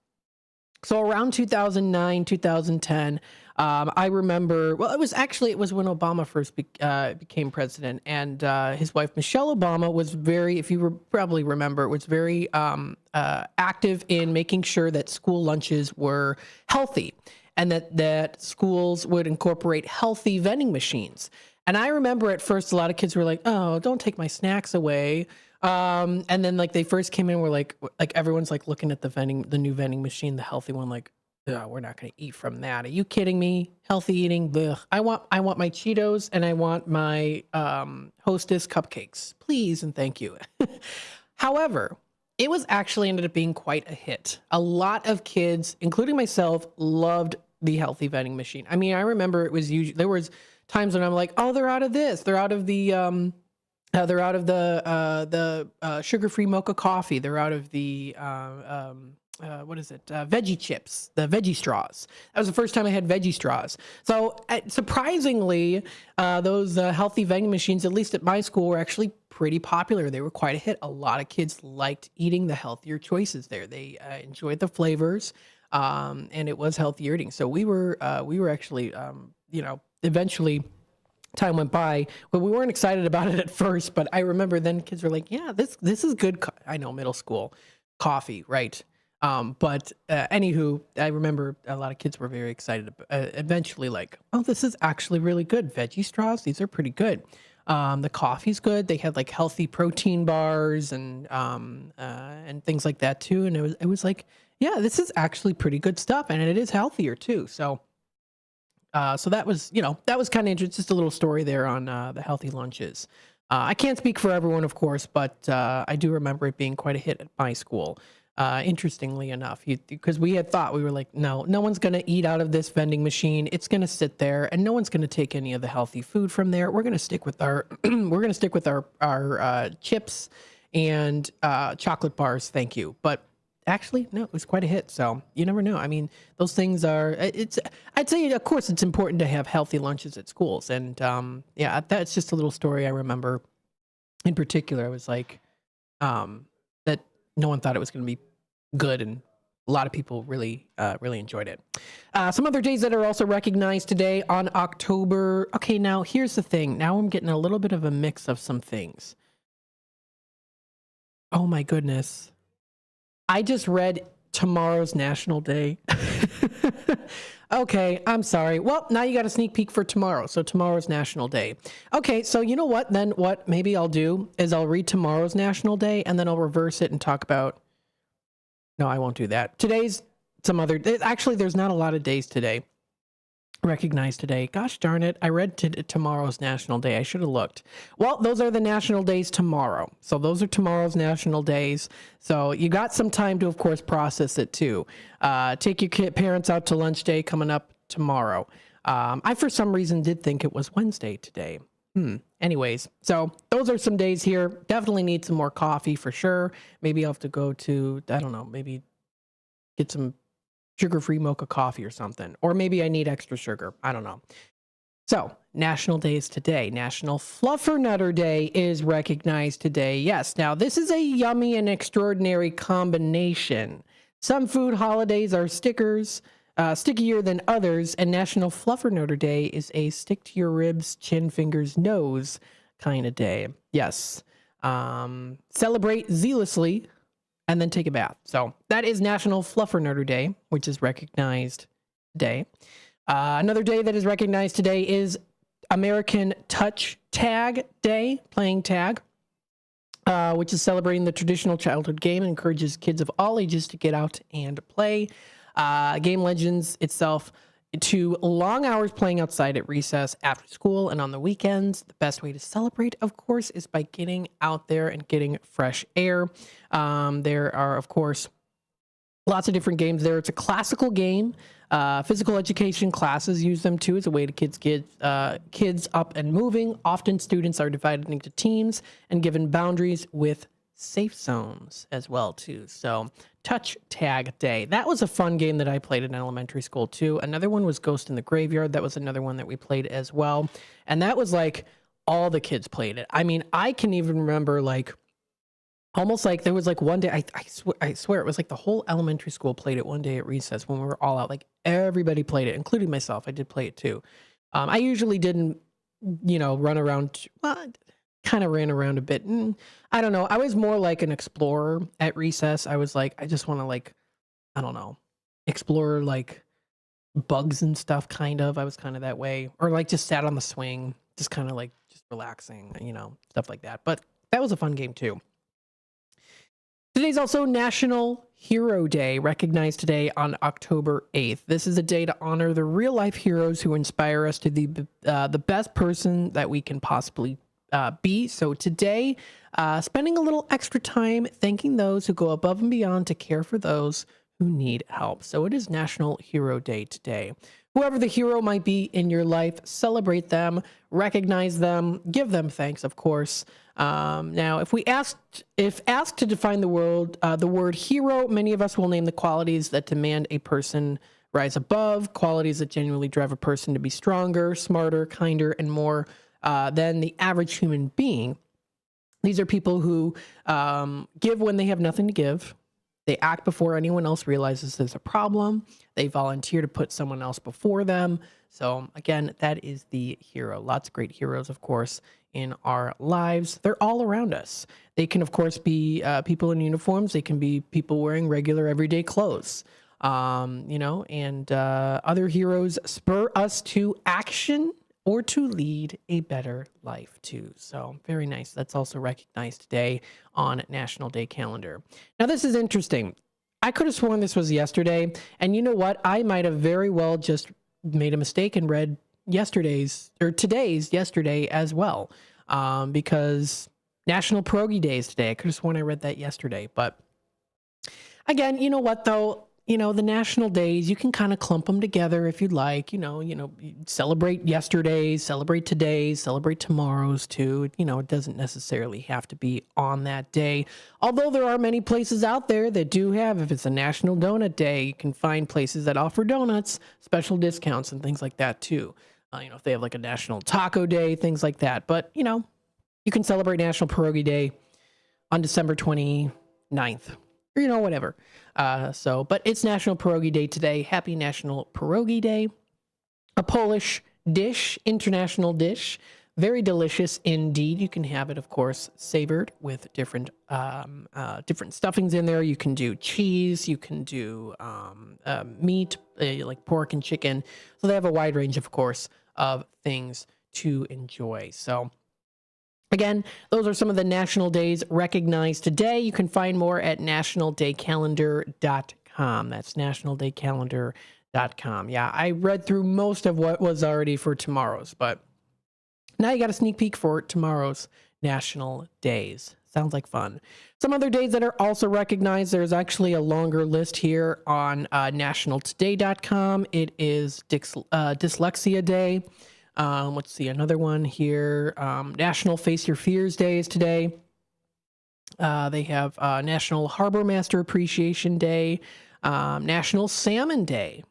So around 2009, 2010, I remember, well, it was when Obama first became president, and his wife, Michelle Obama, was very, if you probably remember, was very active in making sure that school lunches were healthy and that schools would incorporate healthy vending machines. And I remember at first, a lot of kids were like, oh, don't take my snacks away. And then like they first came in, we're like everyone's like looking at the new vending machine, the healthy one, like, oh, we're not going to eat from that. Are you kidding me? Healthy eating. Blech. I want my Cheetos and I want my Hostess cupcakes, please and thank you. However, it was actually ended up being quite a hit. A lot of kids, including myself, loved the healthy vending machine. I mean, I remember it was usually, there was times when I'm like, oh, they're out of this. They're out of the sugar-free mocha coffee. They're out of the veggie chips, the veggie straws. That was the first time I had veggie straws. So surprisingly, those healthy vending machines, at least at my school, were actually pretty popular. They were quite a hit. A lot of kids liked eating the healthier choices there. They enjoyed the flavors, and it was healthier eating. So we were actually, eventually time went by, but we weren't excited about it at first. But I remember then kids were like, yeah, this is good. I know, middle school coffee, right? But anywho, I remember a lot of kids were very excited. Eventually, like, oh, this is actually really good. Veggie straws, these are pretty good. The coffee's good. They had like healthy protein bars and things like that too. And it was like, yeah, this is actually pretty good stuff, and it is healthier too. So that was kind of interesting. Just a little story there on the healthy lunches. I can't speak for everyone, of course, but I do remember it being quite a hit at my school. Interestingly enough, because we had thought, we were like, no one's going to eat out of this vending machine. It's going to sit there, and no one's going to take any of the healthy food from there. We're going to stick with our our chips and chocolate bars. Thank you. But actually, no, it was quite a hit. So you never know. I mean, those things are, I'd say, of course, it's important to have healthy lunches at schools. And yeah, that's just a little story I remember in particular. I was like, that no one thought it was going to be good. And a lot of people really enjoyed it. Some other days that are also recognized today on October. Okay, now here's the thing. Now I'm getting a little bit of a mix of some things. Oh my goodness. I just read tomorrow's National Day. Okay, I'm sorry. Well, now you got a sneak peek for tomorrow. So tomorrow's National Day. Okay, so you know what? Then what maybe I'll do is I'll read tomorrow's National Day and then I'll reverse it and talk about... No, I won't do that. Today's some other... Actually, there's not a lot of days today. recognized today. Gosh darn it. I read tomorrow's National Day. I should have looked. Well, those are the national days tomorrow. So those are tomorrow's national days. So you got some time to, of course, process it too. Take your parents out to lunch day coming up tomorrow. I, for some reason, did think it was Wednesday today. Anyways, so those are some days here. Definitely need some more coffee for sure. Maybe I'll have to go to, I don't know, maybe get some sugar-free mocha coffee or something. Or maybe I need extra sugar. I don't know. So, national days today. National Fluffernutter Day is recognized today. Yes, now this is a yummy and extraordinary combination. Some food holidays are stickier than others, and National Fluffernutter Day is a stick to your ribs, chin, fingers, nose kind of day. Yes. Celebrate zealously and then take a bath. So that is National Fluffernutter Day, which is recognized today. Another day that is recognized today is American Touch Tag Day, playing tag, which is celebrating the traditional childhood game and encourages kids of all ages to get out and play. Game lends itself to long hours playing outside at recess, after school, and on the weekends. The best way to celebrate, of course, is by getting out there and getting fresh air. There are, of course, lots of different games there. It's a classical game. Physical education classes use them too as a way to get kids up and moving. Often students are divided into teams and given boundaries with safe zones as well too. So Touch Tag Day. That was a fun game that I played in elementary school too. Another one was Ghost in the Graveyard. That was another one that we played as well. And that was like all the kids played it. I mean, I can even remember like almost like there was like one day, I swear it was like the whole elementary school played it one day at recess when we were all out. Like everybody played it, including myself. I did play it too. I usually didn't, run around. Well, kind of ran around a bit. I don't know. I was more like an explorer at recess. I was like, I just want to explore like bugs and stuff kind of. I was kind of that way. Or like just sat on the swing, just kind of like just relaxing, stuff like that. But that was a fun game too. Today's also National Hero Day, recognized today on October 8th. This is a day to honor the real life heroes who inspire us to be the best person that we can possibly be. So today, spending a little extra time thanking those who go above and beyond to care for those who need help. So it is National Hero Day today. Whoever the hero might be in your life, celebrate them, recognize them, give them thanks, of course. Now, if asked to define the word hero, many of us will name the qualities that demand a person rise above, qualities that genuinely drive a person to be stronger, smarter, kinder, and more than the average human being. These are people who give when they have nothing to give. They act before anyone else realizes there's a problem. They volunteer to put someone else before them. So again, that is the hero. Lots of great heroes, of course, in our lives. They're all around us. They can, of course, be people in uniforms. They can be people wearing regular everyday clothes. And other heroes spur us to action or to lead a better life too. So very nice. That's also recognized today on National Day calendar. Now this is interesting. I could have sworn this was yesterday, and you know what? I might have very well just made a mistake and read today's yesterday as well, because National Pierogi Day is today. I could have sworn I read that yesterday, but again, you know what though? The national days, you can kind of clump them together if you'd like, celebrate yesterday's, celebrate today's, celebrate tomorrow's too. It doesn't necessarily have to be on that day. Although there are many places out there that do have, if it's a National Donut Day, you can find places that offer donuts, special discounts and things like that too. If they have like a National Taco Day, things like that. But, you can celebrate National Pierogi Day on December 29th. Or, whatever. But it's National Pierogi Day today. Happy National Pierogi Day. A Polish dish, international dish. Very delicious indeed. You can have it, of course, savored with different stuffings in there. You can do cheese. You can do meat, like pork and chicken. So they have a wide range, of course, of things to enjoy. So again, those are some of the national days recognized today. You can find more at nationaldaycalendar.com. That's nationaldaycalendar.com. Yeah, I read through most of what was already for tomorrow's, but now you got a sneak peek for tomorrow's national days. Sounds like fun. Some other days that are also recognized, there's actually a longer list here on nationaltoday.com. It is Dyslexia Day. Let's see, another one here. National Face Your Fears Day is today. They have National Harbor Master Appreciation Day, National Salmon Day.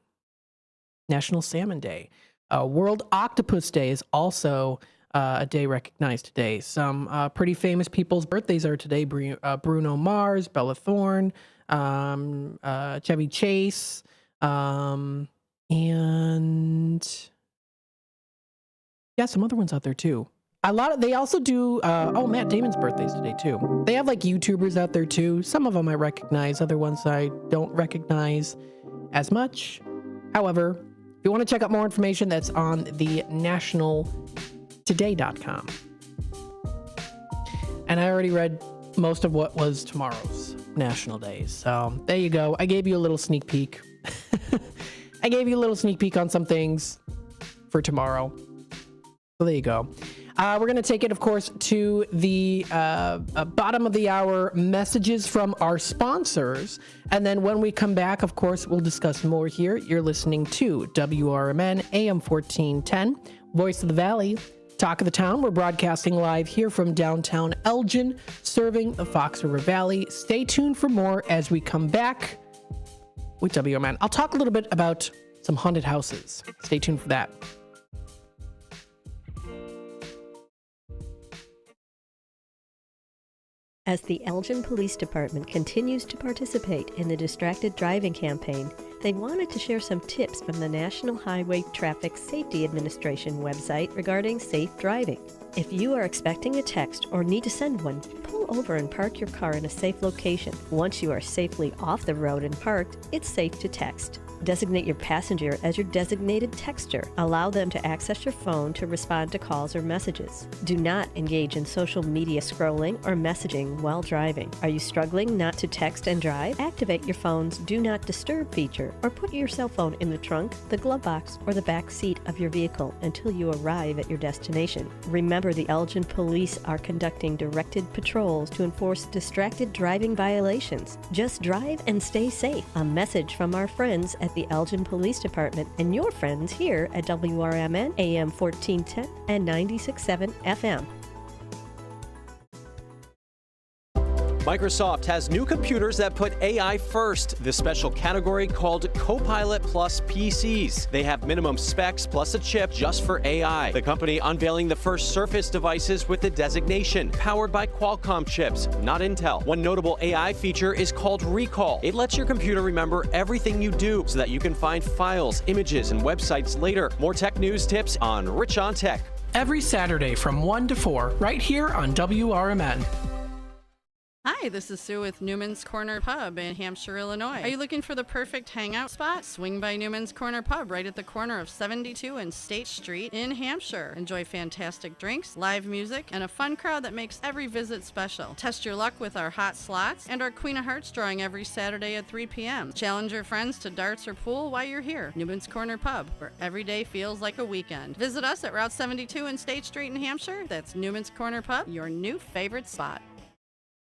World Octopus Day is also a day recognized today. Some pretty famous people's birthdays are today. Bruno Mars, Bella Thorne, Chevy Chase, and yeah, some other ones out there too. They also do, Matt Damon's birthday's today too. They have like YouTubers out there too. Some of them I recognize, other ones I don't recognize as much. However, if you want to check out more information, that's on the nationaltoday.com. And I already read most of what was tomorrow's national days. So there you go. I gave you a little sneak peek. I gave you a little sneak peek on some things for tomorrow. So there you go. We're going to take it, of course, to the bottom of the hour messages from our sponsors. And then when we come back, of course, we'll discuss more here. You're listening to WRMN AM 1410, Voice of the Valley, Talk of the Town. We're broadcasting live here from downtown Elgin, serving the Fox River Valley. Stay tuned for more as we come back with WRMN. I'll talk a little bit about some haunted houses. Stay tuned for that. As the Elgin Police Department continues to participate in the Distracted Driving campaign, they wanted to share some tips from the National Highway Traffic Safety Administration website regarding safe driving. If you are expecting a text or need to send one, pull over and park your car in a safe location. Once you are safely off the road and parked, it's safe to text. Designate your passenger as your designated texter. Allow them to access your phone to respond to calls or messages. Do not engage in social media scrolling or messaging while driving. Are you struggling not to text and drive? Activate your phone's Do Not Disturb feature or put your cell phone in the trunk, the glove box, or the back seat of your vehicle until you arrive at your destination. Remember, the Elgin Police are conducting directed patrols to enforce distracted driving violations. Just drive and stay safe. A message from our friends at the Elgin Police Department and your friends here at WRMN AM 1410 and 96.7 FM. Microsoft has new computers that put AI first, this special category called Copilot Plus PCs. They have minimum specs plus a chip just for AI. The company unveiling the first Surface devices with the designation, powered by Qualcomm chips, not Intel. One notable AI feature is called Recall. It lets your computer remember everything you do so that you can find files, images, and websites later. More tech news tips on Rich on Tech. Every Saturday from 1 to 4, right here on WRMN. Hi, this is Sue with Newman's Corner Pub in Hampshire, Illinois. Are you looking for the perfect hangout spot? Swing by Newman's Corner Pub right at the corner of 72 and State Street in Hampshire. Enjoy fantastic drinks, live music, and a fun crowd that makes every visit special. Test your luck with our hot slots and our Queen of Hearts drawing every Saturday at 3 p.m. Challenge your friends to darts or pool while you're here. Newman's Corner Pub, where every day feels like a weekend. Visit us at Route 72 and State Street in Hampshire. That's Newman's Corner Pub, your new favorite spot.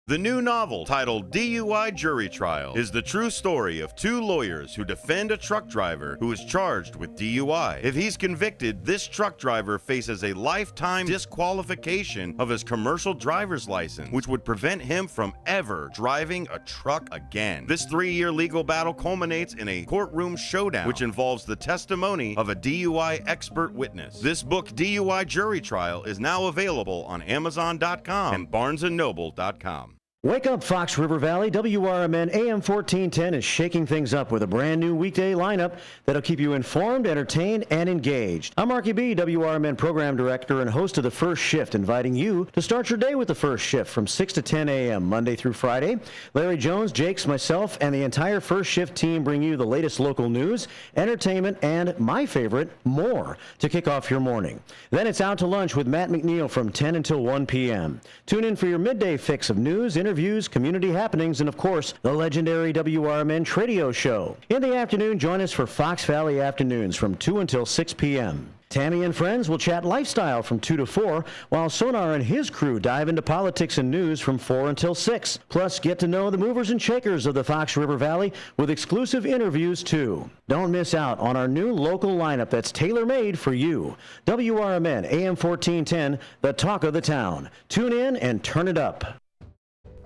The new novel, titled DUI Jury Trial, is the true story of two lawyers who defend a truck driver who is charged with DUI. If he's convicted, this truck driver faces a lifetime disqualification of his commercial driver's license, which would prevent him from ever driving a truck again. This 3-year legal battle culminates in a courtroom showdown, which involves the testimony of a DUI expert witness. This book, DUI Jury Trial, is now available on Amazon.com and BarnesandNoble.com. Wake up, Fox River Valley. WRMN AM 1410 is shaking things up with a brand new weekday lineup that'll keep you informed, entertained, and engaged. I'm Marky B, WRMN Program Director and host of The First Shift, inviting you to start your day with The First Shift from 6 to 10 a.m. Monday through Friday. Larry Jones, Jakes, myself, and the entire First Shift team bring you the latest local news, entertainment, and, my favorite, more to kick off your morning. Then it's out to lunch with Matt McNeil from 10 until 1 p.m. Tune in for your midday fix of news, entertainment, interviews, community happenings, and of course, the legendary WRMN Tradio Show. In the afternoon, join us for Fox Valley Afternoons from 2 until 6 p.m. Tammy and friends will chat lifestyle from 2 to 4, while Sonar and his crew dive into politics and news from 4 until 6. Plus, get to know the movers and shakers of the Fox River Valley with exclusive interviews, too. Don't miss out on our new local lineup that's tailor-made for you. WRMN AM 1410, the talk of the town. Tune in and turn it up.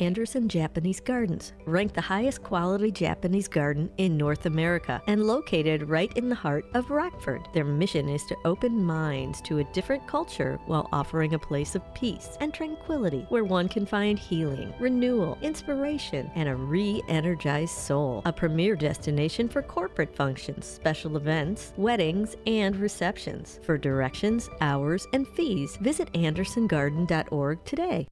Anderson Japanese Gardens, ranked the highest quality Japanese garden in North America and located right in the heart of Rockford. Their mission is to open minds to a different culture while offering a place of peace and tranquility where one can find healing, renewal, inspiration, and a re-energized soul. A premier destination for corporate functions, special events, weddings, and receptions. For directions, hours, and fees, visit andersongarden.org today.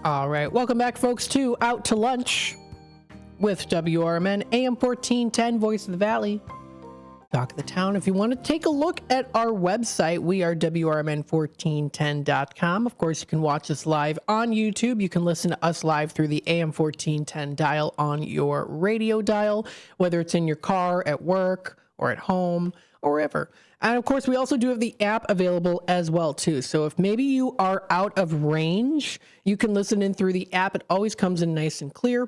All right, welcome back, folks, to Out to Lunch with WRMN AM 1410, Voice of the Valley, Talk of the Town. If you want to take a look at our website, we are WRMN1410.com. Of course, you can watch us live on YouTube. You can listen to us live through the AM 1410 dial on your radio dial, whether it's in your car, at work, or at home, or wherever. And of course, we also do have the app available as well, too. So if maybe you are out of range, you can listen in through the app. It always comes in nice and clear.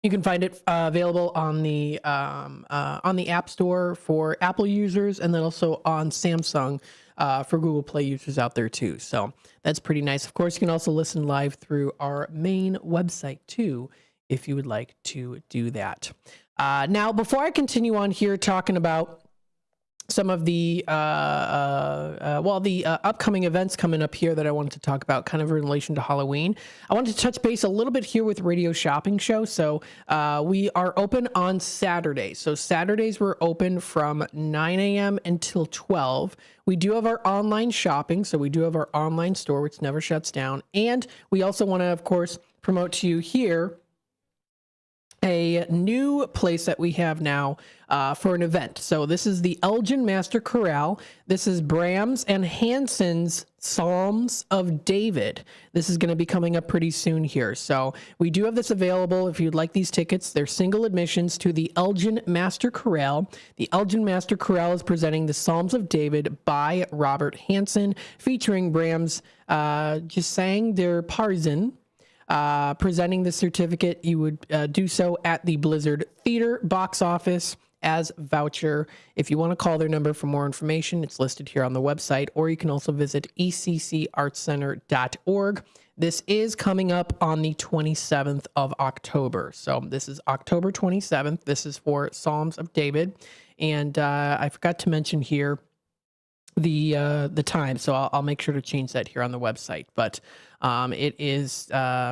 You can find it available on the App Store for Apple users, and then also on Samsung for Google Play users out there, too. So that's pretty nice. Of course, you can also listen live through our main website, too, if you would like to do that. Now, before I continue on here talking about some of the upcoming events coming up here that I wanted to talk about kind of in relation to Halloween, I wanted to touch base a little bit here with Radio Shopping Show. So we are open on Saturdays. So Saturdays we're open from 9 a.m. until 12. We do have our online shopping. So we do have our online store, which never shuts down. And we also want to, of course, promote to you here a new place that we have now for an event. So this is the Elgin Master Chorale. This is Brahms and Hansen's Psalms of David. This is going to be coming up pretty soon here. So we do have this available if you'd like these tickets. They're single admissions to the Elgin Master Chorale. The Elgin Master Chorale is presenting the Psalms of David by Robert Hansen, featuring Brahms just sang their Parzian. Presenting the certificate, you would do so at the Blizzard Theater box office as voucher. If you want to call their number for more information, it's listed here on the website, or you can also visit eccartscenter.org. This is coming up on the 27th of October. So this is October 27th. This is for Psalms of David. And I forgot to mention here the time, so I'll make sure to change that here on the website. But it is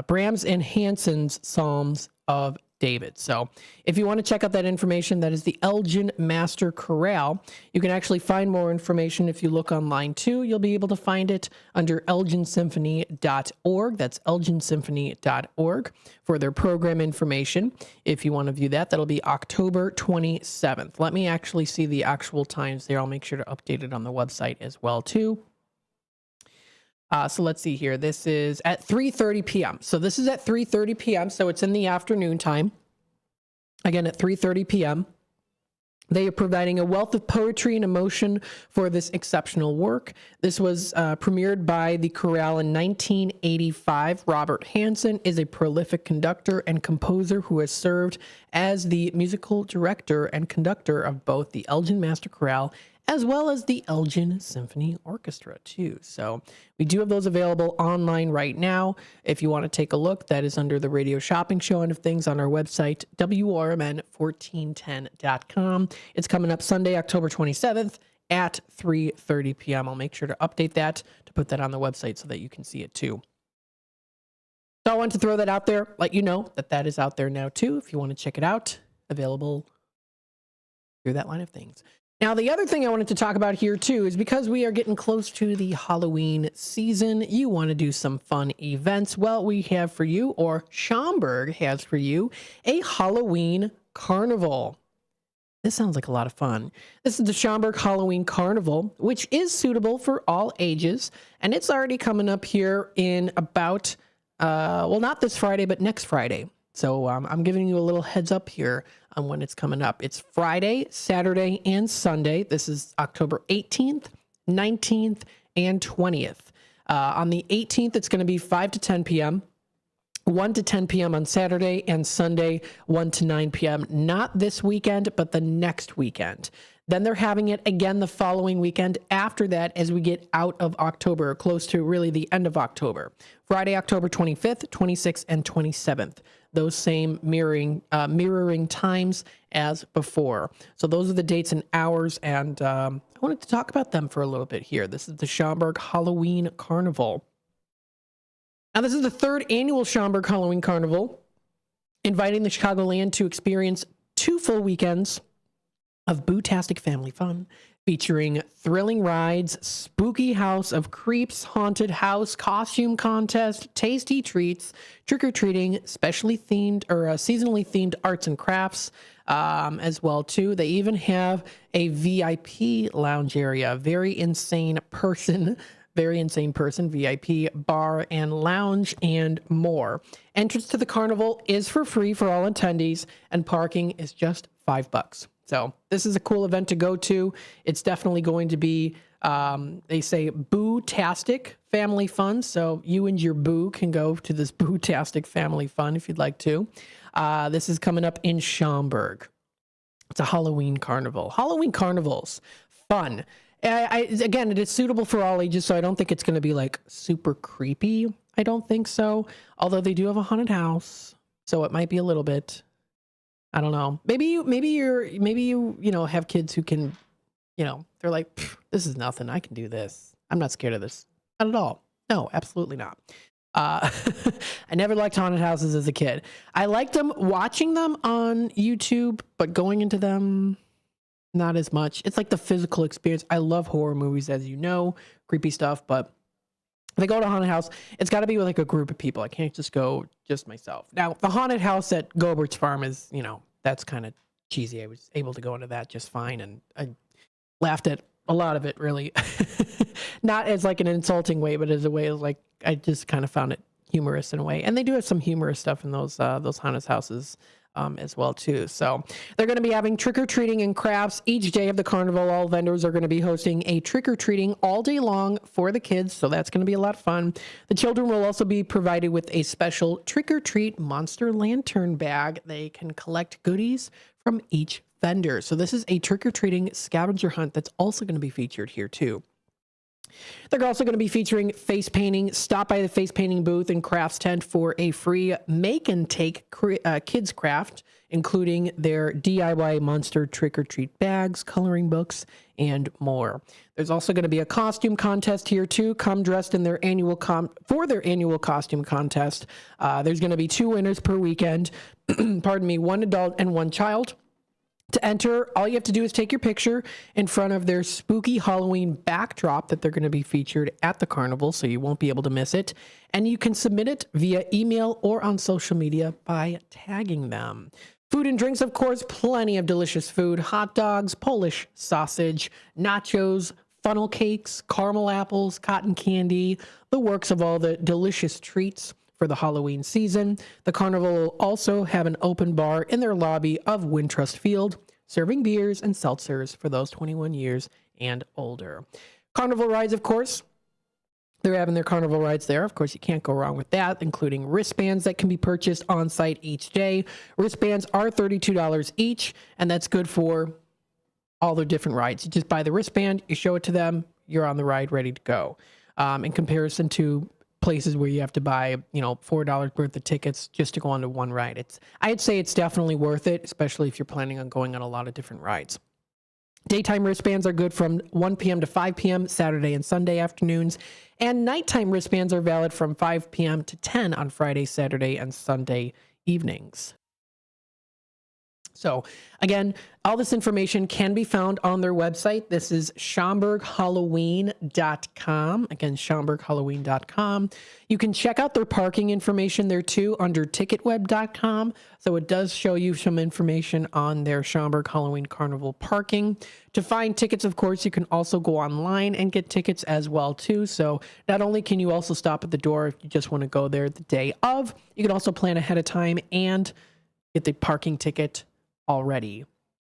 Brahms and Hansen's Psalms of David. So if you want to check out that information, that is the Elgin Master Chorale. You can actually find more information if you look online too. You'll be able to find it under elginsymphony.org. That's elginsymphony.org for their program information. If you want to view that, that'll be October 27th. Let me actually see the actual times there. I'll make sure to update it on the website as well too. So let's see here. This is at 3:30 p.m. So this is at 3:30 p.m. So it's in the afternoon time. Again, at 3:30 p.m. They are providing a wealth of poetry and emotion for this exceptional work. This was premiered by the chorale in 1985. Robert Hansen is a prolific conductor and composer who has served as the musical director and conductor of both the Elgin Master Chorale as well as the Elgin Symphony Orchestra, too. So we do have those available online right now. If you want to take a look, that is under the Radio Shopping Show end of things on our website, WRMN1410.com. It's coming up Sunday, October 27th at 3:30 p.m. I'll make sure to update that to put that on the website so that you can see it, too. So I want to throw that out there, let you know that that is out there now, too. If you want to check it out, available through that line of things. Now, the other thing I wanted to talk about here, too, is because we are getting close to the Halloween season, you want to do some fun events. Well, we have for you, or Schaumburg has for you, a Halloween carnival. This sounds like a lot of fun. This is the Schaumburg Halloween Carnival, which is suitable for all ages, and it's already coming up here in about, well, not this Friday, but next Friday. So I'm giving you a little heads up here on when it's coming up. It's Friday, Saturday, and Sunday. This is October 18th, 19th, and 20th. On the 18th, it's going to be 5 to 10 p.m., 1 to 10 p.m. on Saturday, and Sunday, 1 to 9 p.m. Not this weekend, but the next weekend. Then they're having it again the following weekend after that as we get out of October, close to really the end of October. Friday, October 25th, 26th, and 27th. Those same mirroring times as before. So those are the dates and hours, and I wanted to talk about them for a little bit here. This is the Schaumburg Halloween Carnival. Now, this is the third annual Schaumburg Halloween Carnival, inviting the Chicagoland to experience 2 full weekends of boo-tastic family fun, featuring thrilling rides, spooky house of creeps, haunted house, costume contest, tasty treats, trick-or-treating, specially themed or seasonally themed arts and crafts as well too. They even have a VIP lounge area, very insane person, VIP bar and lounge, and more. Entrance to the carnival is for free for all attendees, and parking is just $5. So this is a cool event to go to. It's definitely going to be, they say, boo-tastic family fun. So you and your boo can go to this boo-tastic family fun if you'd like to. This is coming up in Schaumburg. It's a Halloween carnival. Halloween carnivals, fun. Again, it is suitable for all ages, so I don't think it's going to be like super creepy. I don't think so. Although they do have a haunted house, so it might be a little bit. I don't know. Maybe you have kids who can, they're like, this is nothing. I can do this. I'm not scared of this. Not at all. No, absolutely not. I never liked haunted houses as a kid. I liked them watching them on YouTube, but going into them, not as much. It's like the physical experience. I love horror movies, as you know, creepy stuff, but if I go to a haunted house, it's got to be with like a group of people. I can't just go just myself. Now, the haunted house at Gobert's Farm is, that's kind of cheesy. I was able to go into that just fine, and I laughed at a lot of it, really. Not as like an insulting way, but as a way of like, I just kind of found it humorous in a way. And they do have some humorous stuff in those haunted houses as well too. So they're going to be having trick-or-treating and crafts each day of the carnival. All vendors are going to be hosting a trick-or-treating all day long for the kids, so that's going to be a lot of fun. The children will also be provided with a special trick-or-treat monster lantern bag. They can collect goodies from each vendor. So this is a trick-or-treating scavenger hunt that's also going to be featured here too. They're also going to be featuring face painting. Stop by the face painting booth and crafts tent for a free make and take kids craft, including their DIY monster trick-or-treat bags, coloring books, and more. There's also going to be a costume contest here too. Come dressed in their annual costume contest. There's going to be 2 winners per weekend. Pardon me, 1 adult and 1 child. To enter, all you have to do is take your picture in front of their spooky Halloween backdrop that they're going to be featured at the carnival, so you won't be able to miss it. And you can submit it via email or on social media by tagging them. Food and drinks, of course, plenty of delicious food. Hot dogs, Polish sausage, nachos, funnel cakes, caramel apples, cotton candy, the works of all the delicious treats for the Halloween season. The carnival will also have an open bar in their lobby of Wintrust Field, serving beers and seltzers for those 21 years and older. Carnival rides, of course. They're having their carnival rides there. Of course, you can't go wrong with that, including wristbands that can be purchased on site each day. Wristbands are $32 each, and that's good for all the different rides. You just buy the wristband, you show it to them, you're on the ride ready to go. In comparison to places where you have to buy, $4 worth of tickets just to go on to one ride. I'd say it's definitely worth it, especially if you're planning on going on a lot of different rides. Daytime wristbands are good from 1 p.m. to 5 p.m. Saturday and Sunday afternoons, and nighttime wristbands are valid from 5 p.m. to 10 on Friday, Saturday, and Sunday evenings. So again, all this information can be found on their website. This is SchaumburgHalloween.com. Again, SchaumburgHalloween.com. You can check out their parking information there too under ticketweb.com. So it does show you some information on their Schaumburg Halloween Carnival parking. To find tickets, of course, you can also go online and get tickets as well too. So not only can you also stop at the door if you just want to go there the day of, you can also plan ahead of time and get the parking ticket already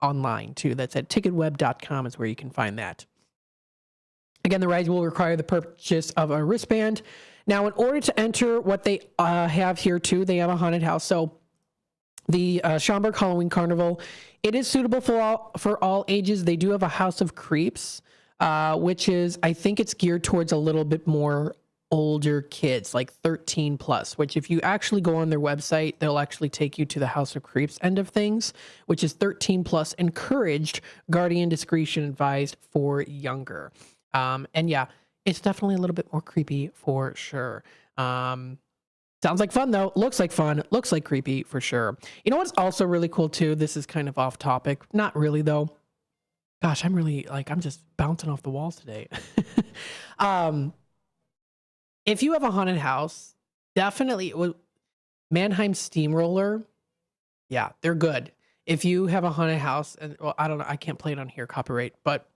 online too. That's at ticketweb.com is where you can find that. Again, the ride will require the purchase of a wristband. Now, in order to enter what they have here too, they have a haunted house. So the Schaumburg Halloween Carnival, it is suitable for all ages. They do have a House of Creeps, which is, I think it's geared towards a little bit more older kids, like 13 plus, which if you actually go on their website, they'll actually take you to the House of Creeps end of things, which is 13 plus, encouraged, guardian discretion advised for younger. And yeah, it's definitely a little bit more creepy for sure. Sounds like fun though. Looks like fun. Looks like creepy for sure. You know what's also really cool too? This is kind of off topic. Not really though. Gosh, I'm just bouncing off the walls today. If you have a haunted house, definitely Mannheim Steamroller. Yeah, they're good. If you have a haunted house, and well, I don't know, I can't play it on here, copyright, but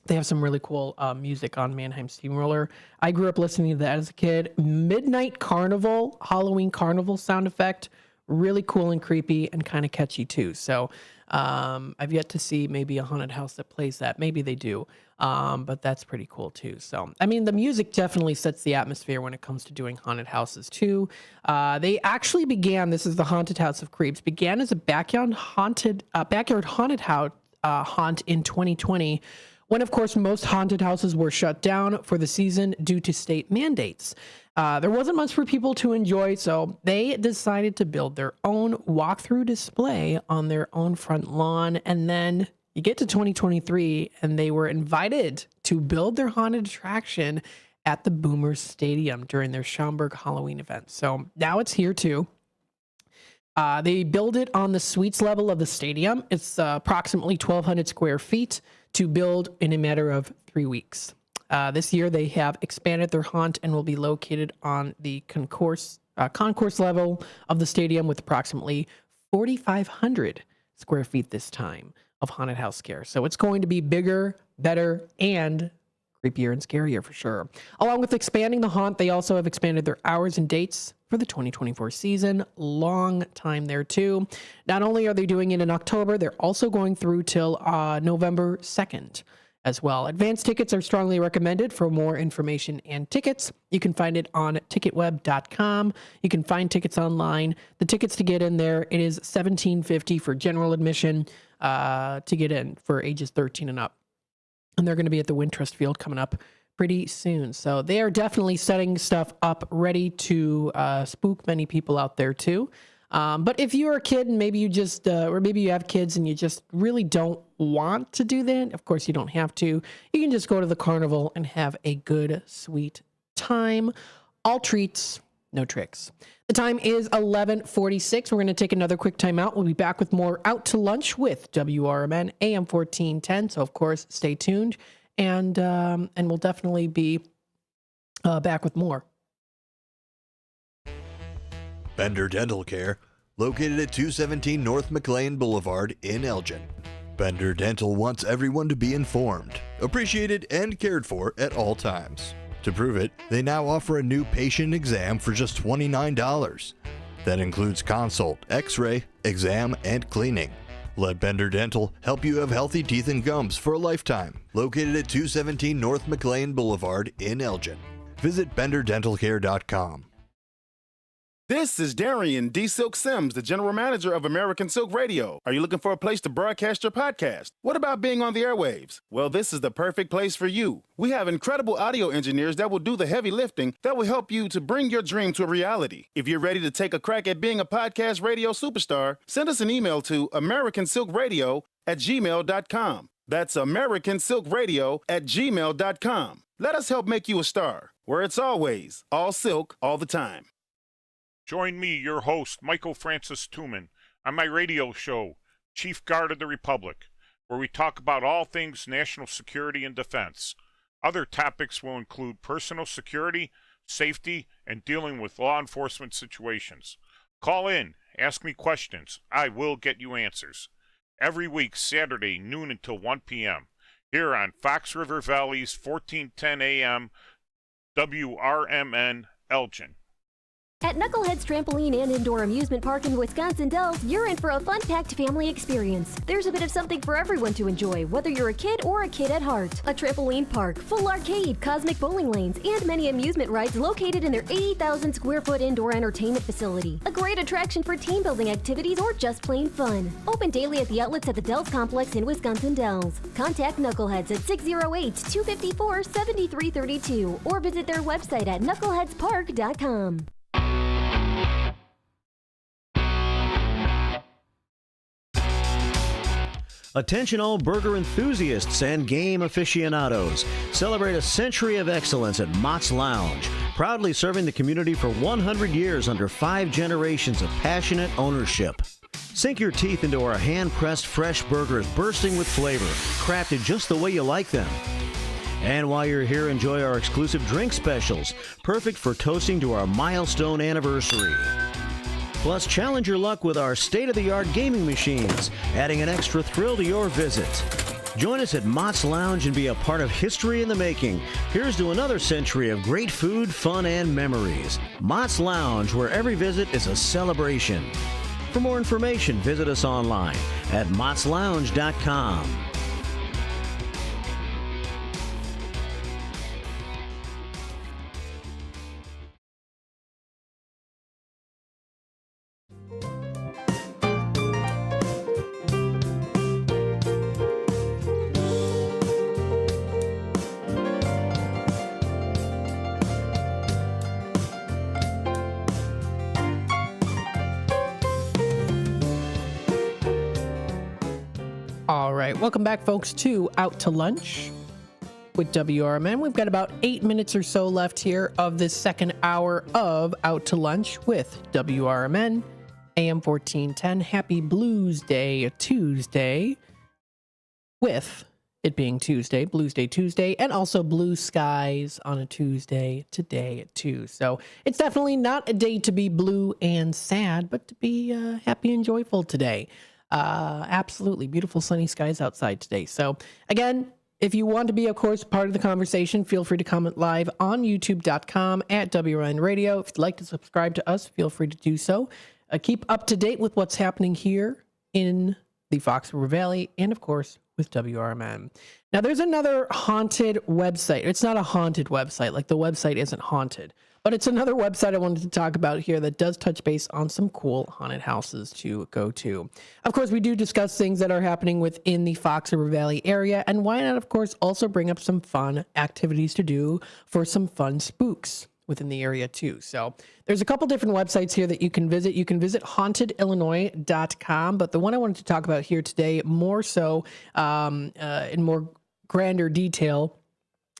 they have some really cool music on Mannheim Steamroller. I grew up listening to that as a kid. Midnight Carnival, Halloween Carnival sound effect, really cool and creepy and kind of catchy too. So I've yet to see maybe a haunted house that plays that. Maybe they do. But that's pretty cool too. So, I mean, the music definitely sets the atmosphere when it comes to doing haunted houses too. They actually began, this is the Haunted House of Creeps, began as a backyard haunted house, haunt in 2020, when of course most haunted houses were shut down for the season due to state mandates. There wasn't much for people to enjoy, so they decided to build their own walkthrough display on their own front lawn. And then you get to 2023 and they were invited to build their haunted attraction at the Boomers Stadium during their Schaumburg Halloween event. So now it's here too. They build it on the suites level of the stadium. It's approximately 1,200 square feet to build in a matter of 3 weeks. This year they have expanded their haunt and will be located on the concourse level of the stadium with approximately 4,500 square feet this time of haunted house scare. So it's going to be bigger, better, and creepier and scarier for sure. Along with expanding the haunt, they also have expanded their hours and dates for the 2024 season. Long time there too. Not only are they doing it in October, they're also going through till November 2nd as well. Advanced tickets are strongly recommended. For more information and tickets, you can find it on ticketweb.com. You can find tickets online. The tickets to get in there, it is $17.50 for general admission to get in for ages 13 and up. And they're going to be at the Wintrust Field coming up pretty soon. So they are definitely setting stuff up ready to spook many people out there too. But if you're a kid and maybe you just, or maybe you have kids and you just really don't want to do that, of course you don't have to. You can just go to the carnival and have a good, sweet time. All treats, no tricks. The time is 11:46. We're going to take another quick time out. We'll be back with more Out to Lunch with WRMN AM 1410. So of course, stay tuned, and we'll definitely be back with more. Bender Dental Care, located at 217 North McLean Boulevard in Elgin. Bender Dental wants everyone to be informed, appreciated, and cared for at all times. To prove it, they now offer a new patient exam for just $29. That includes consult, x-ray, exam, and cleaning. Let Bender Dental help you have healthy teeth and gums for a lifetime. Located at 217 North McLean Boulevard in Elgin. Visit BenderDentalCare.com. This is Darian D. Silk Sims, the general manager of American Silk Radio. Are you looking for a place to broadcast your podcast? What about being on the airwaves? Well, this is the perfect place for you. We have incredible audio engineers that will do the heavy lifting that will help you to bring your dream to a reality. If you're ready to take a crack at being a podcast radio superstar, send us an email to americansilkradio@gmail.com. That's americansilkradio@gmail.com. Let us help make you a star, where it's always all silk all the time. Join me, your host, Michael Francis Tuman, on my radio show, Chief Guard of the Republic, where we talk about all things national security and defense. Other topics will include personal security, safety, and dealing with law enforcement situations. Call in, ask me questions. I will get you answers. Every week, Saturday, noon until 1 p.m., here on Fox River Valley's 1410 AM, WRMN Elgin. At Knucklehead's Trampoline and Indoor Amusement Park in Wisconsin Dells, you're in for a fun-packed family experience. There's a bit of something for everyone to enjoy, whether you're a kid or a kid at heart. A trampoline park, full arcade, cosmic bowling lanes, and many amusement rides located in their 80,000-square-foot indoor entertainment facility. A great attraction for team-building activities or just plain fun. Open daily at the outlets at the Dells Complex in Wisconsin Dells. Contact Knuckleheads at 608-254-7332 or visit their website at knuckleheadspark.com. Attention all burger enthusiasts and game aficionados. Celebrate a century of excellence at Mott's Lounge, proudly serving the community for 100 years under 5 generations of passionate ownership. Sink your teeth into our hand-pressed fresh burgers bursting with flavor, crafted just the way you like them. And while you're here, enjoy our exclusive drink specials, perfect for toasting to our milestone anniversary. Plus, challenge your luck with our state-of-the-art gaming machines, adding an extra thrill to your visit. Join us at Mott's Lounge and be a part of history in the making. Here's to another century of great food, fun, and memories. Mott's Lounge, where every visit is a celebration. For more information, visit us online at mottslounge.com. All right, welcome back, folks, to Out to Lunch with WRMN. We've got about 8 minutes or so left here of this second hour of Out to Lunch with WRMN, AM 1410. Happy Blues Day Tuesday, with it being Tuesday, Blues Day Tuesday, and also blue skies on a Tuesday today too. So it's definitely not a day to be blue and sad, but to be happy and joyful today. Absolutely beautiful sunny skies outside today. So again, if you want to be, of course, part of the conversation, feel free to comment live on youtube.com at WRN Radio. If you'd like to subscribe to us, feel free to do so. Keep up to date with what's happening here in the Fox River Valley and, of course, with WRMN. Now, there's another haunted website. It's not a haunted website, like the website isn't haunted, but it's another website I wanted to talk about here that does touch base on some cool haunted houses to go to. Of course, we do discuss things that are happening within the Fox River Valley area, and why not, of course, also bring up some fun activities to do for some fun spooks within the area too. So there's a couple different websites here that you can visit. You can visit hauntedillinois.com, but the one I wanted to talk about here today more so in more grander detail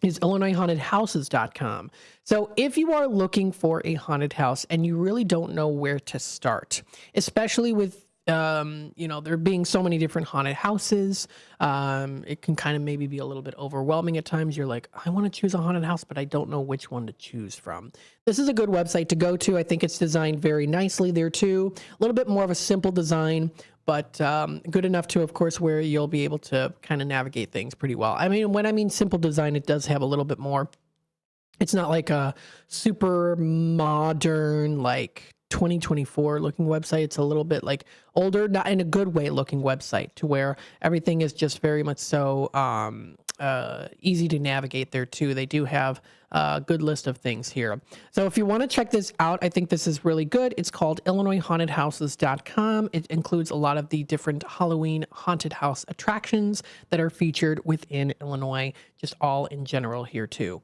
is IllinoisHauntedHouses.com. So if you are looking for a haunted house and you really don't know where to start, especially with there being so many different haunted houses, it can kind of maybe be a little bit overwhelming at times. You're like, I want to choose a haunted house, but I don't know which one to choose from. This is a good website to go to. I think it's designed very nicely there too. A little bit more of a simple design, but good enough to, of course, where you'll be able to kind of navigate things pretty well. I mean, when I mean simple design, it does have a little bit more. It's not like a super modern, like 2024 looking website. It's a little bit like older, not in a good way looking website, to where everything is just very much so easy to navigate there too. They do have a good list of things here. So if you want to check this out, I think this is really good. It's called IllinoisHauntedHouses.com. It includes a lot of the different Halloween haunted house attractions that are featured within Illinois, just all in general here too.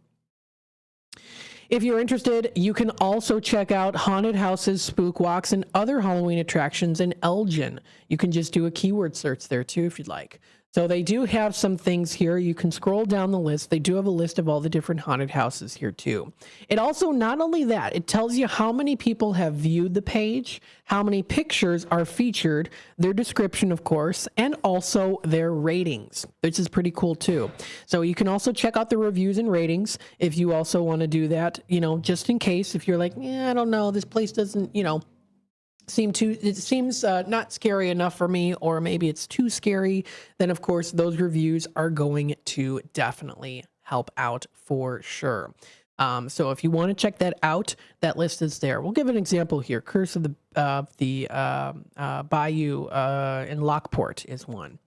If you're interested, you can also check out haunted houses, spook walks, and other Halloween attractions in Elgin. You can just do a keyword search there too if you'd like. So they do have some things here. You can scroll down the list. They do have a list of all the different haunted houses here too. It also, not only that, it tells you how many people have viewed the page, how many pictures are featured, their description, of course, and also their ratings, which is pretty cool too. So you can also check out the reviews and ratings if you also want to do that, you know, just in case, if you're like, yeah, I don't know, this place doesn't, you know, it seems not scary enough for me, or maybe it's too scary, then of course those reviews are going to definitely help out for sure. So if you want to check that out, that list is there. We'll give an example here. Curse of the Bayou in Lockport is one.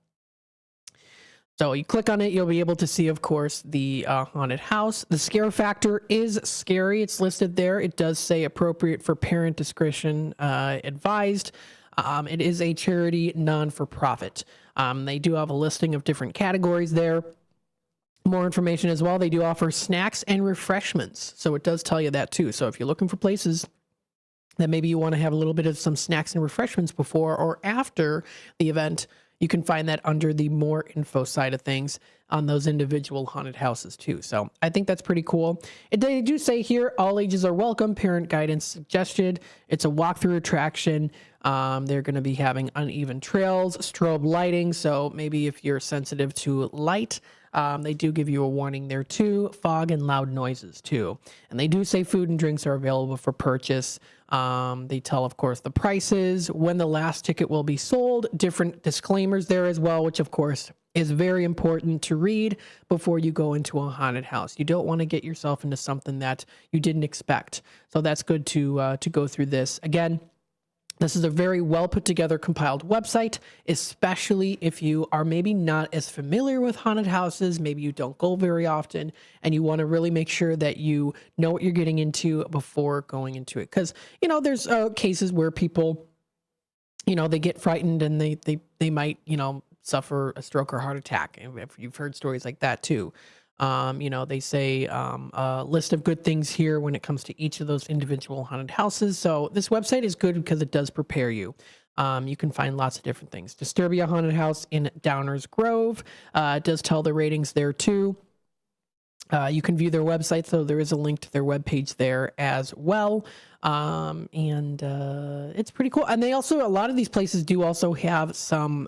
So you click on it, you'll be able to see, of course, the haunted house. The scare factor is scary. It's listed there. It does say appropriate for parent discretion advised. It is a charity, non-for-profit. They do have a listing of different categories there. More information as well. They do offer snacks and refreshments. So it does tell you that too. So if you're looking for places that maybe you want to have a little bit of some snacks and refreshments before or after the event, you can find that under the more info side of things on those individual haunted houses too. So I think that's pretty cool. They do say here, all ages are welcome, parent guidance suggested. It's a walkthrough attraction. They're going to be having uneven trails, strobe lighting. So maybe if you're sensitive to light, they do give you a warning there too. Fog and loud noises too. And they do say food and drinks are available for purchase. They tell, of course, the prices, when the last ticket will be sold, different disclaimers there as well, which of course is very important to read before you go into a haunted house. You don't want to get yourself into something that you didn't expect. So that's good to go through this. Again, this is a very well put together compiled website, especially if you are maybe not as familiar with haunted houses, maybe you don't go very often, and you want to really make sure that you know what you're getting into before going into it. Because, you know, there's cases where people, you know, they get frightened and they might, you know, suffer a stroke or heart attack. And if you've heard stories like that too. You know, they say a list of good things here when it comes to each of those individual haunted houses. So this website is good because it does prepare you. You can find lots of different things. Disturbia Haunted House in Downers Grove. It does tell the ratings there too. You can view their website, so there is a link to their webpage there as well. It's pretty cool. And they also, a lot of these places do also have some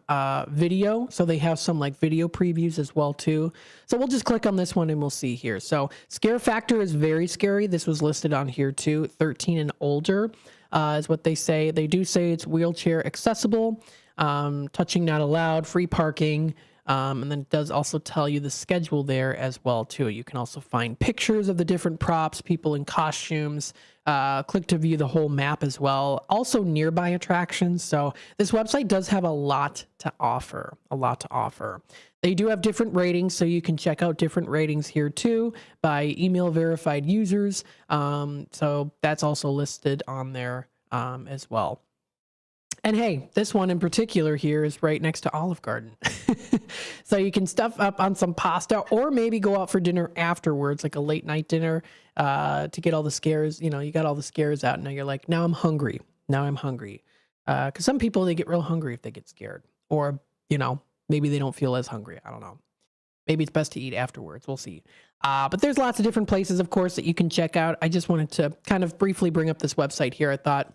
video. So they have some like video previews as well too. So we'll just click on this one and we'll see here. So scare factor is very scary. This was listed on here too. 13 and older is what they say. They do say it's wheelchair accessible, touching not allowed, free parking. And then it does also tell you the schedule there as well too. You can also find pictures of the different props, people in costumes, click to view the whole map as well. Also nearby attractions. So this website does have a lot to offer, They do have different ratings, so you can check out different ratings here too by email verified users. So that's also listed on there as well. And hey, this one in particular here is right next to Olive Garden. So you can stuff up on some pasta or maybe go out for dinner afterwards, like a late night dinner to get all the scares. You know, you got all the scares out. Now you're like, now I'm hungry. Because some people, they get real hungry if they get scared. Or, you know, maybe they don't feel as hungry. I don't know. Maybe it's best to eat afterwards. We'll see. But there's lots of different places, of course, that you can check out. I just wanted to kind of briefly bring up this website here. I thought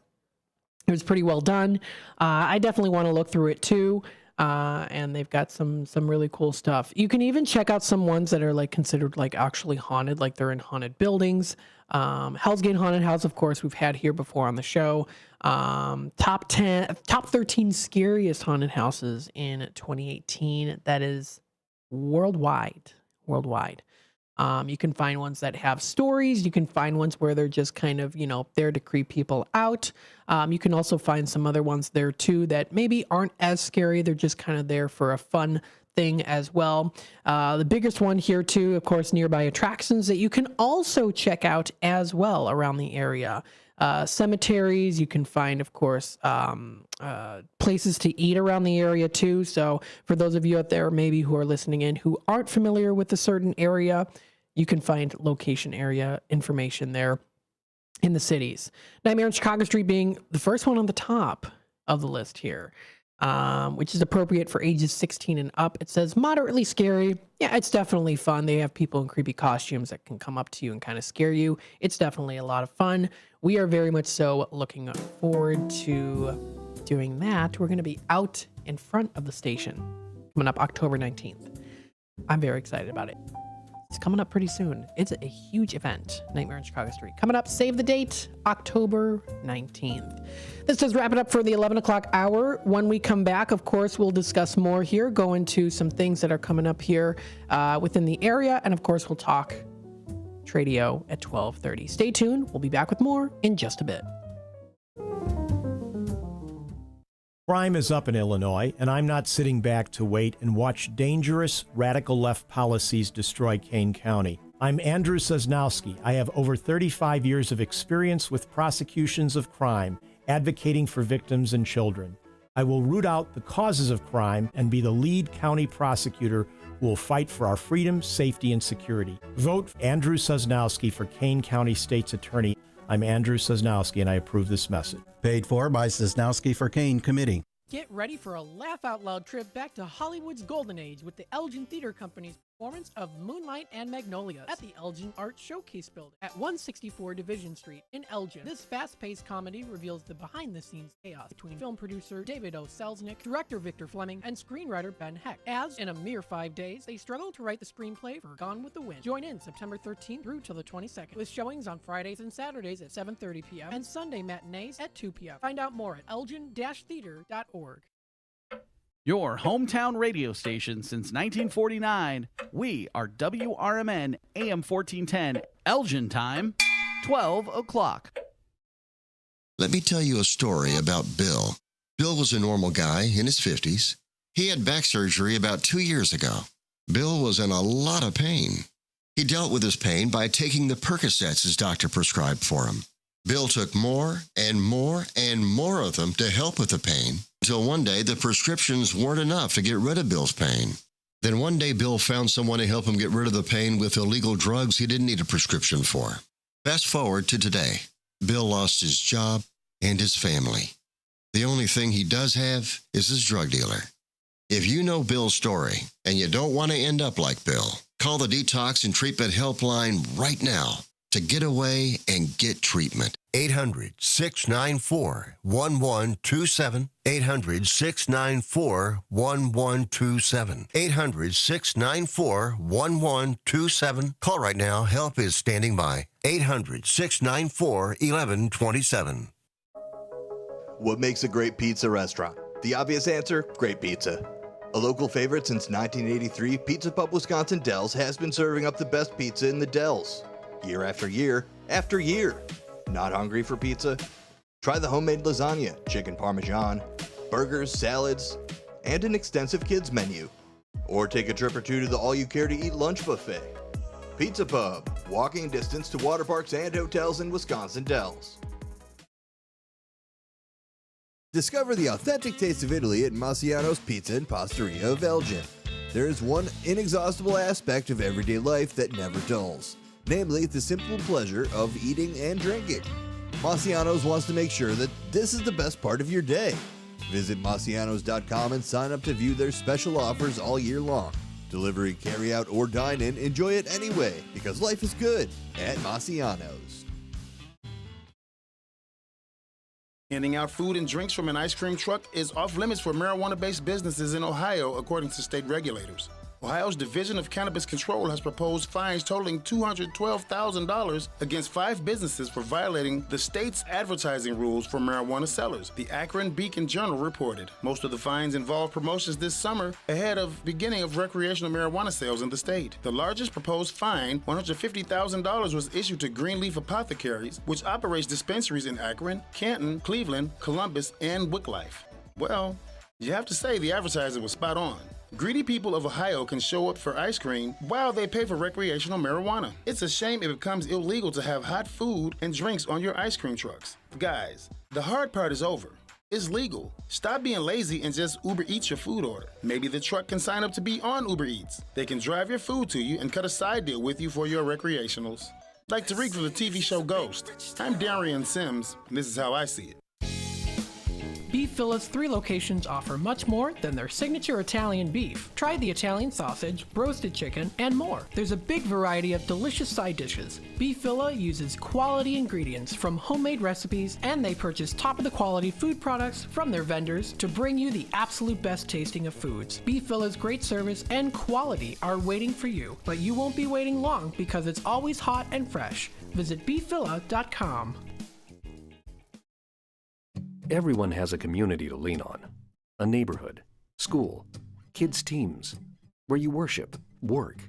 it was pretty well done. I definitely want to look through it too. And they've got some really cool stuff. You can even check out some ones that are like considered like actually haunted, like they're in haunted buildings. Hell's Gate Haunted House, of course, we've had here before on the show. Top 13 scariest haunted houses in 2018. That is worldwide. You can find ones that have stories. You can find ones where they're just kind of, you know, there to creep people out. You can also find some other ones there too that maybe aren't as scary. They're just kind of there for a fun thing as well. The biggest one here too, of course, nearby attractions that you can also check out as well around the area. Cemeteries, you can find, of course, places to eat around the area too. So for those of you out there maybe who are listening in who aren't familiar with a certain area, you can find location area information there in the cities. Nightmare on Chicago Street being the first one on the top of the list here. which is appropriate for ages 16 and up. It says moderately scary. Yeah, it's definitely fun. They have people in creepy costumes that can come up to you and kind of scare you. It's definitely a lot of fun. We are very much so looking forward to doing that. We're going to be out in front of the station coming up October 19th. I'm very excited about it. It's coming up pretty soon. It's a huge event. Nightmare on Chicago Street. Coming up, save the date, October 19th. This does wrap it up for the 11 o'clock hour. When we come back, of course, we'll discuss more here, go into some things that are coming up here within the area. And of course, we'll talk Tradio at 12:30. Stay tuned. We'll be back with more in just a bit. Crime is up in Illinois, and I'm not sitting back to wait and watch dangerous, radical left policies destroy Kane County. I'm Andrew Sosnowski. I have over 35 years of experience with prosecutions of crime, advocating for victims and children. I will root out the causes of crime and be the lead county prosecutor who will fight for our freedom, safety, and security. Vote Andrew Sosnowski for Kane County State's Attorney. I'm Andrew Sosnowski, and I approve this message. Paid for by Sosnowski for Kane Committee. Get ready for a laugh-out-loud trip back to Hollywood's golden age with the Elgin Theater Company's performance of Moonlight and Magnolias at the Elgin Art Showcase Building at 164 Division Street in Elgin. This fast-paced comedy reveals the behind-the-scenes chaos between film producer David O. Selznick, director Victor Fleming, and screenwriter Ben Heck, as in a mere 5 days, they struggle to write the screenplay for Gone with the Wind. Join in September 13th through till the 22nd, with showings on Fridays and Saturdays at 7:30 p.m. and Sunday matinees at 2 p.m. Find out more at elgin-theater.org. Your hometown radio station since 1949. We are WRMN AM 1410, Elgin time, 12 o'clock. Let me tell you a story about Bill. Bill was a normal guy in his 50s. He had back surgery about 2 years ago. Bill was in a lot of pain. He dealt with his pain by taking the Percocets his doctor prescribed for him. Bill took more and more and more of them to help with the pain, until one day the prescriptions weren't enough to get rid of Bill's pain. Then one day Bill found someone to help him get rid of the pain with illegal drugs he didn't need a prescription for. Fast forward to today. Bill lost his job and his family. The only thing he does have is his drug dealer. If you know Bill's story and you don't want to end up like Bill, call the Detox and Treatment Helpline right now to get away and get treatment. 800-694-1127. 800-694-1127. 800-694-1127. Call right now. Help is standing by. 800-694-1127. What makes a great pizza restaurant? The obvious answer, great pizza. A local favorite since 1983, Pizza Pub Wisconsin Dells has been serving up the best pizza in the Dells. Year after year after year. Not hungry for pizza? Try the homemade lasagna, chicken parmesan, burgers, salads, and an extensive kids menu. Or take a trip or two to the all-you-care-to-eat lunch buffet. Pizza Pub, walking distance to water parks and hotels in Wisconsin Dells. Discover the authentic taste of Italy at Massiano's Pizza and Pastaria of Elgin. There is one inexhaustible aspect of everyday life that never dulls. Namely, the simple pleasure of eating and drinking. Massiano's wants to make sure that this is the best part of your day. Visit Massianos.com and sign up to view their special offers all year long. Delivery, carry out, or dine in, enjoy it anyway, because life is good at Massiano's. Handing out food and drinks from an ice cream truck is off limits for marijuana-based businesses in Ohio, according to state regulators. Ohio's Division of Cannabis Control has proposed fines totaling $212,000 against 5 businesses for violating the state's advertising rules for marijuana sellers, the Akron Beacon Journal reported. Most of the fines involve promotions this summer ahead of beginning of recreational marijuana sales in the state. The largest proposed fine, $150,000, was issued to Greenleaf Apothecaries, which operates dispensaries in Akron, Canton, Cleveland, Columbus, and Wicklife. Well, you have to say the advertising was spot on. Greedy people of Ohio can show up for ice cream while they pay for recreational marijuana. It's a shame it becomes illegal to have hot food and drinks on your ice cream trucks. Guys, the hard part is over. It's legal. Stop being lazy and just Uber Eats your food order. Maybe the truck can sign up to be on Uber Eats. They can drive your food to you and cut a side deal with you for your recreationals. Like Tariq from the TV show Ghost. I'm Darian Sims, and this is how I see it. Beef Villa's 3 locations offer much more than their signature Italian beef. Try the Italian sausage, roasted chicken, and more. There's a big variety of delicious side dishes. Beef Villa uses quality ingredients from homemade recipes, and they purchase top-of-the-quality food products from their vendors to bring you the absolute best tasting of foods. Beef Villa's great service and quality are waiting for you, but you won't be waiting long because it's always hot and fresh. Visit beefvilla.com. Everyone has a community to lean on. A neighborhood, school, kids' teams, where you worship, work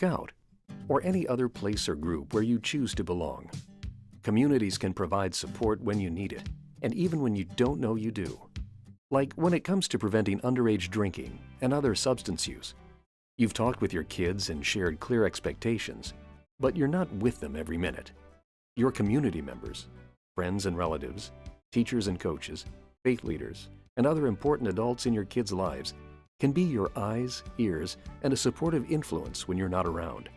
out, or any other place or group where you choose to belong. Communities can provide support when you need it, and even when you don't know you do. Like when it comes to preventing underage drinking and other substance use. You've talked with your kids and shared clear expectations, but you're not with them every minute. Your community members, friends and relatives, teachers and coaches, faith leaders, and other important adults in your kids' lives can be your eyes, ears, and a supportive influence when you're not around,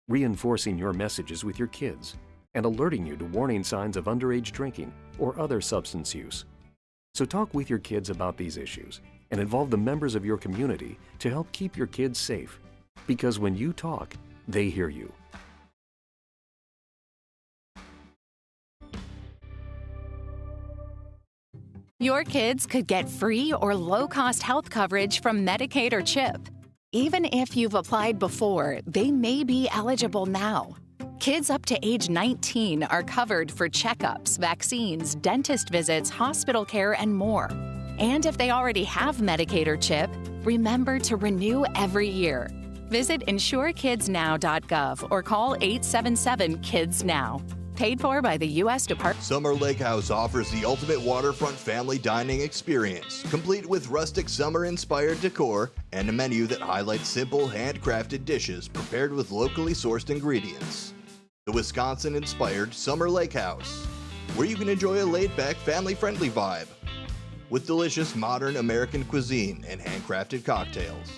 reinforcing your messages with your kids and alerting you to warning signs of underage drinking or other substance use. So talk with your kids about these issues and involve the members of your community to help keep your kids safe. Because when you talk, they hear you. Your kids could get free or low-cost health coverage from Medicaid or CHIP. Even if you've applied before, they may be eligible now. Kids up to age 19 are covered for checkups, vaccines, dentist visits, hospital care, and more. And if they already have Medicaid or CHIP, remember to renew every year. Visit insurekidsnow.gov or call 877-KIDS-NOW. Paid for by the U.S. Department. Summer Lake House offers the ultimate waterfront family dining experience, complete with rustic summer-inspired decor and a menu that highlights simple, handcrafted dishes prepared with locally sourced ingredients. The Wisconsin-inspired Summer Lake House, where you can enjoy a laid-back, family-friendly vibe with delicious modern American cuisine and handcrafted cocktails.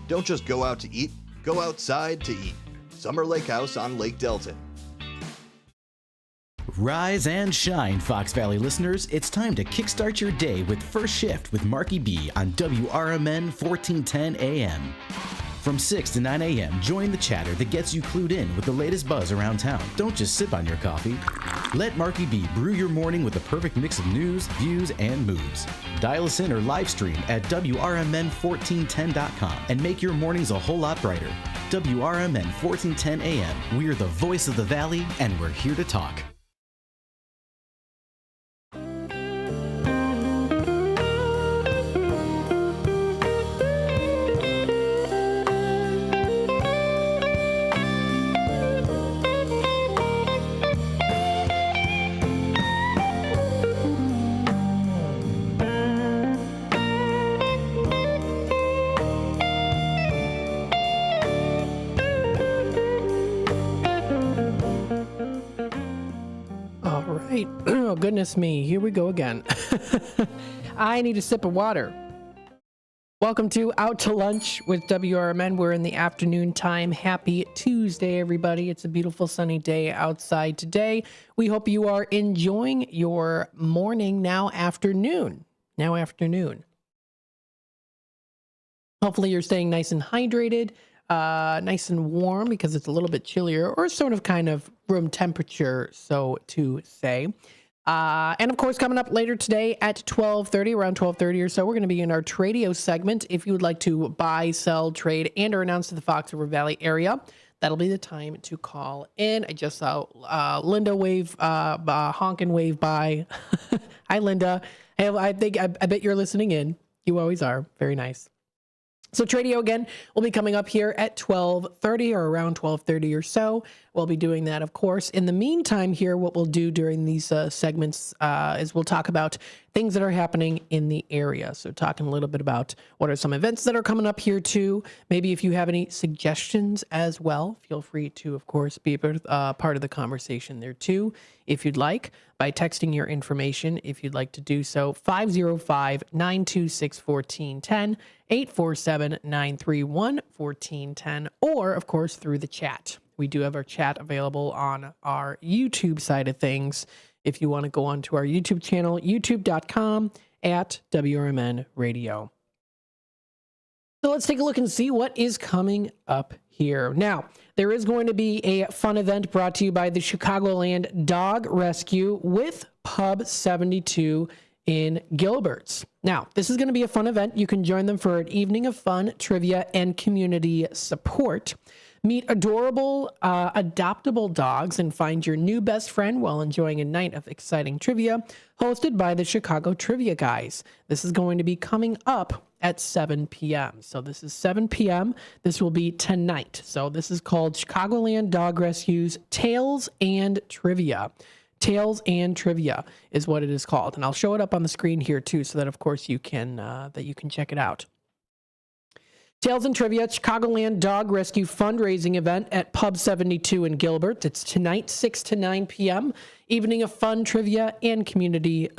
Don't just go out to eat, go outside to eat. Summer Lake House on Lake Delton. Rise and shine, Fox Valley listeners. It's time to kickstart your day with First Shift with Marky B on WRMN 1410 AM. From 6 to 9 a.m., join the chatter that gets you clued in with the latest buzz around town. Don't just sip on your coffee. Let Marky B brew your morning with the perfect mix of news, views, and moves. Dial us in or live stream at WRMN1410.com and make your mornings a whole lot brighter. WRMN 1410 AM. We're the voice of the Valley, and we're here to talk. Oh, goodness me. Here we go again. I need a sip of water. Welcome to Out to Lunch with WRMN. We're in the afternoon time. Happy Tuesday, everybody. It's a beautiful sunny day outside today. We hope you are enjoying your morning, now afternoon. Hopefully you're staying nice and hydrated, nice and warm because it's a little bit chillier, or sort of kind of room temperature, so to say. And of course, coming up later today at 12:30, around 12:30 or so, we're going to be in our Tradio segment. If you would like to buy, sell, trade, and or announce to the Fox River Valley area, that'll be the time to call in. I just saw Linda wave, honk and wave by. Hi, Linda. I bet you're listening in. You always are. Very nice. So Tradio, again, will be coming up here at 12:30 or around 12:30 or so. We'll be doing that, of course. In the meantime here, what we'll do during these segments is we'll talk about things that are happening in the area. So talking a little bit about what are some events that are coming up here too. Maybe if you have any suggestions as well, feel free to, of course, be a part of the conversation there too, if you'd like, by texting your information, if you'd like to do so, 505-926-1410, 847-931-1410, or, of course, through the chat. We do have our chat available on our YouTube side of things. If you want to go onto our YouTube channel, youtube.com, at WRMN Radio. So let's take a look and see what is coming up here. Now, there is going to be a fun event brought to you by the Chicagoland Dog Rescue with Pub 72 in Gilbert's. Now, this is going to be a fun event. You can join them for an evening of fun, trivia, and community support. Meet adorable, adoptable dogs and find your new best friend while enjoying a night of exciting trivia hosted by the Chicago Trivia Guys. This is going to be coming up at 7 p.m. So this is 7 p.m. This will be tonight. So this is called Chicagoland Dog Rescue's Tales and Trivia. Tales and Trivia is what it is called. And I'll show it up on the screen here too, so that of course you can check it out. Tales and Trivia, Chicagoland Dog Rescue fundraising event at Pub 72 in Gilbert. It's tonight, 6 to 9 p.m. Evening of fun, trivia, and community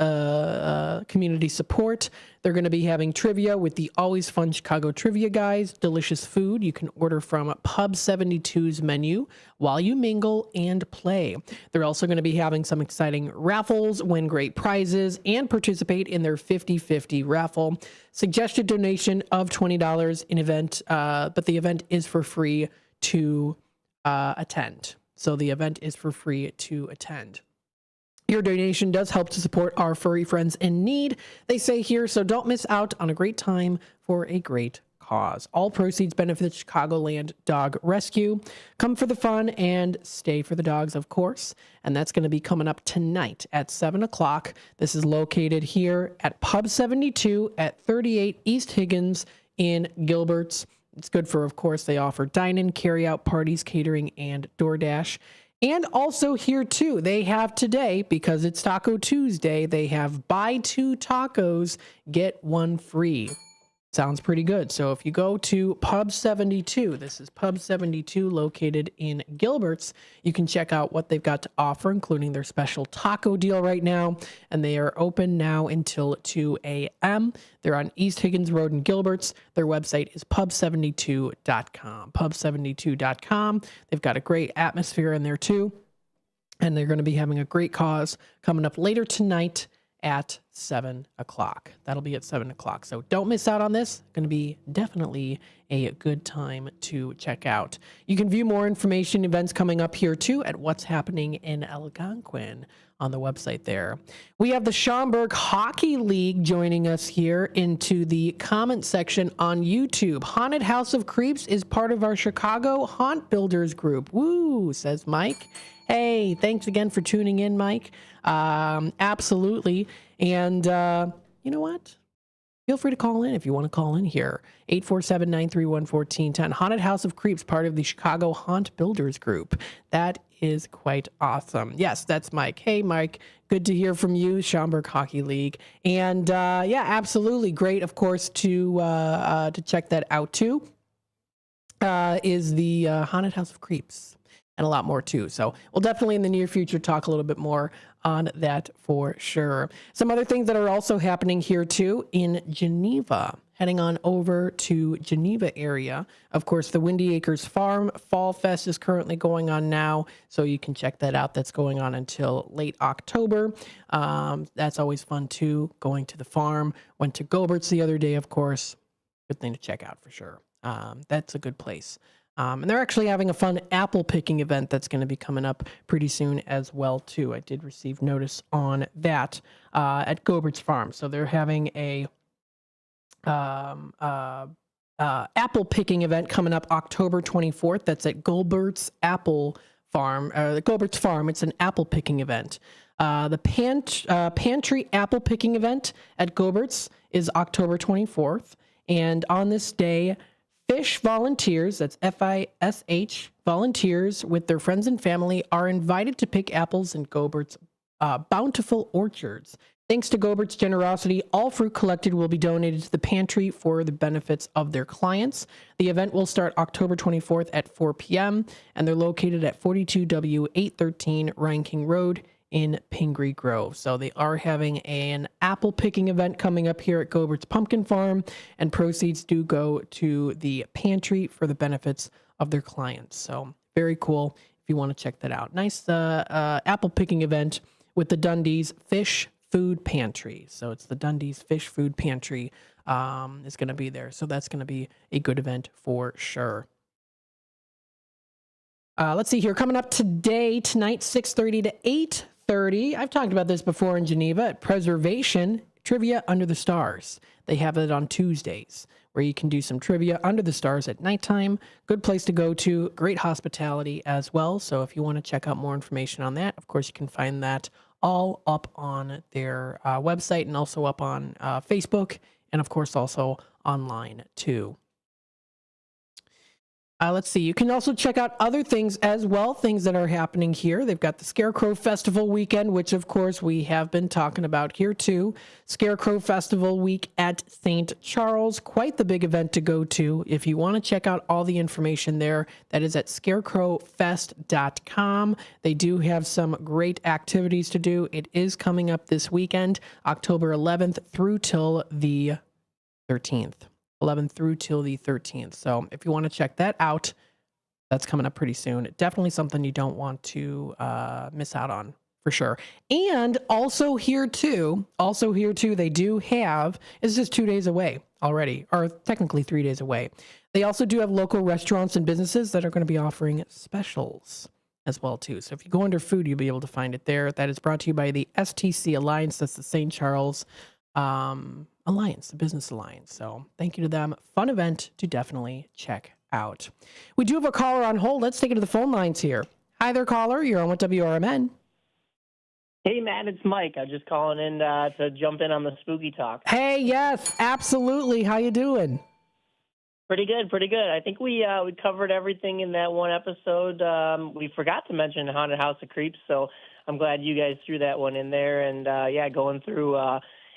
support. They're going to be having trivia with the always fun Chicago Trivia Guys. Delicious food you can order from Pub 72's menu while you mingle and play. They're also going to be having some exciting raffles, win great prizes, and participate in their 50-50 raffle. Suggested donation of $20 in event, but the event is for free to attend. So the event is for free to attend. Your donation does help to support our furry friends in need, they say here, so don't miss out on a great time for a great cause. All proceeds benefit Chicagoland Dog Rescue. Come for the fun and stay for the dogs, of course. And that's going to be coming up tonight at 7 o'clock. This is located here at Pub 72 at 38 East Higgins in Gilbert's. It's good for, of course, they offer dine-in, carry-out, parties, catering, and DoorDash. And also here, too, they have today, because it's Taco Tuesday, they have buy 2 tacos, get 1 free. Sounds pretty good. So if you go to Pub 72, this is Pub 72 located in Gilbert's, you can check out what they've got to offer, including their special taco deal right now. And they are open now until 2 a.m. They're on East Higgins Road in Gilbert's. Their website is pub72.com. Pub72.com. They've got a great atmosphere in there too. And they're going to be having a great cause coming up later tonight at 7 o'clock. That'll be at 7 o'clock. So don't miss out on this. Going to be definitely a good time to check out. You can view more information, events coming up here too at What's Happening in Algonquin on the website there. We have the Schaumburg Hockey League joining us here into the comment section on YouTube. Haunted House of Creeps is part of our Chicago Haunt Builders group. Woo, says Mike. Hey, thanks again for tuning in, Mike. Absolutely. And you know what? Feel free to call in if you want to call in here. 847-931-1410. Haunted House of Creeps, part of the Chicago Haunt Builders group. That is quite awesome. Yes, that's Mike. Hey, Mike. Good to hear from you, Schaumburg Hockey League. And yeah, absolutely great, of course, to check that out too. Is the Haunted House of Creeps. And a lot more too. So we'll definitely in the near future talk a little bit more on that for sure. Some other things that are also happening here too in Geneva. Heading on over to Geneva area. Of course, the Windy Acres Farm Fall Fest is currently going on now. So you can check that out. That's going on until late October. That's always fun too, going to the farm. Went to Gobert's the other day, of course. Good thing to check out for sure. That's a good place. And they're actually having a fun apple picking event that's going to be coming up pretty soon as well, too. I did receive notice on that at Gobert's Farm. So they're having a apple picking event coming up October 24th. That's at Gobert's Apple Farm, Gobert's Farm. It's an apple picking event. The Pantry Apple Picking event at Gobert's is October 24th. And on this day, Fish volunteers, that's F-I-S-H, volunteers with their friends and family are invited to pick apples in Gobert's bountiful orchards. Thanks to Gobert's generosity, all fruit collected will be donated to the pantry for the benefits of their clients. The event will start October 24th at 4 p.m., and they're located at 42W 813 Ryan King Road in Pingree Grove. So they are having an apple picking event coming up here at Gobert's Pumpkin Farm, and proceeds do go to the pantry for the benefits of their clients. So very cool if you want to check that out. Nice apple picking event with the Dundies Fish Food Pantry. So it's the Dundee's Fish Food Pantry is going to be there. So that's going to be a good event for sure. Let's see here. Coming up tonight, 6:30 to 8:30. I've talked about this before in Geneva at Preservation Trivia Under the Stars. They have it on Tuesdays where you can do some trivia under the stars at nighttime. Good place to go to. Great hospitality as well. So if you want to check out more information on that, of course, you can find that all up on their website and also up on Facebook and, of course, also online too. Let's see. You can also check out other things as well, things that are happening here. They've got the Scarecrow Festival weekend, which, of course, we have been talking about here, too. Scarecrow Festival week at St. Charles. Quite the big event to go to. If you want to check out all the information there, that is at scarecrowfest.com. They do have some great activities to do. It is coming up this weekend, October 11th through till the 13th. 11th through till the 13th. So if you want to check that out, that's coming up pretty soon. Definitely something you don't want to miss out on for sure. And also here too, they do have, it's just 2 days away already, or technically 3 days away. They also do have local restaurants and businesses that are going to be offering specials as well too. So if you go under food, you'll be able to find it there. That is brought to you by the STC Alliance. That's the St. Charles Alliance, the Business Alliance. So thank you to them. Fun event to definitely check out. We do have a caller on hold. Let's take it to the phone lines here. Hi there, caller. You're on with WRMN. Hey, Matt, it's Mike. I'm just calling in to jump in on the spooky talk. Hey, yes, absolutely. How you doing? Pretty good, pretty good. I think we covered everything in that one episode. We forgot to mention Haunted House of Creeps, so I'm glad you guys threw that one in there. And, going through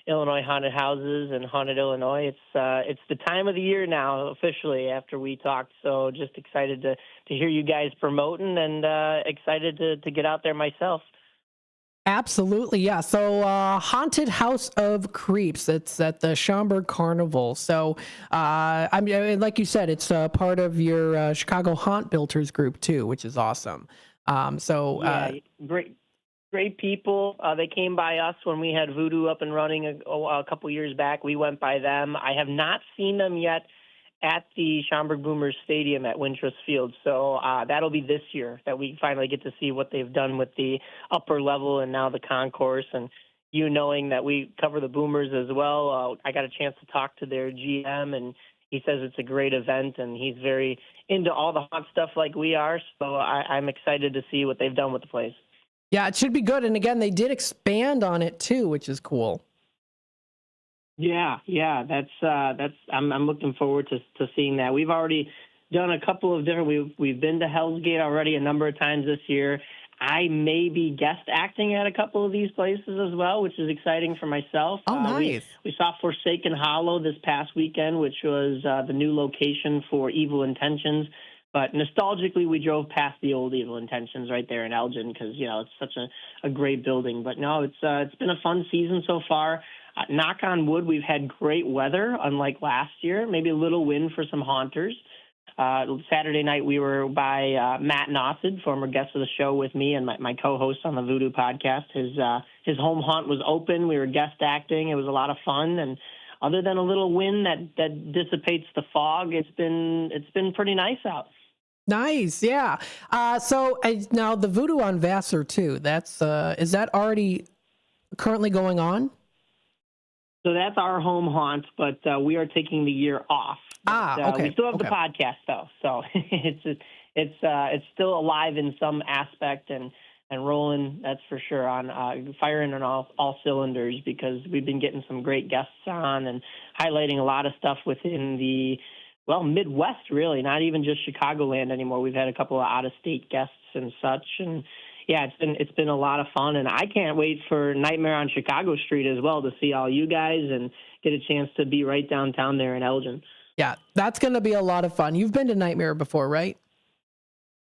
Illinois haunted houses and haunted Illinois. It's the time of the year now, officially, after we talked. So just excited to hear you guys promoting and excited to get out there myself. Absolutely, yeah. So Haunted House of Creeps, it's at the Schaumburg Carnival. So I mean, like you said, it's part of your Chicago Haunt Builders group too, which is awesome. Great people. They came by us when we had Voodoo up and running a couple years back. We went by them. I have not seen them yet at the Schaumburg Boomers Stadium at Wintrust Field. So that'll be this year that we finally get to see what they've done with the upper level and now the concourse. And you knowing that we cover the Boomers as well, I got a chance to talk to their GM, and he says it's a great event, and he's very into all the haunt stuff like we are. So I'm excited to see what they've done with the place. Yeah, it should be good. And again, they did expand on it too, which is cool. Yeah, that's. I'm looking forward to seeing that. We've already done a couple of different. We've been to Hell's Gate already a number of times this year. I may be guest acting at a couple of these places as well, which is exciting for myself. Oh, nice. We saw Forsaken Hollow this past weekend, which was the new location for Evil Intentions. But nostalgically, we drove past the old Evil Intentions right there in Elgin because, it's such a great building. But no, it's been a fun season so far. Knock on wood, we've had great weather, unlike last year. Maybe a little wind for some haunters. Saturday night, we were by Matt Nossid, former guest of the show with me and my co-host on the Voodoo podcast. His home haunt was open. We were guest acting. It was a lot of fun. And other than a little wind that dissipates the fog, it's been pretty nice out. Nice, yeah. So now the Voodoo on Vassar too. That's is that already currently going on? So that's our home haunt, but we are taking the year off. Okay. We still have the podcast though, so it's still alive in some aspect and rolling. That's for sure on firing on all cylinders because we've been getting some great guests on and highlighting a lot of stuff within the Midwest, really, not even just Chicagoland anymore. We've had a couple of out-of-state guests and such, and yeah, it's been a lot of fun, and I can't wait for Nightmare on Chicago Street as well to see all you guys and get a chance to be right downtown there in Elgin. Yeah, that's going to be a lot of fun. You've been to Nightmare before, right?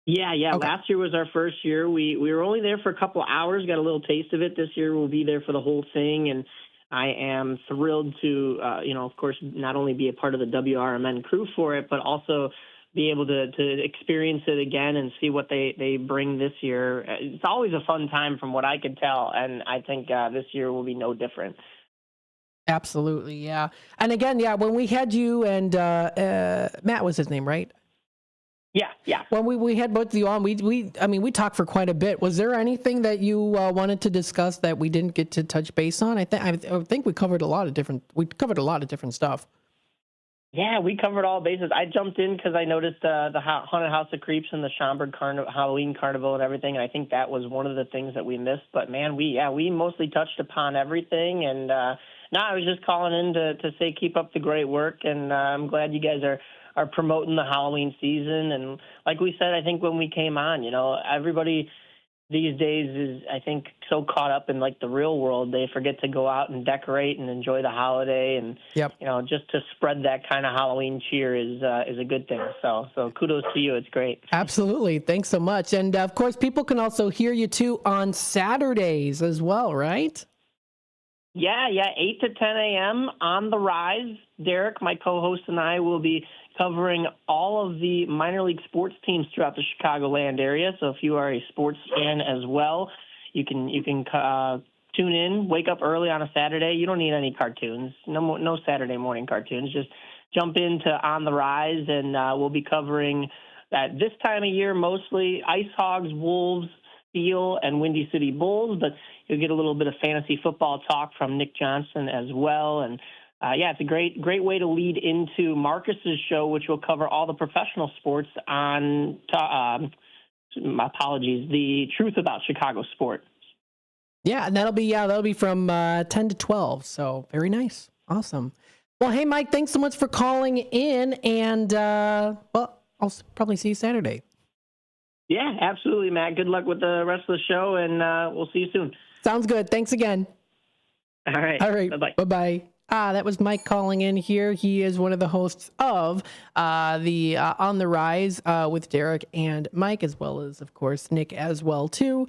Yeah. Okay. Last year was our first year. We were only there for a couple hours, got a little taste of it. This year we'll be there for the whole thing, and I am thrilled to, of course, not only be a part of the WRMN crew for it, but also be able to experience it again and see what they bring this year. It's always a fun time from what I could tell, and I think this year will be no different. Absolutely, yeah. And again, yeah, when we had you and Matt was his name, right? Yeah. When we had both of you on, we talked for quite a bit. Was there anything that you wanted to discuss that we didn't get to touch base on? I think we covered a lot of different stuff. Yeah, we covered all bases. I jumped in because I noticed the Haunted House of Creeps and the Schaumburg Halloween Carnival and everything, and I think that was one of the things that we missed. But man, we mostly touched upon everything, and I was just calling in to say keep up the great work, and I'm glad you guys are promoting the Halloween season. And like we said, I think when we came on, everybody these days is, I think, so caught up in like the real world, they forget to go out and decorate and enjoy the holiday. And, just to spread that kind of Halloween cheer is a good thing. So kudos to you. It's great. Absolutely. Thanks so much. And of course, people can also hear you too on Saturdays as well, right? Yeah, 8 to 10 a.m. on the Rise. Derek, my co-host, and I will be covering all of the minor league sports teams throughout the Chicagoland area. So if you are a sports fan as well, you can tune in, wake up early on a Saturday. You don't need any cartoons, no Saturday morning cartoons. Just jump into On the Rise, and we'll be covering that this time of year, mostly Ice Hogs, Wolves, Steel, and Windy City Bulls, but you'll get a little bit of fantasy football talk from Nick Johnson as well. And it's a great way to lead into Marcus's show, which will cover all the professional sports on, the truth about Chicago sport. Yeah, and that'll be from 10 to 12. So very nice. Awesome. Well, hey, Mike, thanks so much for calling in. And, I'll probably see you Saturday. Yeah, absolutely, Matt. Good luck with the rest of the show, and we'll see you soon. Sounds good. Thanks again. All right. Bye-bye. Bye-bye. That was Mike calling in here. He is one of the hosts of the On the Rise with Derek and Mike, as well as, of course, Nick as well, too.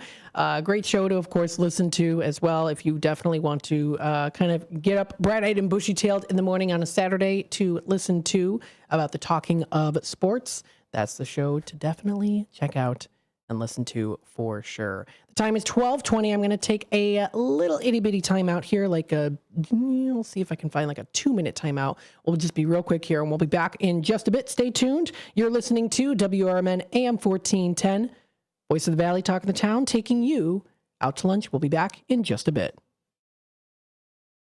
Great show to, of course, listen to as well if you definitely want to kind of get up bright-eyed and bushy-tailed in the morning on a Saturday to listen to about the talking of sports. That's the show to definitely check out and listen to for sure. The time is 12:20. I'm going to take a little itty-bitty timeout here, we'll see if I can find like a 2-minute timeout. We'll just be real quick here, and we'll be back in just a bit. Stay tuned. You're listening to WRMN AM 1410, Voice of the Valley, talking the town, taking you out to lunch. We'll be back in just a bit.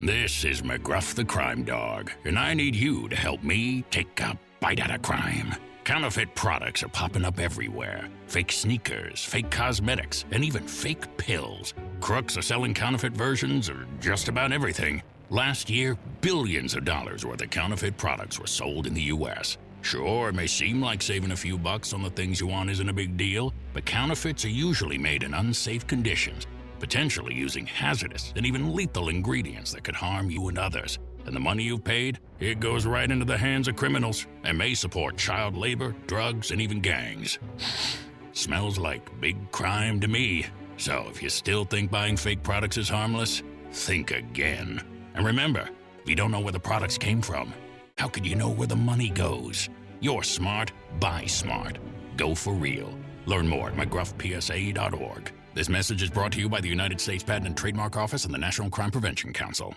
This is McGruff the Crime Dog, and I need you to help me take a bite out of crime. Counterfeit products are popping up everywhere. Fake sneakers, fake cosmetics, and even fake pills. Crooks are selling counterfeit versions of just about everything. Last year, billions of dollars worth of counterfeit products were sold in the U.S. Sure, it may seem like saving a few bucks on the things you want isn't a big deal, but counterfeits are usually made in unsafe conditions, potentially using hazardous and even lethal ingredients that could harm you and others. And the money you've paid, it goes right into the hands of criminals and may support child labor, drugs, and even gangs. Smells like big crime to me. So if you still think buying fake products is harmless, think again. And remember, if you don't know where the products came from, how could you know where the money goes? You're smart, buy smart. Go for real. Learn more at mcgruffpsa.org. This message is brought to you by the United States Patent and Trademark Office and the National Crime Prevention Council.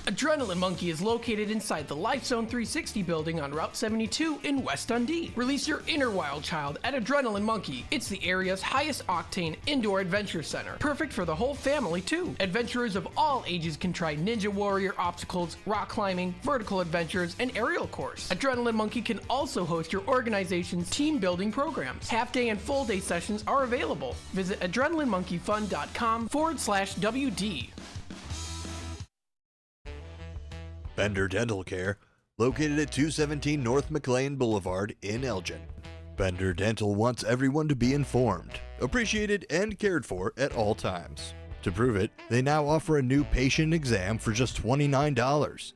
Adrenaline Monkey is located inside the LifeZone 360 building on Route 72 in West Dundee. Release your inner wild child at Adrenaline Monkey. It's the area's highest octane indoor adventure center. Perfect for the whole family, too. Adventurers of all ages can try Ninja Warrior obstacles, rock climbing, vertical adventures, and aerial course. Adrenaline Monkey can also host your organization's team building programs. Half-day and full-day sessions are available. Visit adrenalinemonkeyfun.com/WD. Bender Dental Care, located at 217 North McLean Boulevard in Elgin. Bender Dental wants everyone to be informed, appreciated, and cared for at all times. To prove it, they now offer a new patient exam for just $29.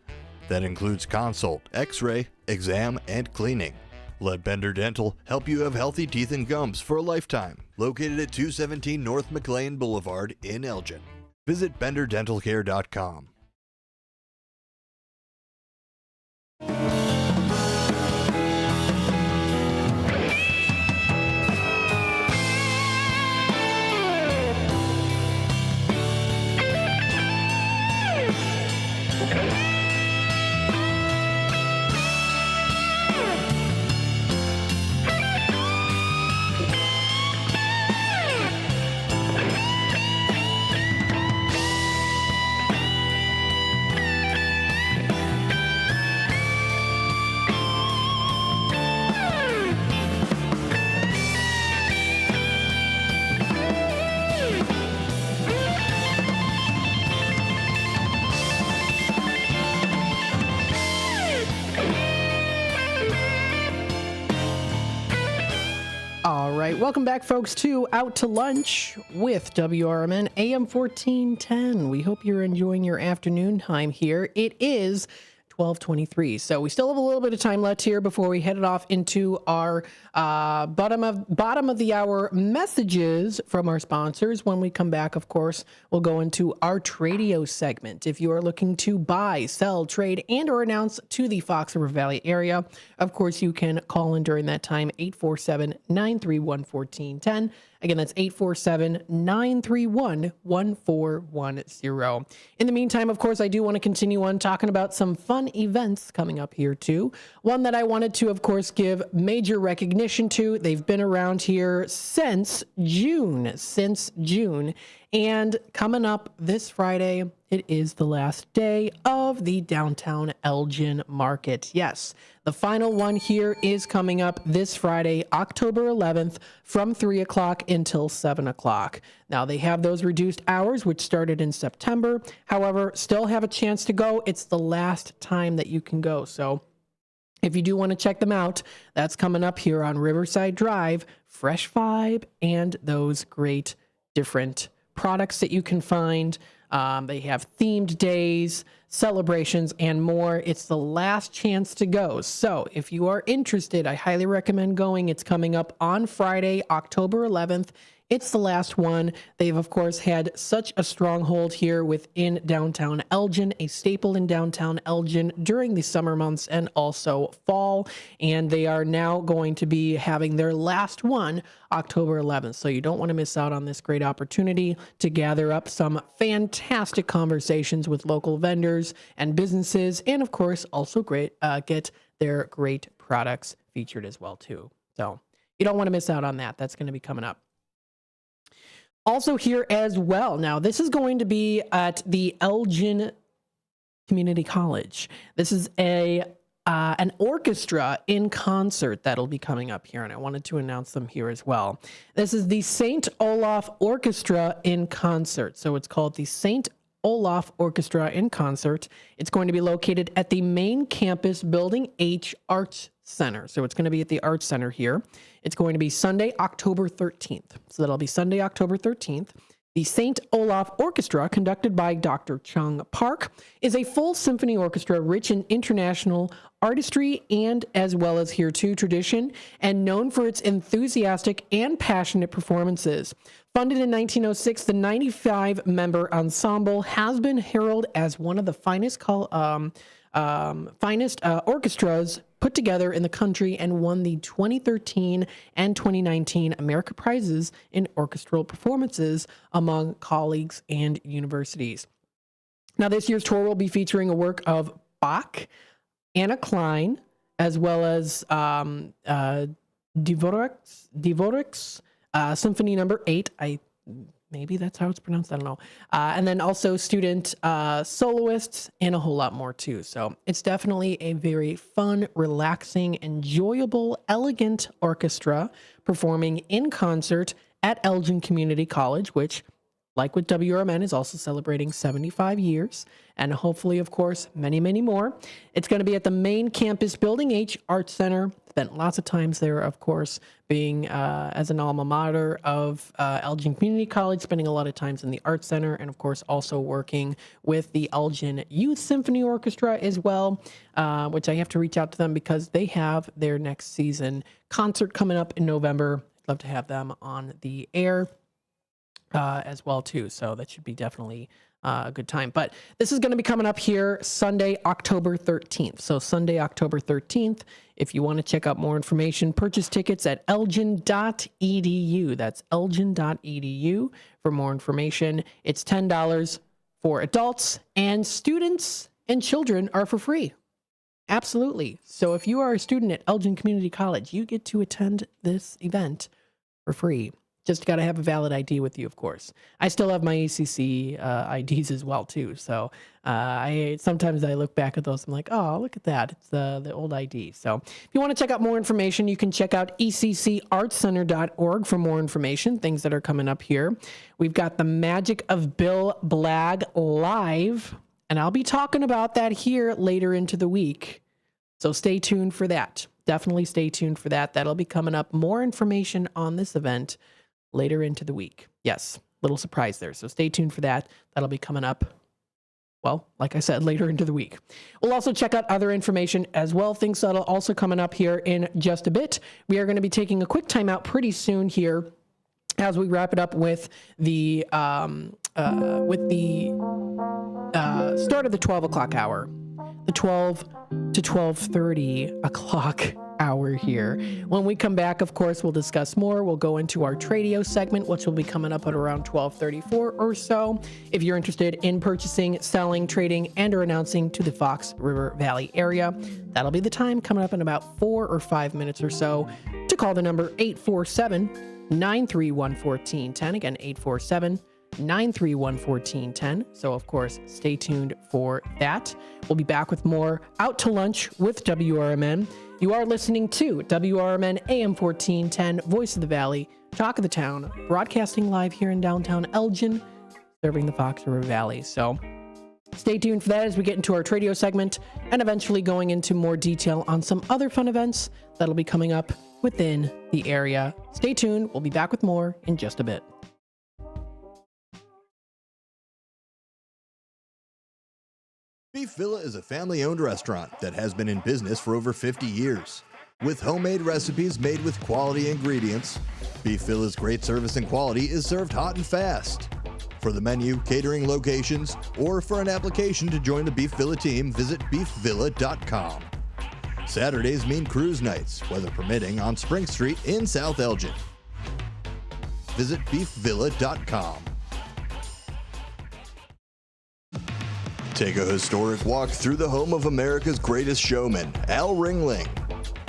That includes consult, x-ray, exam, and cleaning. Let Bender Dental help you have healthy teeth and gums for a lifetime. Located at 217 North McLean Boulevard in Elgin. Visit benderdentalcare.com. Welcome back, folks, to Out to Lunch with WRMN AM 1410. We hope you're enjoying your afternoon time here. It is 12:23, so we still have a little bit of time left here before we head it off into our bottom of the hour messages from our sponsors. When we come back, of course, we'll go into our Tradio segment. If you are looking to buy, sell, trade, and or announce to the Fox River Valley area, of course, you can call in during that time, 847-931-1410. Again, that's 847-931-1410. In the meantime, of course, I do want to continue on talking about some fun events coming up here, too. One that I wanted to, of course, give major recognition to. They've been around here since June. And coming up this Friday, it is the last day of the Downtown Elgin Market. Yes, the final one here is coming up this Friday, October 11th, from 3 o'clock until 7 o'clock. Now, they have those reduced hours, which started in September. However, still have a chance to go. It's the last time that you can go. So if you do want to check them out, that's coming up here on Riverside Drive, Fresh Vibe, and those great different products that you can find. They have themed days, celebrations, and more. It's the last chance to go. So if you are interested, I highly recommend going. It's coming up on Friday, October 11th. It's the last one. They've, of course, had such a stronghold here within downtown Elgin, a staple in downtown Elgin during the summer months and also fall. And they are now going to be having their last one October 11th. So you don't want to miss out on this great opportunity to gather up some fantastic conversations with local vendors and businesses. And, of course, also get their great products featured as well, too. So you don't want to miss out on that. That's going to be coming up. Also here as well. Now, this is going to be at the Elgin Community College. This is an orchestra in concert that'll be coming up here, and I wanted to announce them here as well. This is the St. Olaf Orchestra in concert. So it's called the St. Olaf Orchestra in concert. It's going to be located at the main campus Building H Arts Center. So it's going to be at the Arts Center here. It's going to be Sunday, October 13th. So that'll be Sunday, October 13th. The St. Olaf Orchestra, conducted by Dr. Chung Park, is a full symphony orchestra rich in international artistry and as well as here too tradition, and known for its enthusiastic and passionate performances. Funded in 1906, the 95-member ensemble has been heralded as one of the finest orchestras put together in the country and won the 2013 and 2019 America Prizes in orchestral performances among colleagues and universities. Now, this year's tour will be featuring a work of Bach, Anna Klein, as well as Dvorak's Symphony Number 8. Maybe that's how it's pronounced. I don't know. And then also student soloists and a whole lot more too. So it's definitely a very fun, relaxing, enjoyable, elegant orchestra performing in concert at Elgin Community College, which, like with WRMN, is also celebrating 75 years. And hopefully, of course, many, many more. It's going to be at the main campus Building H Arts Center. Spent lots of times there, of course, being as an alma mater of Elgin Community College, spending a lot of times in the Arts Center, and of course also working with the Elgin Youth Symphony Orchestra as well, which I have to reach out to them because they have their next season concert coming up in November. I'd love to have them on the air as well too, so that should be definitely a good time. But this is going to be coming up here Sunday, October 13th. So Sunday, October 13th. If you want to check out more information, purchase tickets at elgin.edu. That's elgin.edu for more information. It's $10 for adults, and students and children are for free. Absolutely. So if you are a student at Elgin Community College, you get to attend this event for free. Just got to have a valid ID with you, of course. I still have my ACC IDs as well, too. So sometimes I look back at those. I'm like, oh, look at that. It's the old ID. So if you want to check out more information, you can check out eccartscenter.org for more information, things that are coming up here. We've got the Magic of Bill Blagg live, and I'll be talking about that here later into the week. So stay tuned for that. definitely stay tuned for that. That'll be coming up. More information on this event later into the week. Yes, little surprise there. So stay tuned for that. That'll be coming up, well, like I said, later into the week. We'll also check out other information as well. Things that'll also coming up here in just a bit. We are going to be taking a quick timeout pretty soon here as we wrap it up with the start of the 12 o'clock hour, the 12 to 12:30 o'clock hour here. When we come back, of course, we'll discuss more. We'll go into our Tradio segment, which will be coming up at around 12:34 or so. If you're interested in purchasing, selling, trading, and or announcing to the Fox River Valley area, that'll be the time coming up in about 4 or 5 minutes or so to call the number 847-931-1410. Again, 847-931-1410. So, of course, stay tuned for that. We'll be back with more Out to Lunch with WRMN. You are listening to WRMN AM 1410, Voice of the Valley, Talk of the Town, broadcasting live here in downtown Elgin, serving the Fox River Valley. So stay tuned for that as we get into our Tradio segment and eventually going into more detail on some other fun events that'll be coming up within the area. Stay tuned. We'll be back with more in just a bit. Beef Villa is a family-owned restaurant that has been in business for over 50 years. With homemade recipes made with quality ingredients, Beef Villa's great service and quality is served hot and fast. For the menu, catering locations, or for an application to join the Beef Villa team, visit beefvilla.com. Saturdays mean cruise nights, weather permitting, on Spring Street in South Elgin. Visit beefvilla.com. Take a historic walk through the home of America's greatest showman, Al Ringling.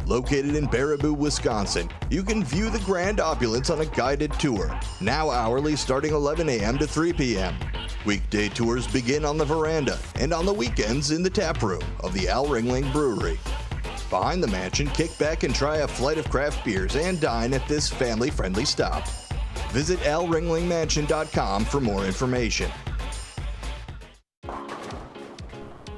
Located in Baraboo, Wisconsin, you can view the grand opulence on a guided tour, now hourly starting 11 a.m. to 3 p.m. Weekday tours begin on the veranda and on the weekends in the tap room of the Al Ringling Brewery. Behind the mansion, kick back and try a flight of craft beers and dine at this family-friendly stop. Visit alringlingmansion.com for more information.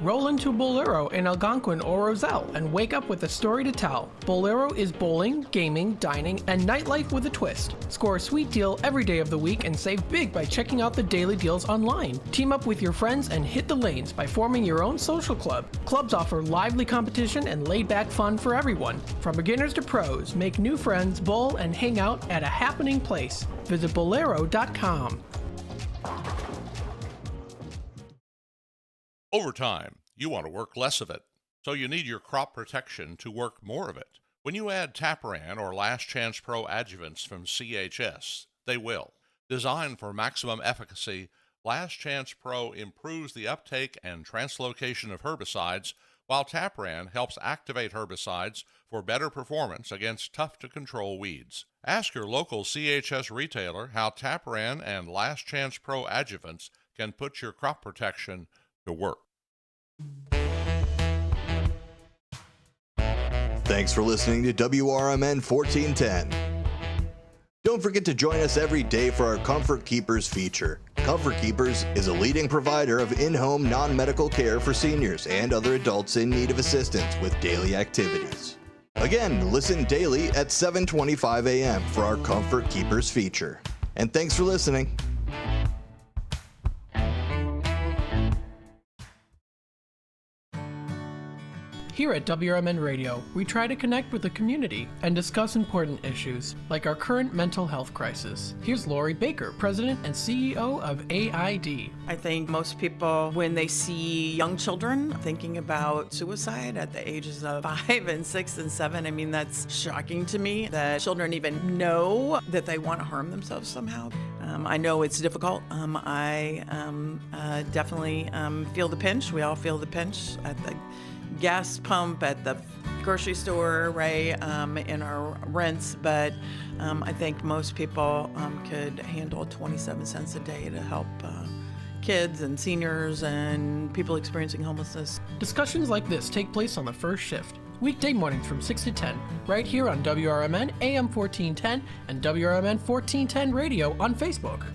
Roll into Bolero in Algonquin or Roselle and wake up with a story to tell. Bolero is bowling, gaming, dining, and nightlife with a twist. Score a sweet deal every day of the week and save big by checking out the daily deals online. Team up with your friends and hit the lanes by forming your own social club. Clubs offer lively competition and laid-back fun for everyone. From beginners to pros, make new friends, bowl, and hang out at a happening place. Visit Bolero.com. Over time, you want to work less of it, so you need your crop protection to work more of it. When you add Tapran or Last Chance Pro adjuvants from CHS, they will. Designed for maximum efficacy, Last Chance Pro improves the uptake and translocation of herbicides, while Tapran helps activate herbicides for better performance against tough-to-control weeds. Ask your local CHS retailer how Tapran and Last Chance Pro adjuvants can put your crop protection to work. Thanks for listening to WRMN 1410. Don't forget to join us every day for our Comfort Keepers feature. Comfort Keepers is a leading provider of in-home non-medical care for seniors and other adults in need of assistance with daily activities. Again, listen daily at 7:25 a.m. for our Comfort Keepers feature. And thanks for listening. Here at WRMN Radio, we try to connect with the community and discuss important issues, like our current mental health crisis. Here's Lori Baker, President and CEO of AID. I think most people, when they see young children thinking about suicide at the ages of 5 and 6 and 7, I mean, that's shocking to me that children even know that they want to harm themselves somehow. I know it's difficult. I definitely feel the pinch. We all feel the pinch at the gas pump, at the grocery store, right, in our rents, but I think most people could handle 27 cents a day to help kids and seniors and people experiencing homelessness. Discussions like this take place on the first shift, weekday mornings from 6 to 10, right here on WRMN AM 1410 and WRMN 1410 Radio on Facebook.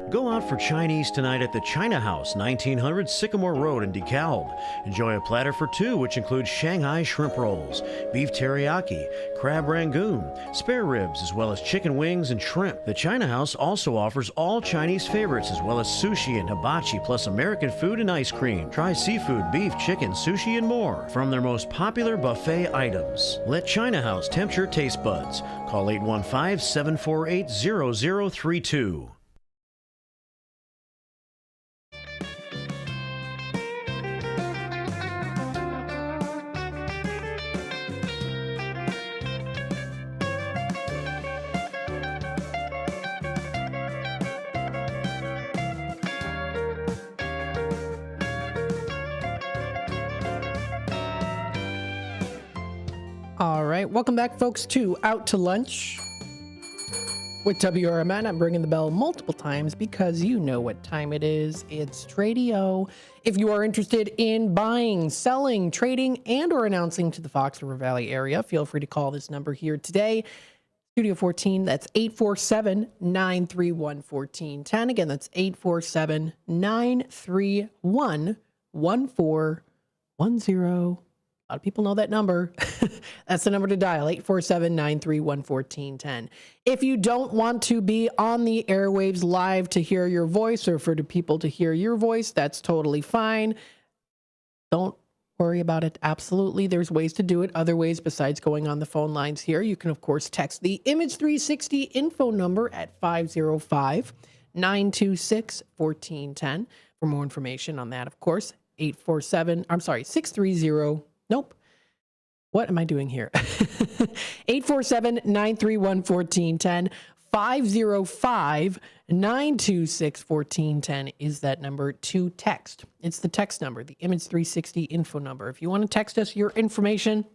Go out for Chinese tonight at the China House, 1900 Sycamore Road in DeKalb. Enjoy a platter for two, which includes Shanghai shrimp rolls, beef teriyaki, crab rangoon, spare ribs, as well as chicken wings and shrimp. The China House also offers all Chinese favorites, as well as sushi and hibachi, plus American food and ice cream. Try seafood, beef, chicken, sushi, and more from their most popular buffet items. Let China House tempt your taste buds. Call 815-748-0032. All right, welcome back, folks, to Out to Lunch with WRMN. I'm ringing the bell multiple times because you know what time it is. It's Tradio. If you are interested in buying, selling, trading, and or announcing to the Fox River Valley area, feel free to call this number here today. Studio 14, that's 847-931-1410. Again, that's 847-931-1410. A lot of people know that number. That's the number to dial, 847-931-1410. If you don't want to be on the airwaves live to hear your voice or for the people to hear your voice, that's totally fine. Don't worry about it. Absolutely. There's ways to do it. Other ways besides going on the phone lines here. You can, of course, text the Image 360 info number at 505-926-1410 for more information on that, of course. 630. Nope. What am I doing here? 847-931-1410. 505-926-1410 is that number to text. It's the text number, the Image 360 info number. If you want to text us your information,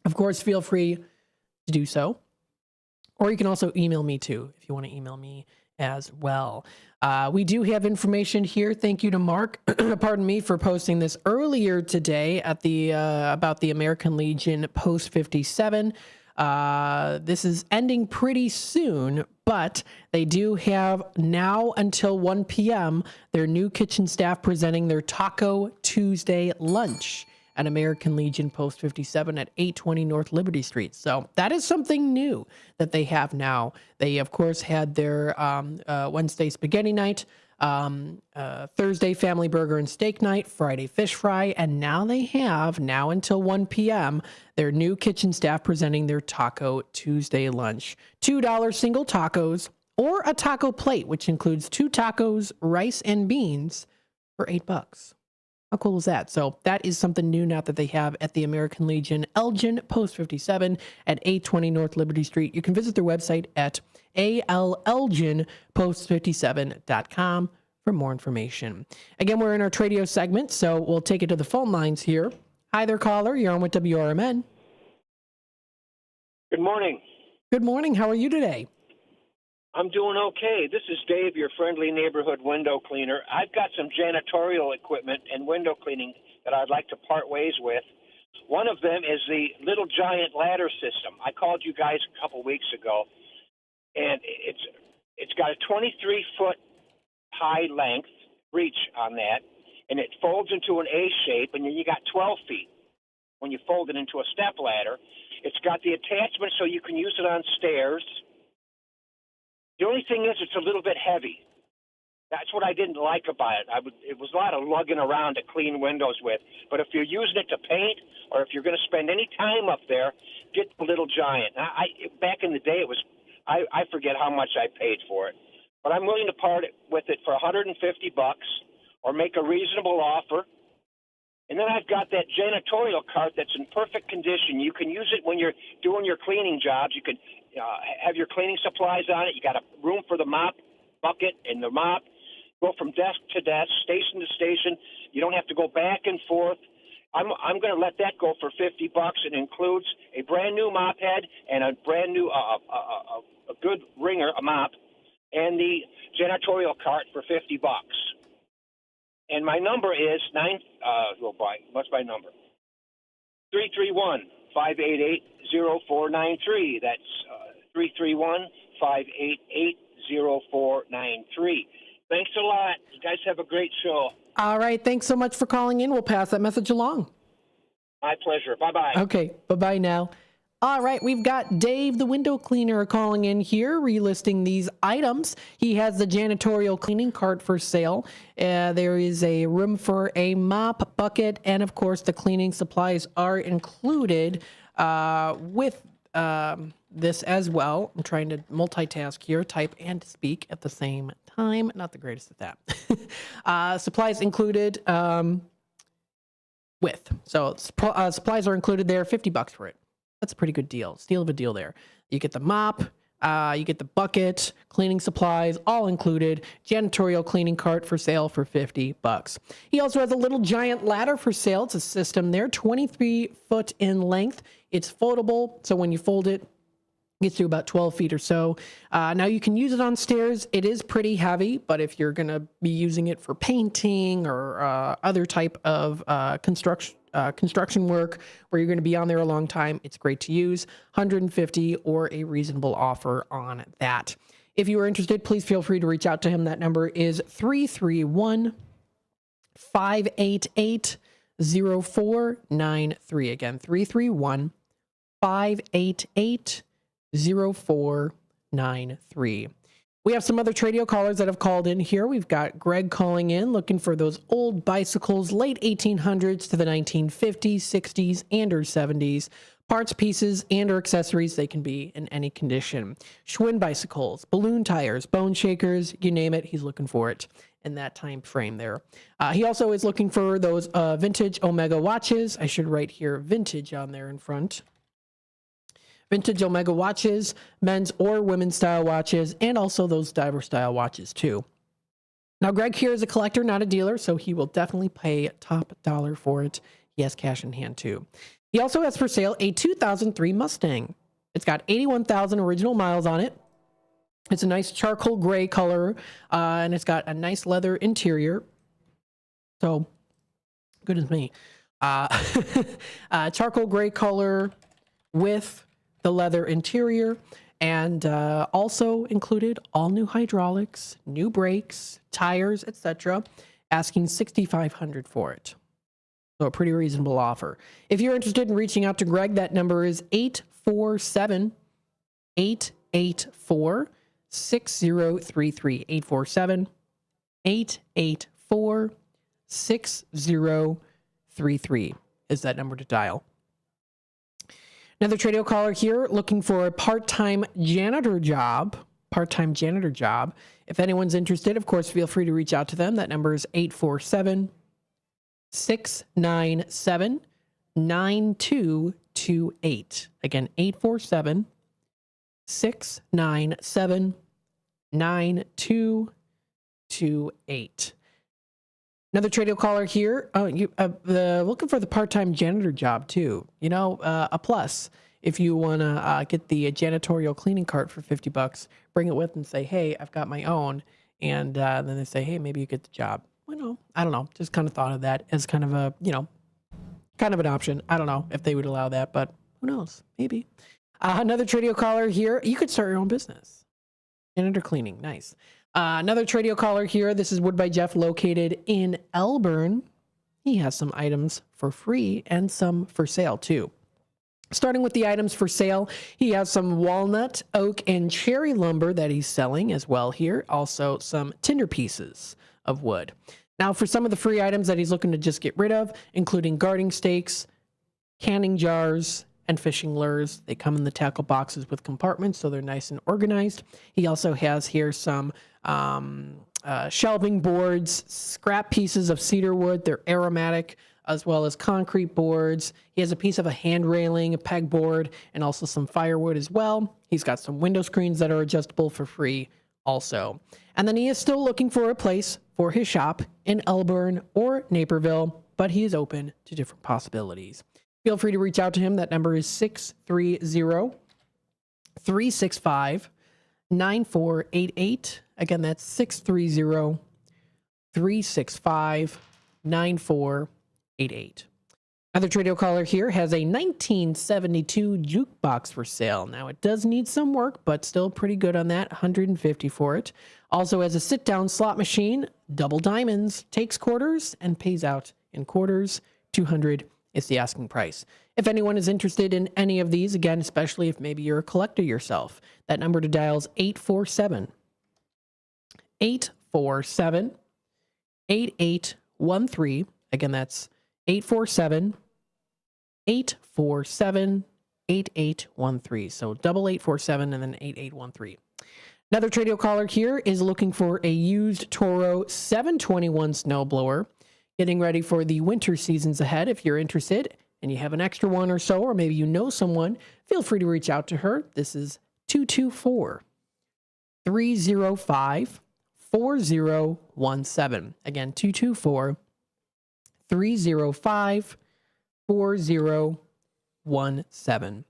of course, feel free to do so. Or you can also email me too, if you want to email me as well. We do have information here. Thank you to Mark, pardon me, for posting this earlier today at the about the American Legion Post 57. This is ending pretty soon, but they do have now until 1 p.m. their new kitchen staff presenting their Taco Tuesday lunch at American Legion Post 57 at 820 North Liberty Street. So that is something new that they have now. They, of course, had their Wednesday spaghetti night, Thursday family burger and steak night, Friday fish fry, and now they have, now until 1 p.m., their new kitchen staff presenting their Taco Tuesday lunch. $2 single tacos or a taco plate, which includes 2 tacos, rice, and beans for $8. How cool is that? So that is something new now that they have at the American Legion Elgin Post 57 at 820 North Liberty Street. You can visit their website at allelginpost57.com for more information. Again, we're in our Tradio segment, so we'll take it to the phone lines here. Hi there, caller. You're on with WRMN. Good morning. Good morning. How are you today? I'm doing okay. This is Dave, your friendly neighborhood window cleaner. I've got some janitorial equipment and window cleaning that I'd like to part ways with. One of them is the Little Giant ladder system. I called you guys a couple weeks ago, and it's got a 23-foot high length reach on that, and it folds into an A shape, and then you got 12 feet when you fold it into a step ladder. It's got the attachment so you can use it on stairs. The only thing is it's a little bit heavy. That's what I didn't like about it. It was a lot of lugging around to clean windows with. But if you're using it to paint or if you're going to spend any time up there, get the Little Giant. Back in the day, I forget how much I paid for it. But I'm willing to part with it for $150 or make a reasonable offer. And then I've got that janitorial cart that's in perfect condition. You can use it when you're doing your cleaning jobs. You can have your cleaning supplies on it. You got a room for the mop bucket and the mop. Go from desk to desk, station to station. You don't have to go back and forth. I'm going to let that go for $50. It includes a brand new mop head and a brand new a good wringer, a mop, and the janitorial cart for $50. And my number is what's my number? 331-588-0493. That's 331-588-0493. Thanks a lot. You guys have a great show. All right. Thanks so much for calling in. We'll pass that message along. My pleasure. Bye-bye. Okay. Bye-bye now. All right. We've got Dave, the window cleaner, calling in here, relisting these items. He has the janitorial cleaning cart for sale. There is a room for a mop, bucket, and, of course, the cleaning supplies are included with this as well. I'm trying to multitask here, type and speak at the same time. Not the greatest at that. Supplies included with. So supplies are included there, $50 for it. That's a pretty good deal. Steal of a deal there. You get the mop, you get the bucket, cleaning supplies, all included. Janitorial cleaning cart for sale for $50. He also has a little giant ladder for sale. It's a system there, 23 foot in length. It's foldable, so when you fold it, gets to about 12 feet or so. Now you can use it on stairs. It is pretty heavy, but if you're going to be using it for painting or other type of construction work where you're going to be on there a long time, it's great to use. $150 or a reasonable offer on that. If you are interested, please feel free to reach out to him. That number is 331-588-0493. Again, 331-588-0493. We have some other Tradio callers that have called in here. We've got Greg calling in, looking for those old bicycles, late 1800s to the 1950s, 60s, and or 70s. Parts, pieces, and or accessories. They can be in any condition. Schwinn bicycles, balloon tires, bone shakers, you name it. He's looking for it in that time frame there. He also is looking for those vintage Omega watches. I should write here vintage on there in front. Vintage Omega watches, men's or women's style watches, and also those diver style watches too. Now, Greg here is a collector, not a dealer, so he will definitely pay top dollar for it. He has cash in hand too. He also has for sale a 2003 Mustang. It's got 81,000 original miles on it. It's a nice charcoal gray color, and it's got a nice leather interior. So, good as me. Charcoal gray color with the leather interior, and also included all new hydraulics, new brakes, tires, etc. Asking $6,500 for it. So a pretty reasonable offer. If you're interested in reaching out to Greg, that number is 847-884-6033. 847-884-6033 is that number to dial. Another Tradio caller here looking for a part-time janitor job. If anyone's interested, of course, feel free to reach out to them. That number is 847-697-9228. Again, 847-697-9228. Another Tradio caller here. Looking for the part-time janitor job too. You know, a plus if you want to get the janitorial cleaning cart for $50. Bring it with and say, "Hey, I've got my own," and then they say, "Hey, maybe you get the job." Well, I don't know. Just kind of thought of that as kind of a kind of an option. I don't know if they would allow that, but who knows? Maybe. Another Tradio caller here. You could start your own business. Janitor cleaning, nice. Another Tradio caller here. This is Wood by Jeff, located in Elburn. He has some items for free and some for sale too. Starting with the items for sale, he has some walnut, oak, and cherry lumber that he's selling as well here. Also some tinder pieces of wood. Now for some of the free items that he's looking to just get rid of, including gardening stakes, canning jars, and fishing lures. They come in the tackle boxes with compartments, so they're nice and organized. He also has here some shelving boards, scrap pieces of cedar wood. They're aromatic, as well as concrete boards. He has a piece of a hand railing, a pegboard, and also some firewood as well. He's got some window screens that are adjustable for free also. And then he is still looking for a place for his shop in Elburn or Naperville, but he is open to different possibilities. Feel free to reach out to him. That number is 630-365-9488. Again, that's 630-365-9488. Another Tradio caller here has a 1972 jukebox for sale. Now, it does need some work, but still pretty good on that. $150 for it. Also has a sit-down slot machine, double diamonds, takes quarters, and pays out in quarters. $200 is the asking price. If anyone is interested in any of these, again, especially if maybe you're a collector yourself, that number to dial is 847-8813. Again, that's 847-8813. So double 847 and then 8813. Another Tradio caller here is looking for a used Toro 721 snowblower. Getting ready for the winter seasons ahead. If you're interested and you have an extra one or so, or maybe you know someone, feel free to reach out to her. This is 224-305-4017. Again, 224-305-4017.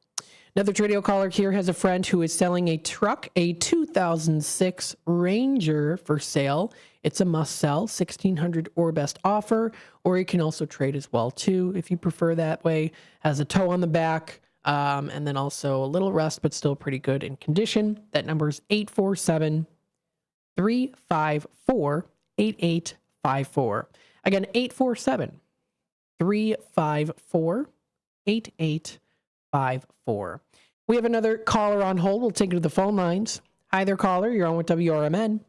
Another Tradio caller here has a friend who is selling a truck, a 2006 Ranger for sale. It's a must sell, 1600 or best offer, or you can also trade as well too if you prefer that way. Has a tow on the back, and then also a little rust, but still pretty good in condition. That number is 847-354-8854. Again, 847-354-8854. We have another caller on hold. We'll take it to the phone lines. Hi there, caller. You're on with WRMN.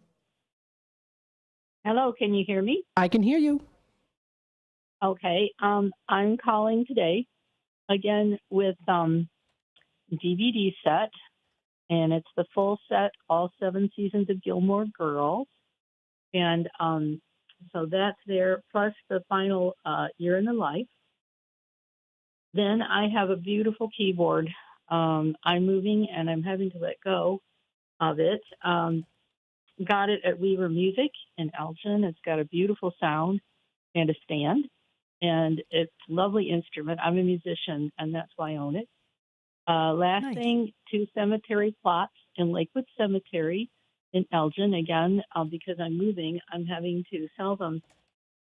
Hello, can you hear me? I can hear you. Okay, I'm calling today again with DVD set, and it's the full set, all 7 seasons of Gilmore Girls, and so that's there, plus the final Year in the Life. Then I have a beautiful keyboard. I'm moving and I'm having to let go of it. Got it at Weaver Music in Elgin. It's got a beautiful sound and a stand, and it's a lovely instrument. I'm a musician, and that's why I own it. Last thing, 2 cemetery plots in Lakewood Cemetery in Elgin. Again, because I'm moving, I'm having to sell them.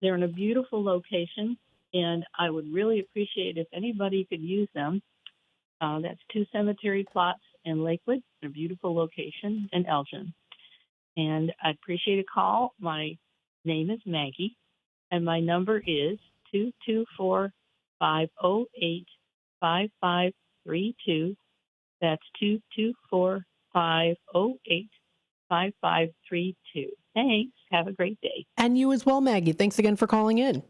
They're in a beautiful location, and I would really appreciate if anybody could use them. That's 2 cemetery plots in Lakewood, a beautiful location in Elgin. And I'd appreciate a call. My name is Maggie, and my number is 224-508-5532. That's 224-508-5532. Thanks. Have a great day. And you as well, Maggie. Thanks again for calling in.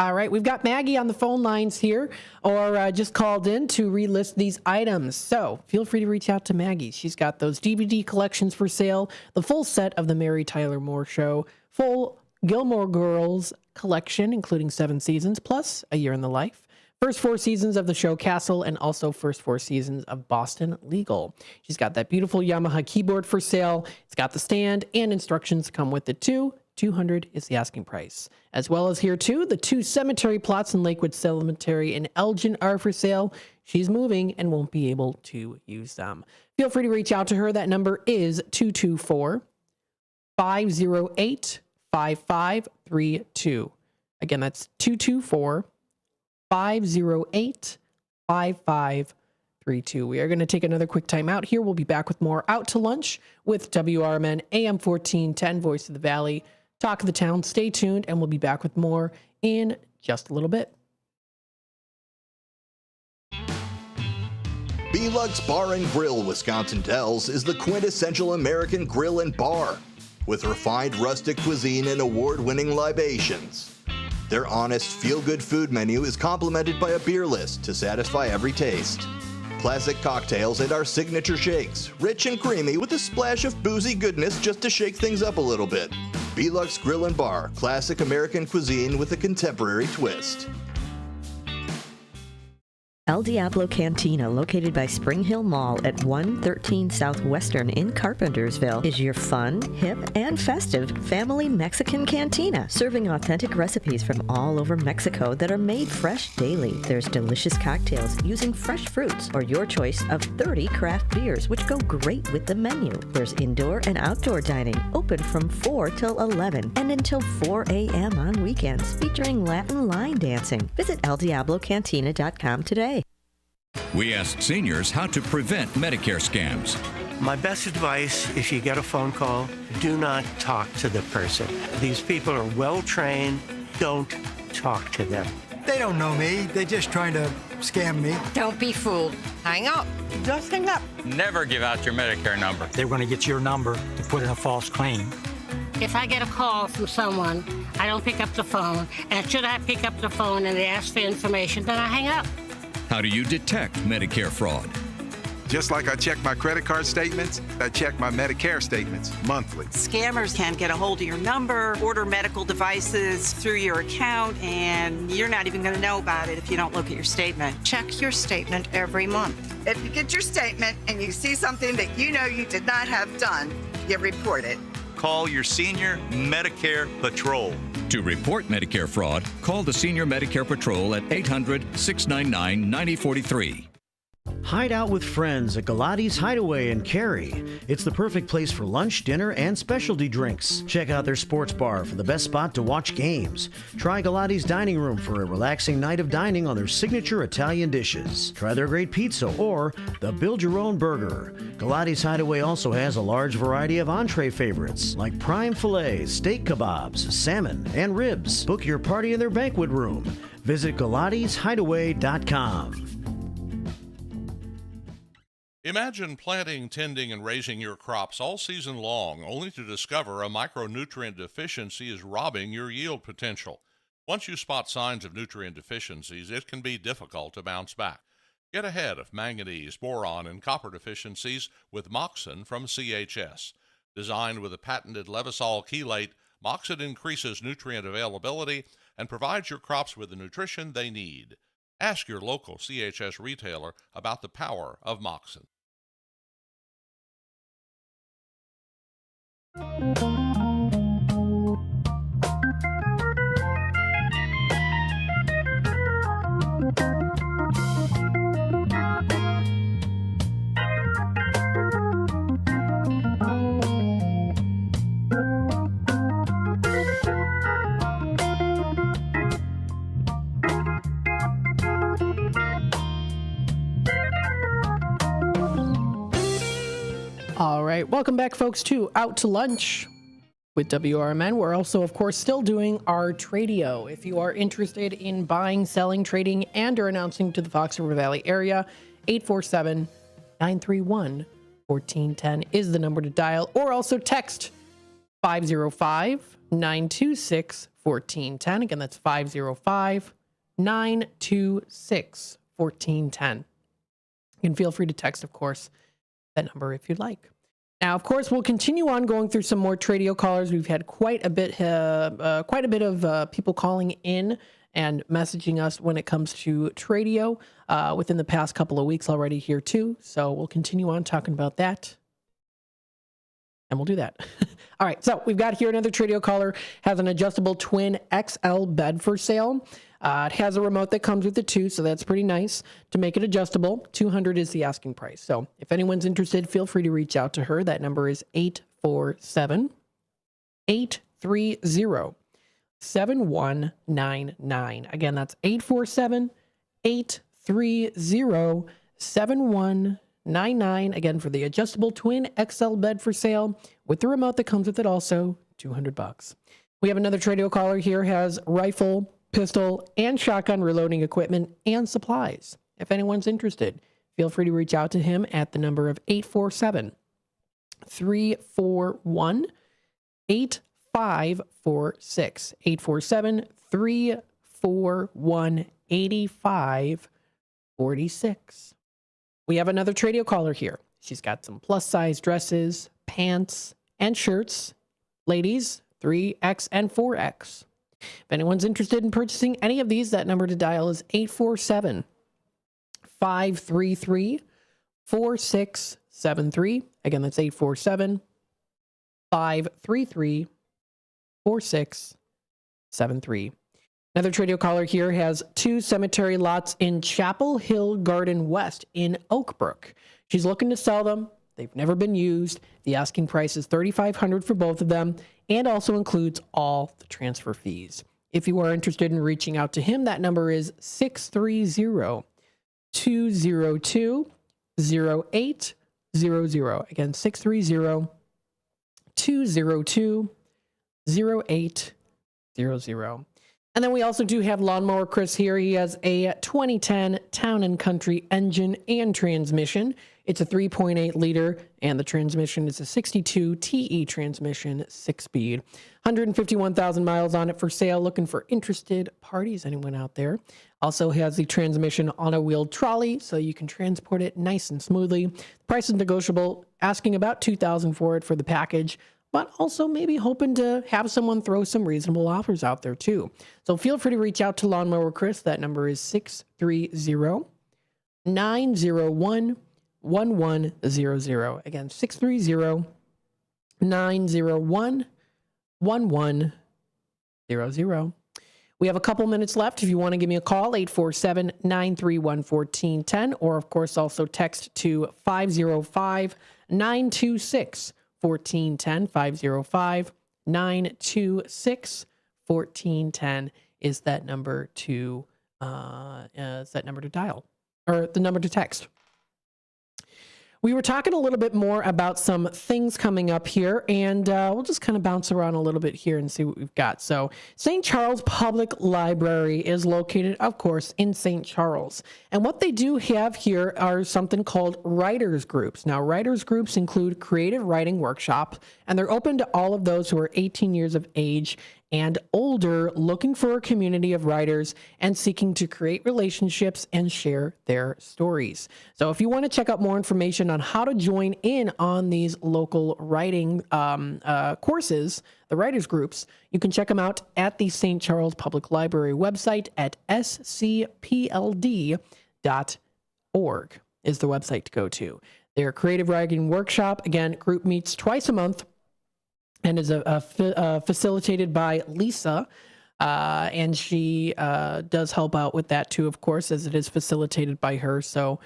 All right, we've got Maggie on the phone lines here, or just called in to relist these items. So feel free to reach out to Maggie. She's got those DVD collections for sale, the full set of the Mary Tyler Moore Show, full Gilmore Girls collection, including 7 seasons, plus A Year in the Life, first 4 seasons of the show Castle, and also first 4 seasons of Boston Legal. She's got that beautiful Yamaha keyboard for sale. It's got the stand, and instructions come with it too. $200 is the asking price. As well as here too, the 2 cemetery plots in Lakewood Cemetery in Elgin are for sale. She's moving and won't be able to use them. Feel free to reach out to her. That number is 224-508-5532. Again, that's 224-508-5532. We are going to take another quick time out here. We'll be back with more Out to Lunch with WRMN AM 1410, Voice of the Valley. Talk of the Town. Stay tuned, and we'll be back with more in just a little bit. B-Lux Bar and Grill, Wisconsin Dells, is the quintessential American grill and bar, with refined rustic cuisine and award-winning libations. Their honest, feel-good food menu is complemented by a beer list to satisfy every taste. Classic cocktails and our signature shakes, rich and creamy with a splash of boozy goodness just to shake things up a little bit. B-Lux Grill and Bar, classic American cuisine with a contemporary twist. El Diablo Cantina, located by Spring Hill Mall at 113 Southwestern in Carpentersville, is your fun, hip, and festive family Mexican cantina, serving authentic recipes from all over Mexico that are made fresh daily. There's delicious cocktails using fresh fruits or your choice of 30 craft beers, which go great with the menu. There's indoor and outdoor dining, open from 4 till 11 and until 4 a.m. on weekends, featuring Latin line dancing. Visit eldiablocantina.com today. We asked seniors how to prevent Medicare scams. My best advice, if you get a phone call, do not talk to the person. These people are well trained. Don't talk to them. They don't know me. They're just trying to scam me. Don't be fooled. Hang up. Just hang up. Never give out your Medicare number. They're going to get your number to put in a false claim. If I get a call from someone, I don't pick up the phone. And should I pick up the phone and they ask for information, then I hang up. How do you detect Medicare fraud? Just like I check my credit card statements, I check my Medicare statements monthly. Scammers can get a hold of your number, order medical devices through your account, and you're not even going to know about it if you don't look at your statement. Check your statement every month. If you get your statement and you see something that you know you did not have done, you report it. Call your Senior Medicare Patrol. To report Medicare fraud, call the Senior Medicare Patrol at 800-699-9043. Hide out with friends at Galati's Hideaway in Cary. It's the perfect place for lunch, dinner, and specialty drinks. Check out their sports bar for the best spot to watch games. Try Galati's dining room for a relaxing night of dining on their signature Italian dishes. Try their great pizza or the Build Your Own Burger. Galati's Hideaway also has a large variety of entree favorites like prime fillets, steak kebabs, salmon, and ribs. Book your party in their banquet room. Visit GalatisHideaway.com. Imagine planting, tending, and raising your crops all season long, only to discover a micronutrient deficiency is robbing your yield potential. Once you spot signs of nutrient deficiencies, it can be difficult to bounce back. Get ahead of manganese, boron, and copper deficiencies with Moxon from CHS. Designed with a patented Levosol chelate, Moxon increases nutrient availability and provides your crops with the nutrition they need. Ask your local CHS retailer about the power of Moxon. All right, welcome back, folks, to Out to Lunch with WRMN. We're also, of course, still doing our Tradio. If you are interested in buying, selling, trading, and or announcing to the Fox River Valley area, 847-931-1410 is the number to dial, or also text 505-926-1410. Again, that's 505-926-1410. You can feel free to text, of course, that number if you'd like. Now, of course, we'll continue on going through some more Tradio callers. We've had quite a bit of people calling in and messaging us when it comes to Tradio within the past couple of weeks already here too. So we'll continue on talking about that, and we'll do that. All right, so we've got here another Tradio caller, has an adjustable twin XL bed for sale. It has a remote that comes with it too, so that's pretty nice to make it adjustable. $200 is the asking price. So if anyone's interested, feel free to reach out to her. That number is 847-830-7199. Again, that's 847-830-7199. Again, for the adjustable twin XL bed for sale with the remote that comes with it also, $200. We have another Tradio caller here, has rifle, pistol, and shotgun reloading equipment and supplies. If anyone's interested, feel free to reach out to him at the number of 847-341-8546. 847-341-8546. We have another Tradio caller here. She's got some plus size dresses, pants, and shirts. Ladies, 3X and 4X. If anyone's interested in purchasing any of these, that number to dial is 847-533-4673. Again, that's 847-533-4673. Another Tradio caller here has 2 cemetery lots in Chapel Hill Garden West in Oakbrook. She's looking to sell them. They've never been used. The asking price is $3,500 for both of them and also includes all the transfer fees. If you are interested in reaching out to him, that number is 630-202-0800. Again, 630-202-0800. And then we also do have Lawnmower Chris here. He has a 2010 Town & Country engine and transmission. It's a 3.8 liter, and the transmission is a 62 TE transmission, 6-speed. 151,000 miles on it for sale. Looking for interested parties, anyone out there? Also has the transmission on a wheeled trolley, so you can transport it nice and smoothly. The price is negotiable, asking about $2,000 for it for the package, but also maybe hoping to have someone throw some reasonable offers out there too. So feel free to reach out to Lawnmower Chris. That number is 630-901-1100. Again, 630-901-1100. We have a couple minutes left. If you want to give me a call, 847-931-1410, or of course also text to 505-926-1410, 505-926-1410 is that number to dial, or the number to text. We were talking a little bit more about some things coming up here, and we'll just kind of bounce around a little bit here and see what we've got. So St. Charles Public Library is located, of course, in St. Charles. And what they do have here are something called writers groups. Now, writers groups include creative writing workshops, and they're open to all of those who are 18 years of age and older, looking for a community of writers and seeking to create relationships and share their stories. So if you want to check out more information on how to join in on these local writing courses, the writers groups, you can check them out at the St. Charles Public Library website at scpld.org is the website to go to. Their creative writing workshop, again, group meets twice a month, and is facilitated by Lisa, and she does help out with that too, of course, as it is facilitated by her, so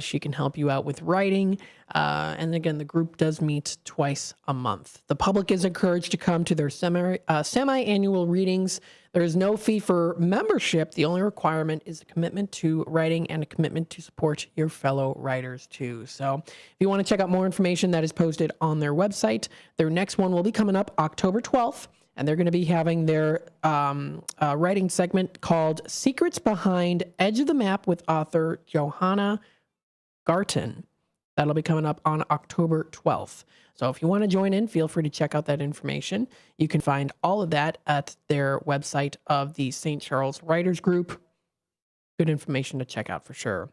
she can help you out with writing. And again, the group does meet twice a month. The public is encouraged to come to their semi-annual readings. There is no fee for membership. The only requirement is a commitment to writing and a commitment to support your fellow writers too. So if you want to check out more information, that is posted on their website. Their next one will be coming up October 12th, and they're going to be having their writing segment called Secrets Behind Edge of the Map with author Johanna Garten. That'll be coming up on October 12th. So if you want to join in, feel free to check out that information. You can find all of that at their website of the St. Charles Writers Group. Good information to check out for sure.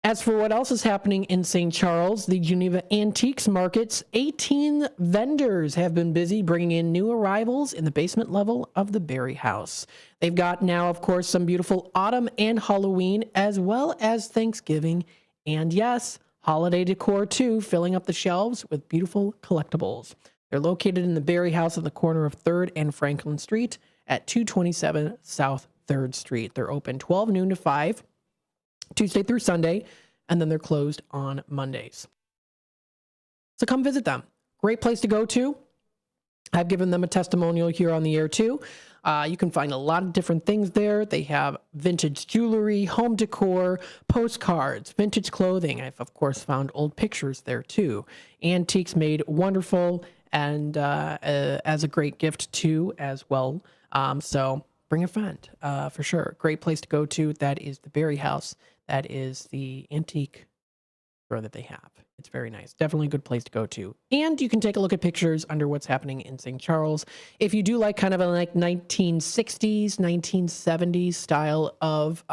As for what else is happening in St. Charles, the Geneva Antiques Market's 18 vendors have been busy bringing in new arrivals in the basement level of the Berry House. They've got now, of course, some beautiful autumn and Halloween, as well as Thanksgiving, and yes, holiday decor too, filling up the shelves with beautiful collectibles. They're located in the Berry House at the corner of 3rd and Franklin Street at 227 South 3rd Street. They're open 12 noon to 5, Tuesday through Sunday, and then they're closed on Mondays. So come visit them. Great place to go to. I've given them a testimonial here on the air too. You can find a lot of different things there. They have vintage jewelry, home decor, postcards, vintage clothing. I've, of course, found old pictures there too. Antiques made wonderful and as a great gift too as well. So bring a friend for sure. Great place to go to. That is the Berry House. That is the antique store that they have. It's very nice. Definitely a good place to go to. And you can take a look at pictures under what's happening in St. Charles. If you do like kind of a 1960s, 1970s style of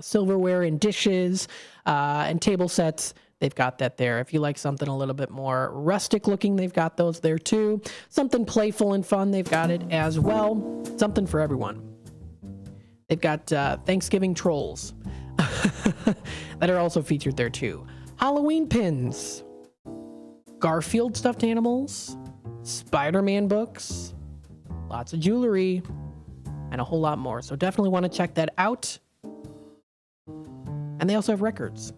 silverware and dishes and table sets, they've got that there. If you like something a little bit more rustic looking, they've got those there too. Something playful and fun, they've got it as well. Something for everyone. They've got Thanksgiving trolls. that are also featured there too. Halloween pins, Garfield stuffed animals, Spider-Man books, lots of jewelry, and a whole lot more. So definitely want to check that out. And they also have records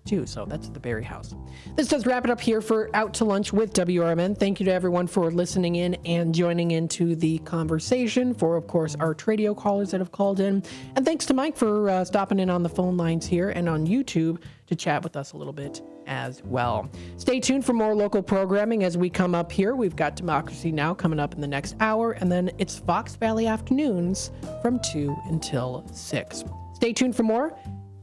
too. So that's the Berry House. This does wrap it up here for Out to Lunch with WRMN. Thank you to everyone for listening in and joining into the conversation. For, of course, our Tradio callers that have called in. And thanks to Mike for stopping in on the phone lines here and on YouTube to chat with us a little bit as well. Stay tuned for more local programming as we come up here. We've got Democracy Now! Coming up in the next hour, and then it's Fox Valley Afternoons from 2 until 6. Stay tuned for more.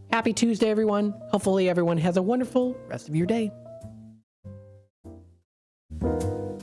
Happy Tuesday, everyone. Hopefully everyone has a wonderful rest of your day.